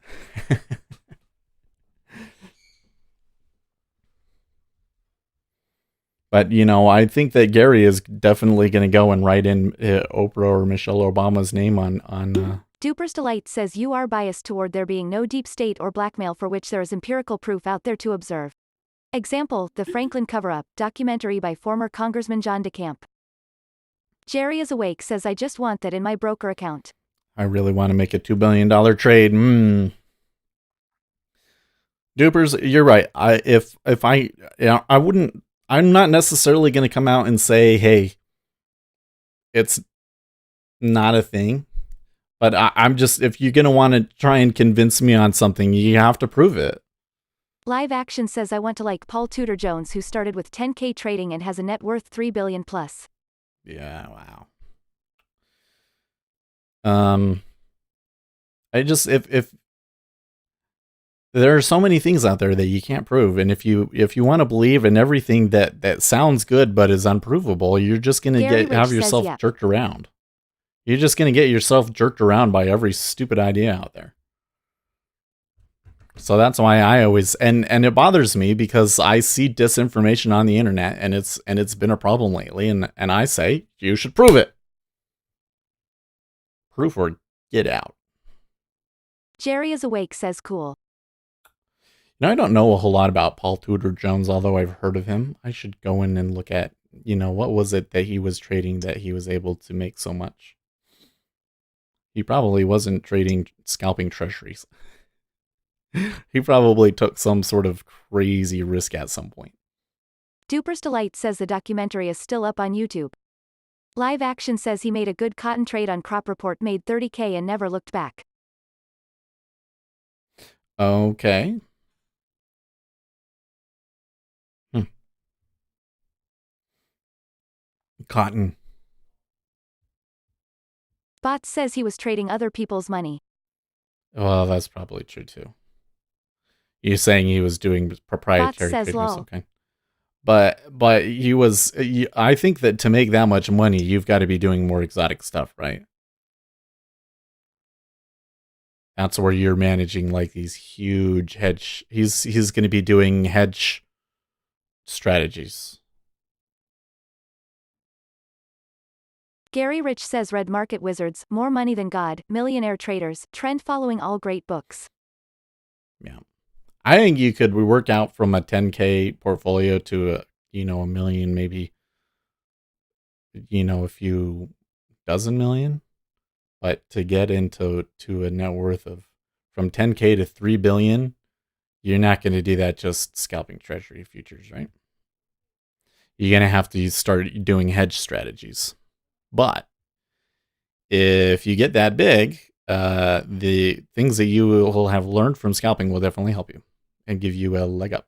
But, I think that Gary is definitely going to go and write in Oprah or Michelle Obama's name on Duper's Delight says you are biased toward there being no deep state or blackmail for which there is empirical proof out there to observe. Example, the Franklin Cover-Up, documentary by former Congressman John DeCamp. Jerry is awake says I just want that in my broker account. I really want to make a $2 billion trade. Dupers, you're right. I'm not necessarily going to come out and say, hey, it's not a thing. But I'm just, if you're going to want to try and convince me on something, you have to prove it. Live Action says I want to like Paul Tudor Jones, who started with 10K trading and has a net worth $3 billion plus. Yeah, wow. I just, if There are so many things out there that you can't prove, and if you want to believe in everything that sounds good but is unprovable, you're just gonna have yourself jerked around. You're just gonna get yourself jerked around by every stupid idea out there. So that's why I always and it bothers me because I see disinformation on the internet, and it's been a problem lately, and I say you should prove it. Proof or get out. Jerry is awake says cool. I don't know a whole lot about Paul Tudor Jones, although I've heard of him. I should go in and look at, what was it that he was trading that he was able to make so much? He probably wasn't trading scalping treasuries. He probably took some sort of crazy risk at some point. Duper's Delight says the documentary is still up on YouTube. Live Action says he made a good cotton trade on Crop Report, made $30K and never looked back. Okay. Cotton. Bots says he was trading other people's money. Well, that's probably true too. You're saying he was doing proprietary Bots says trading, okay. But he was. I think that to make that much money, you've got to be doing more exotic stuff, right? That's where you're managing like these huge hedge. He's going to be doing hedge strategies. Gary Rich says read Market Wizards, More Money Than God, Millionaire Traders, Trend Following, all great books. Yeah. I think you could work out from a 10K portfolio to a million, maybe, a few dozen million. But to get into a net worth of from 10K to 3 billion, you're not going to do that just scalping treasury futures, right? You're going to have to start doing hedge strategies. But if you get that big, the things that you will have learned from scalping will definitely help you and give you a leg up.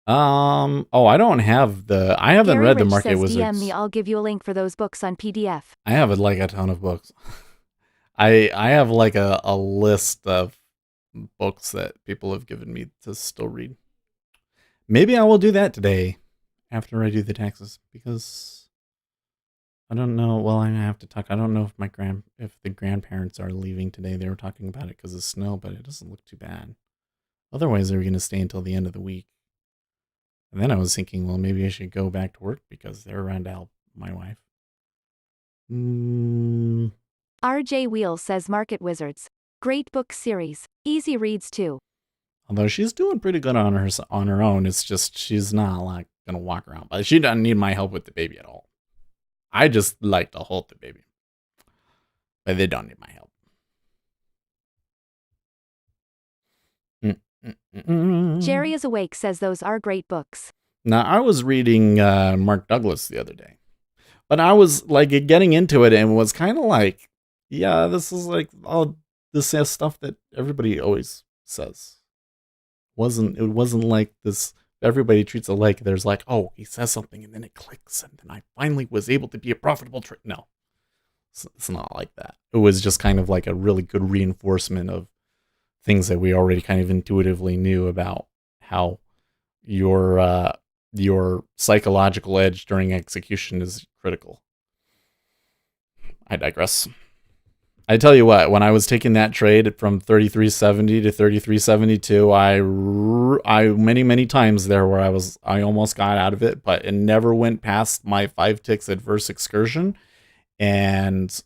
I don't have I haven't Gary read Rich the Market says, Wizards. DM me, I'll give you a link for those books on PDF. I have like a ton of books. I have like a list of books that people have given me to still read. Maybe I will do that today after I do the taxes, because I don't know. Well, I have to talk. I don't know if the grandparents are leaving today. They were talking about it because of snow, but it doesn't look too bad. Otherwise, they were going to stay until the end of the week. And then I was thinking, well, maybe I should go back to work because they're around to help my wife. RJ Wheels says Market Wizards. Great book series. Easy reads too. Although she's doing pretty good on her own. It's just she's not like going to walk around. But she doesn't need my help with the baby at all. I just like to hold the baby. But they don't need my help. Jerry is awake says those are great books. Now, I was reading Mark Douglas the other day, but I was like getting into it and was kind of like, yeah, this is like all this stuff that everybody always says. It wasn't like this. Everybody treats it like there's like, oh, he says something and then it clicks and then I finally was able to be a profitable trader. No, it's not like that. It was just kind of like a really good reinforcement of things that we already kind of intuitively knew about how your psychological edge during execution is critical. I digress. I tell you what, when I was taking that trade from 33.70 to 33.72, I many times there where I almost got out of it, but it never went past my 5 ticks adverse excursion, and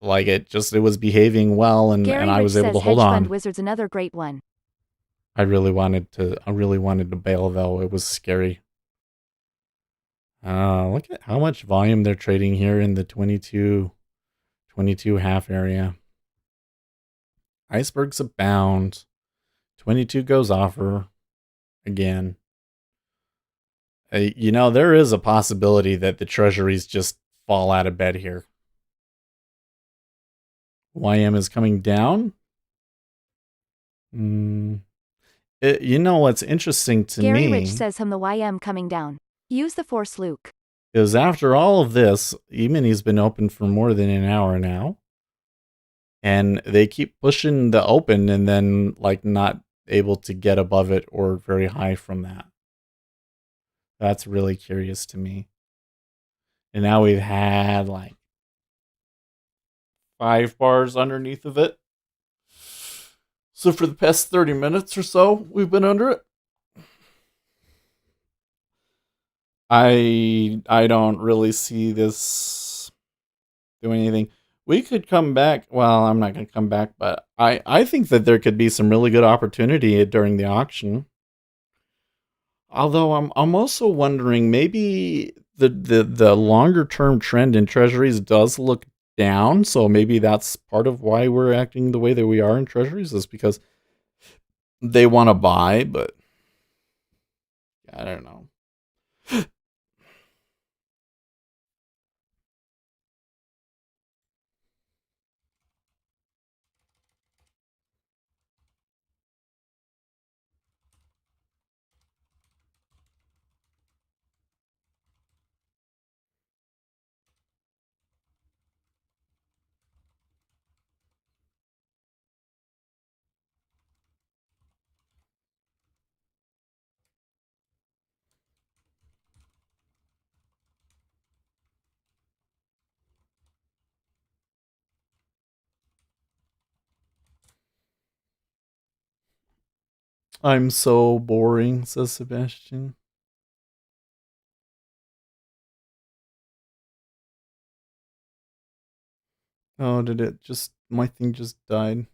like it was behaving well, and I was able to hold on. Hedge Fund Wizards, another great one. I really wanted to bail though. It was scary. Look at how much volume they're trading here in the 22 half area. Icebergs abound. 22 goes offer again. There is a possibility that the treasuries just fall out of bed here. YM is coming down. What's interesting to me? Gary Rich says the YM coming down. Use the Force Luke. Is after all of this, E-mini's been open for more than an hour now. And they keep pushing the open and then like not able to get above it or very high from that. That's really curious to me. And now we've had like 5 bars underneath of it. So for the past 30 minutes or so, we've been under it. I don't really see this doing anything. We could come back. Well, I'm not going to come back, but I think that there could be some really good opportunity during the auction. Although I'm also wondering, maybe the longer term trend in treasuries does look down, so maybe that's part of why we're acting the way that we are in treasuries, is because they want to buy, but I don't know. I'm so boring, says Sebastian. Oh, did it just, my thing just died.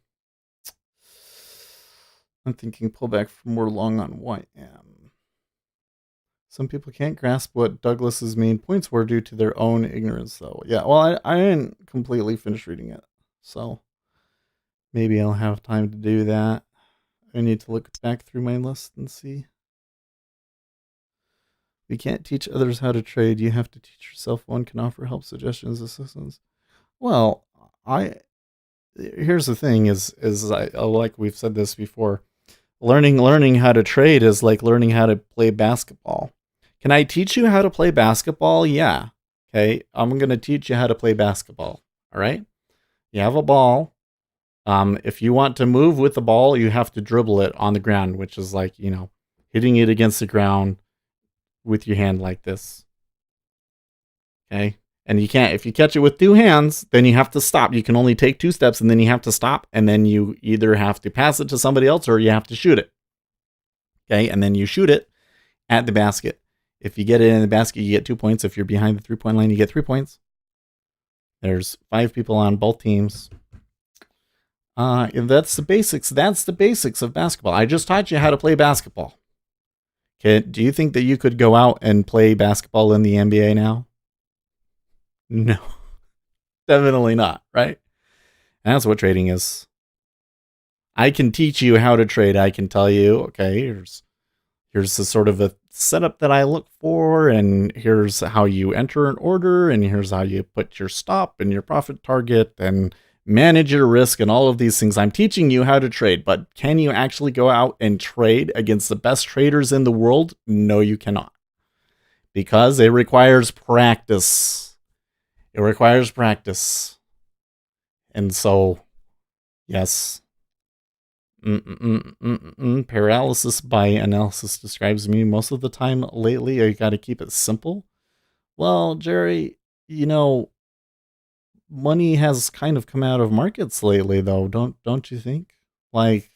I'm thinking pullback for more long on YM. Some people can't grasp what Douglas's main points were due to their own ignorance, though. Yeah, well, I didn't completely finish reading it, so maybe I'll have time to do that. I need to look back through my list and see. We can't teach others how to trade. You have to teach yourself. One can offer help, suggestions, assistance. Well, here's the thing: is like we've said this before. Learning how to trade is like learning how to play basketball. Can I teach you how to play basketball? Yeah. Okay, I'm gonna teach you how to play basketball. All right. You have a ball. If you want to move with the ball, you have to dribble it on the ground, which is like, hitting it against the ground with your hand like this. Okay. And you can't, if you catch it with 2 hands, then you have to stop. You can only take 2 steps and then you have to stop. And then you either have to pass it to somebody else or you have to shoot it. Okay. And then you shoot it at the basket. If you get it in the basket, you get 2 points. If you're behind the 3-point line, you get 3 points. There's 5 people on both teams. That's the basics. That's the basics of basketball. I just taught you how to play basketball. Okay. Do you think that you could go out and play basketball in the NBA now? No, definitely not, right? And that's what trading is. I can teach you how to trade. I can tell you, okay, here's the sort of a setup that I look for, and here's how you enter an order, and here's how you put your stop and your profit target and manage your risk and all of these things. I'm teaching you how to trade, but can you actually go out and trade against the best traders in the world? No, you cannot. Because it requires practice. It requires practice. And so, yes. Paralysis by analysis describes me most of the time lately. You got to keep it simple. Well, Jerry, money has kind of come out of markets lately, though, don't you think? Like,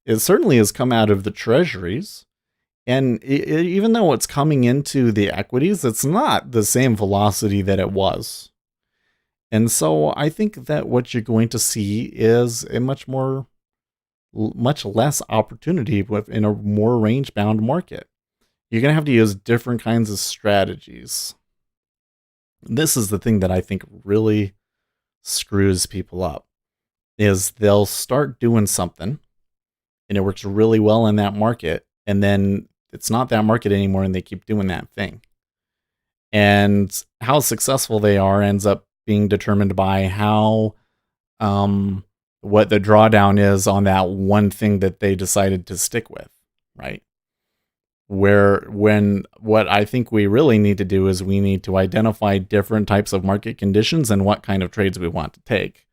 it certainly has come out of the treasuries. And even though it's coming into the equities, it's not the same velocity that it was. And so I think that what you're going to see is a much less opportunity in a more range-bound market. You're going to have to use different kinds of strategies. This is the thing that I think really screws people up, is they'll start doing something and it works really well in that market, and then it's not that market anymore and they keep doing that thing. And how successful they are ends up being determined by how what the drawdown is on that one thing that they decided to stick with, right? What I think we really need to do is we need to identify different types of market conditions and what kind of trades we want to take.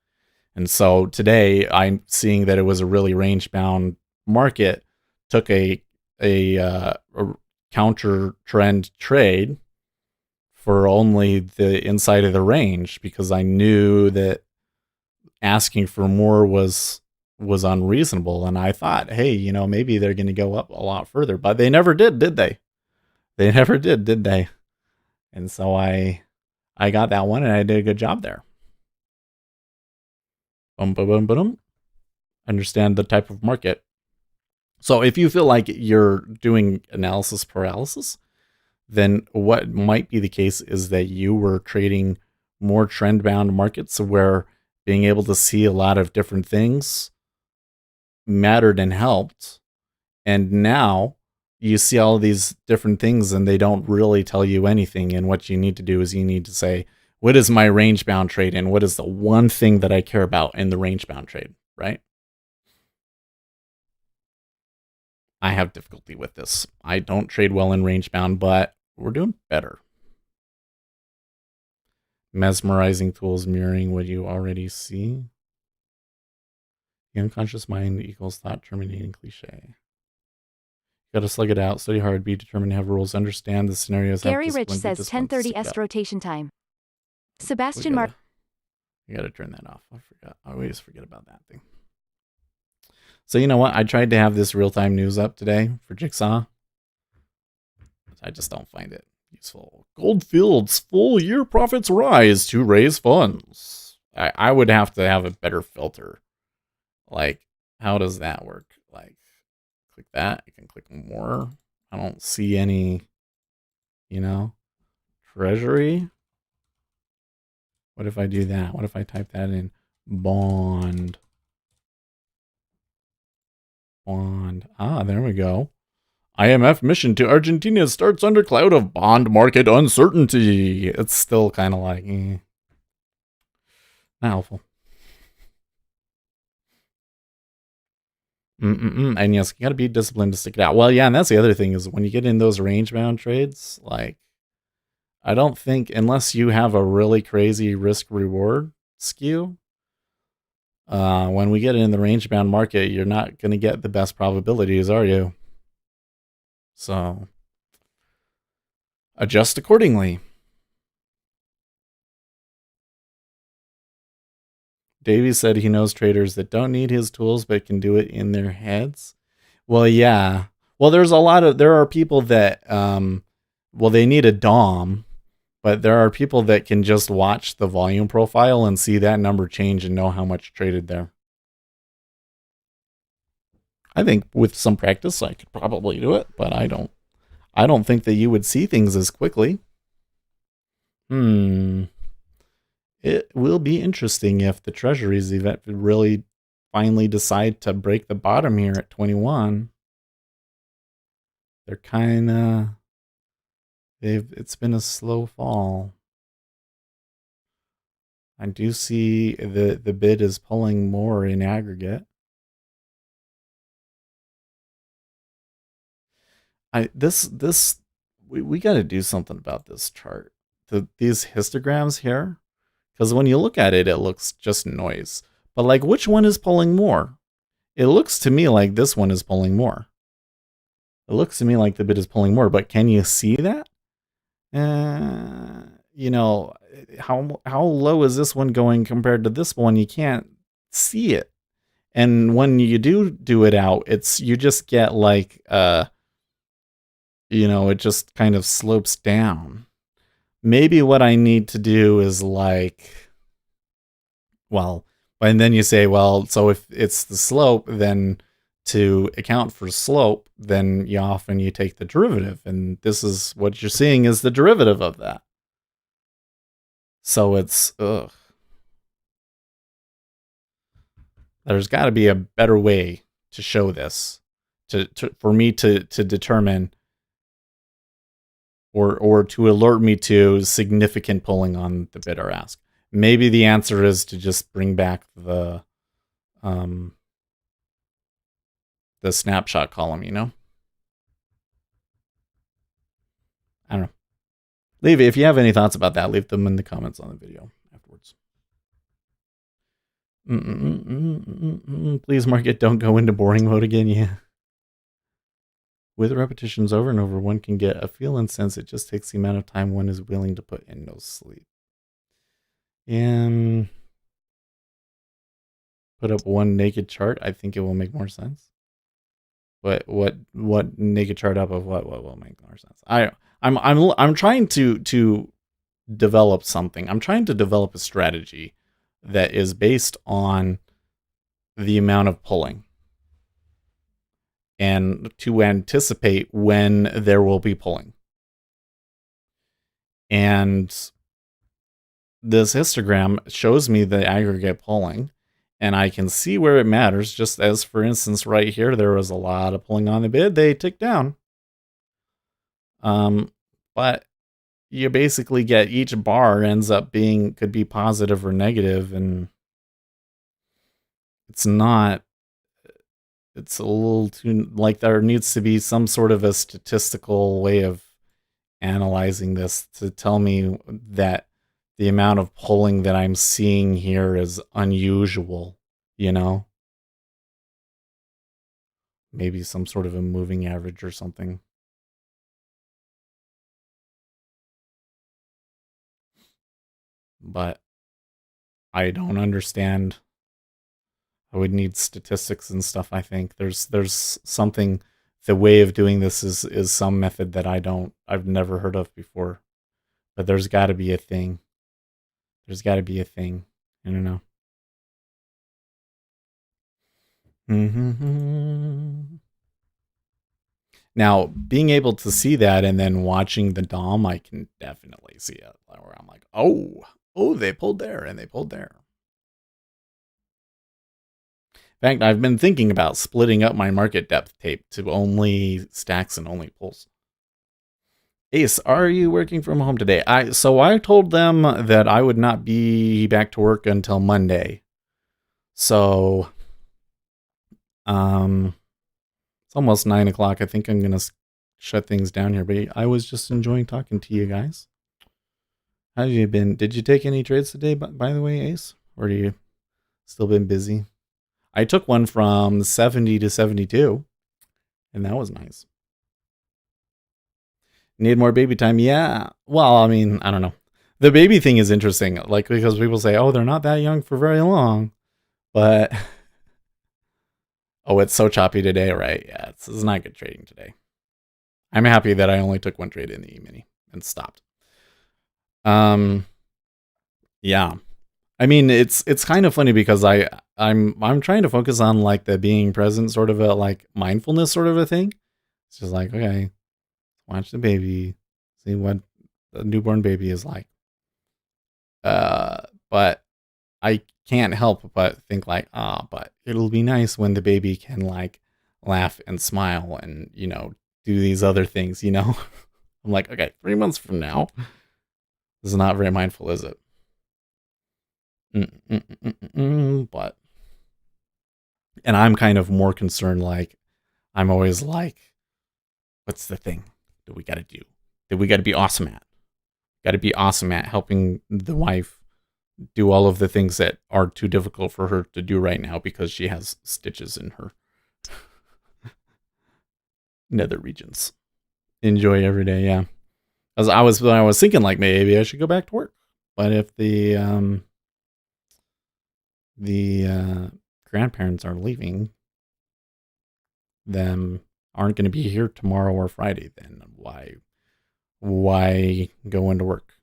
And so today I'm seeing that it was a really range bound market took a counter trend trade for only the inside of the range, because I knew that asking for more was unreasonable, and I thought, hey, maybe they're going to go up a lot further, but they never did they? They never did they? And so I got that one, and I did a good job there. Boom, boom, boom, boom. Understand the type of market. So if you feel like you're doing analysis paralysis, then what might be the case is that you were trading more trend-bound markets where being able to see a lot of different things mattered and helped. And now you see all these different things and they don't really tell you anything. And what you need to do is you need to say, what is my range-bound trade, and what is the one thing that I care about in the range-bound trade, right? I have difficulty with this. I don't trade well in range-bound, but we're doing better. Mesmerizing tools mirroring what you already see. The unconscious mind equals thought terminating cliche. You gotta slug it out, study hard, be determined, have rules, understand the scenarios. Gary Rich says 10:30 est rotation time. Sebastian Mark. You gotta turn that off. I forgot. I always forget about that thing. So you know what? I tried to have this real-time news up today for Jigsaw. I just don't find it useful. Goldfield's full year profits rise to raise funds. I would have to have a better filter. Like, how does that work? Like, click that. I can click more. I don't see any, treasury. What if I do that? What if I type that in? Bond. Ah, there we go. IMF mission to Argentina starts under cloud of bond market uncertainty. It's still kind of like, not helpful. And yes, you got to be disciplined to stick it out. Well, yeah, and that's the other thing is when you get in those range-bound trades, like, I don't think, unless you have a really crazy risk-reward skew, when we get in the range-bound market, you're not going to get the best probabilities, are you? So, adjust accordingly. Davey said he knows traders that don't need his tools but can do it in their heads. Well, yeah. Well, there are people that, they need a DOM, but there are people that can just watch the volume profile and see that number change and know how much traded there. I think with some practice, I could probably do it, but I don't think that you would see things as quickly. It will be interesting if the Treasuries event really finally decide to break the bottom here at 21. They're kind of... It's been a slow fall. I do see the bid is pulling more in aggregate. We got to do something about this chart. These histograms here, because when you look at it, it looks just noise. But like, which one is pulling more? It looks to me like this one is pulling more. It looks to me like the bid is pulling more, but can you see that? How low is this one going compared to this one? You can't see it. And when you do it out, you just get like, it just kind of slopes down. Maybe what I need to do is like, and then you say, so if it's the slope, then to account for slope, then you take the derivative. And this is what you're seeing is the derivative of that. So it's, There's got to be a better way to show this, for me to determine or to alert me to significant pulling on the bid or ask. Maybe the answer is to just bring back the snapshot column, I don't know. If you have any thoughts about that, leave them in the comments on the video afterwards. Please, market, don't go into boring mode again. Yeah. With repetitions over and over, one can get a feel and sense it just takes the amount of time one is willing to put in. No sleep. And put up one naked chart. I think it will make more sense. But what naked chart up of what will make more sense? I'm trying to develop something. I'm trying to develop a strategy that is based on the amount of pulling and to anticipate when there will be pulling. And this histogram shows me the aggregate pulling, and I can see where it matters, just as, for instance, right here, there was a lot of pulling on the bid. They ticked down. But you basically get each bar ends up being, could be positive or negative, and it's not, it's a little too, like, there needs to be some sort of a statistical way of analyzing this to tell me that the amount of pulling that I'm seeing here is unusual, you know? Maybe some sort of a moving average or something. But I don't understand. I would need statistics and stuff, I think. There's something, the way of doing this is some method that I've never heard of before. But there's got to be a thing. There's got to be a thing. I don't know. Now, being able to see that and then watching the DOM, I can definitely see it. Where I'm like, oh, they pulled there and they pulled there. In fact, I've been thinking about splitting up my market depth tape to only stacks and only pulls. Ace, are you working from home today? So I told them that I would not be back to work until Monday. So, it's almost 9 o'clock. I think I'm gonna shut things down here. But I was just enjoying talking to you guys. How have you been? Did you take any trades today, by the way, Ace? Or are you still been busy? I took one from 70 to 72, and that was nice. Need more baby time? Yeah. Well, I mean, I don't know. The baby thing is interesting, like, because people say, oh, they're not that young for very long. But, oh, it's so choppy today, right? Yeah, it's not good trading today. I'm happy that I only took one trade in the E-mini and stopped. Yeah. I mean, it's kind of funny because I'm trying to focus on, like, the being present sort of a, like, mindfulness sort of a thing. It's just like, okay, watch the baby, see what a newborn baby is like. But I can't help but think like, but it'll be nice when the baby can, like, laugh and smile and, do these other things, I'm like, okay, 3 months from now, this is not very mindful, is it? But, and I'm kind of more concerned, like, I'm always like, what's the thing that we got to do? That we got to be awesome at? Got to be awesome at helping the wife do all of the things that are too difficult for her to do right now because she has stitches in her nether regions. Enjoy every day, yeah. As I was thinking, like, maybe I should go back to work, but if the grandparents are leaving, them aren't going to be here tomorrow or Friday, then why go into work?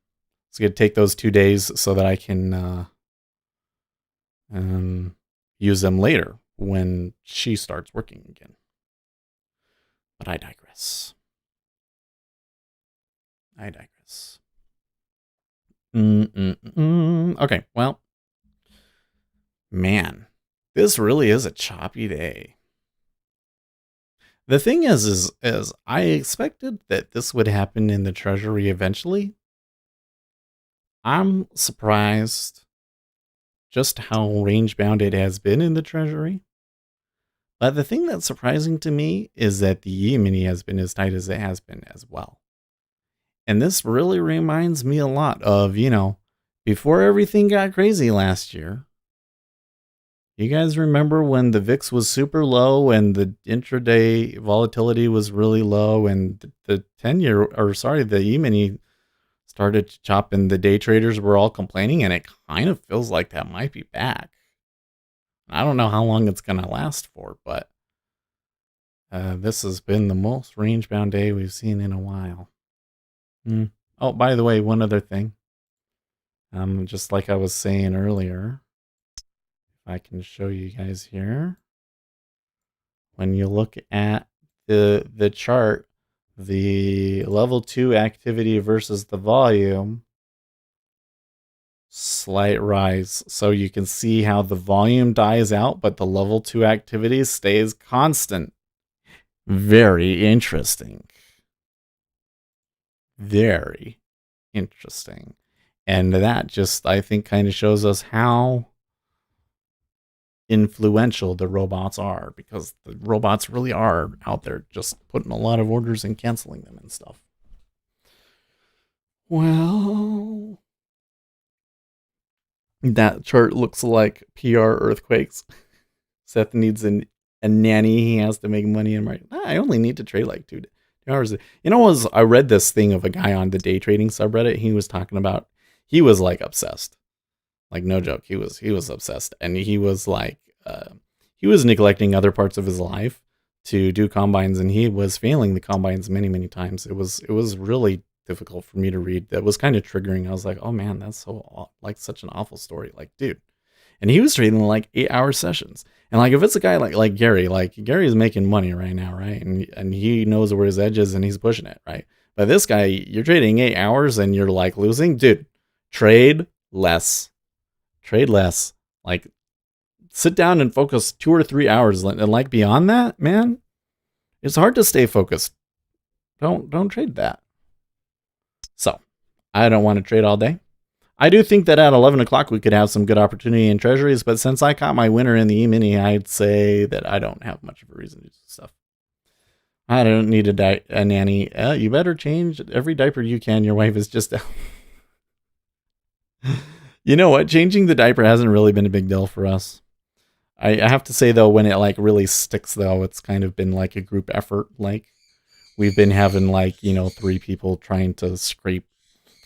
It's going to take those 2 days so that I can use them later when she starts working again. But I digress. Okay, well, man, this really is a choppy day. The thing is I expected that this would happen in the Treasury eventually. I'm surprised just how range-bound it has been in the Treasury. But the thing that's surprising to me is that the E-mini has been as tight as it has been as well. And this really reminds me a lot of, before everything got crazy last year, You guys remember when the VIX was super low and the intraday volatility was really low and the 10-year, or sorry, the E-mini started to chop and the day traders were all complaining, and it kind of feels like that might be back. I don't know how long it's going to last for, but this has been the most range-bound day we've seen in a while. Oh, by the way, one other thing. Just like I was saying earlier, if I can show you guys here, when you look at the chart, the level 2 activity versus the volume, slight rise. So you can see how the volume dies out, but the level 2 activity stays constant. Very interesting. Very interesting. And that just, I think, kind of shows us how influential the robots are, because the robots really are out there just putting a lot of orders and canceling them and stuff. Well, that chart looks like PR earthquakes. Seth needs a nanny. He has to make money. I'm right. I only need to trade like 2 hours. You know, I read this thing of a guy on the day trading subreddit. He was talking about, he was like obsessed. Like, no joke. He was obsessed. And he was like, he was neglecting other parts of his life to do combines, and he was failing the combines many, many times. It was really difficult for me to read. That was kind of triggering. I was like, oh man, that's so, like, such an awful story. Like, dude. And he was trading like 8-hour sessions. And like, if it's a guy like Gary, like Gary is making money right now, right? And he knows where his edge is and he's pushing it, right? But this guy, you're trading 8 hours and you're like losing, dude. Trade less. Trade less. Like, sit down and focus 2 or 3 hours. And like, beyond that, man, it's hard to stay focused. Don't trade that. So, I don't want to trade all day. I do think that at 11 o'clock we could have some good opportunity in treasuries, but since I caught my winner in the E-mini, I'd say that I don't have much of a reason to do stuff. I don't need a nanny. You better change every diaper you can. Your wife is just... You know what? Changing the diaper hasn't really been a big deal for us. I have to say, though, when it like really sticks, though, it's kind of been like a group effort. Like, we've been having like, 3 people trying to scrape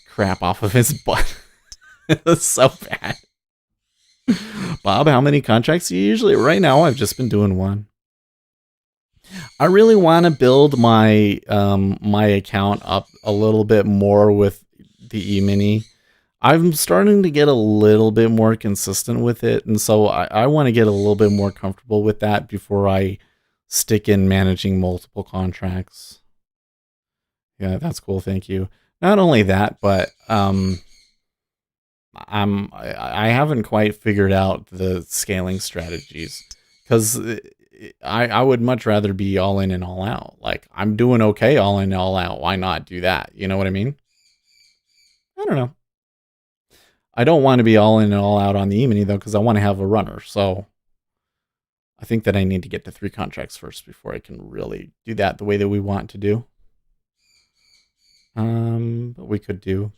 crap off of his butt. It's so bad. Bob, how many contracts do you usually? Right now, I've just been doing 1. I really want to build my my account up a little bit more with the E-mini. I'm starting to get a little bit more consistent with it, and so I want to get a little bit more comfortable with that before I stick in managing multiple contracts. Yeah, that's cool. Thank you. Not only that, but I haven't quite figured out the scaling strategies, because I would much rather be all in and all out. Like, I'm doing okay all in and all out. Why not do that? You know what I mean? I don't know. I don't want to be all in and all out on the E-mini, though, because I want to have a runner. So I think that I need to get to 3 contracts first before I can really do that the way that we want to do. But we could do,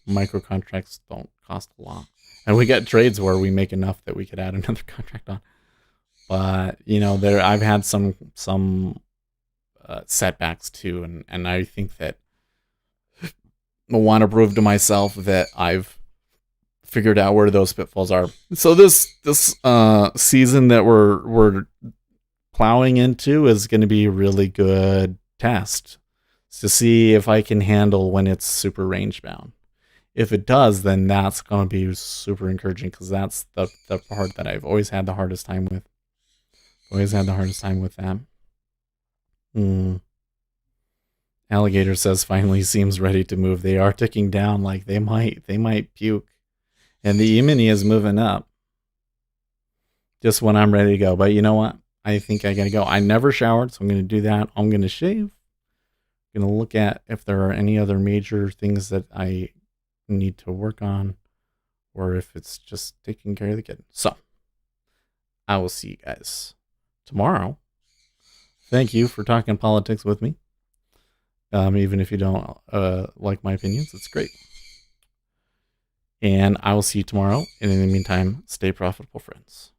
micro contracts don't cost a lot. And we get trades where we make enough that we could add another contract on. But, I've had some setbacks too. And I think that I want to prove to myself that I've figured out where those pitfalls are. So this season that we're plowing into is going to be a really good test to see if I can handle when it's super range bound. If it does, then that's going to be super encouraging, because that's the part that I've always had the hardest time with. Always had the hardest time with that. Alligator says finally seems ready to move. They are ticking down, like they might puke. And the E-mini is moving up just when I'm ready to go. But you know what? I think I gotta go. I never showered, so I'm gonna do that. I'm gonna shave. I'm gonna look at if there are any other major things that I need to work on, or if it's just taking care of the kid. So I will see you guys tomorrow. Thank you for talking politics with me. Even if you don't like my opinions, it's great. And I will see you tomorrow. And in the meantime, stay profitable, friends.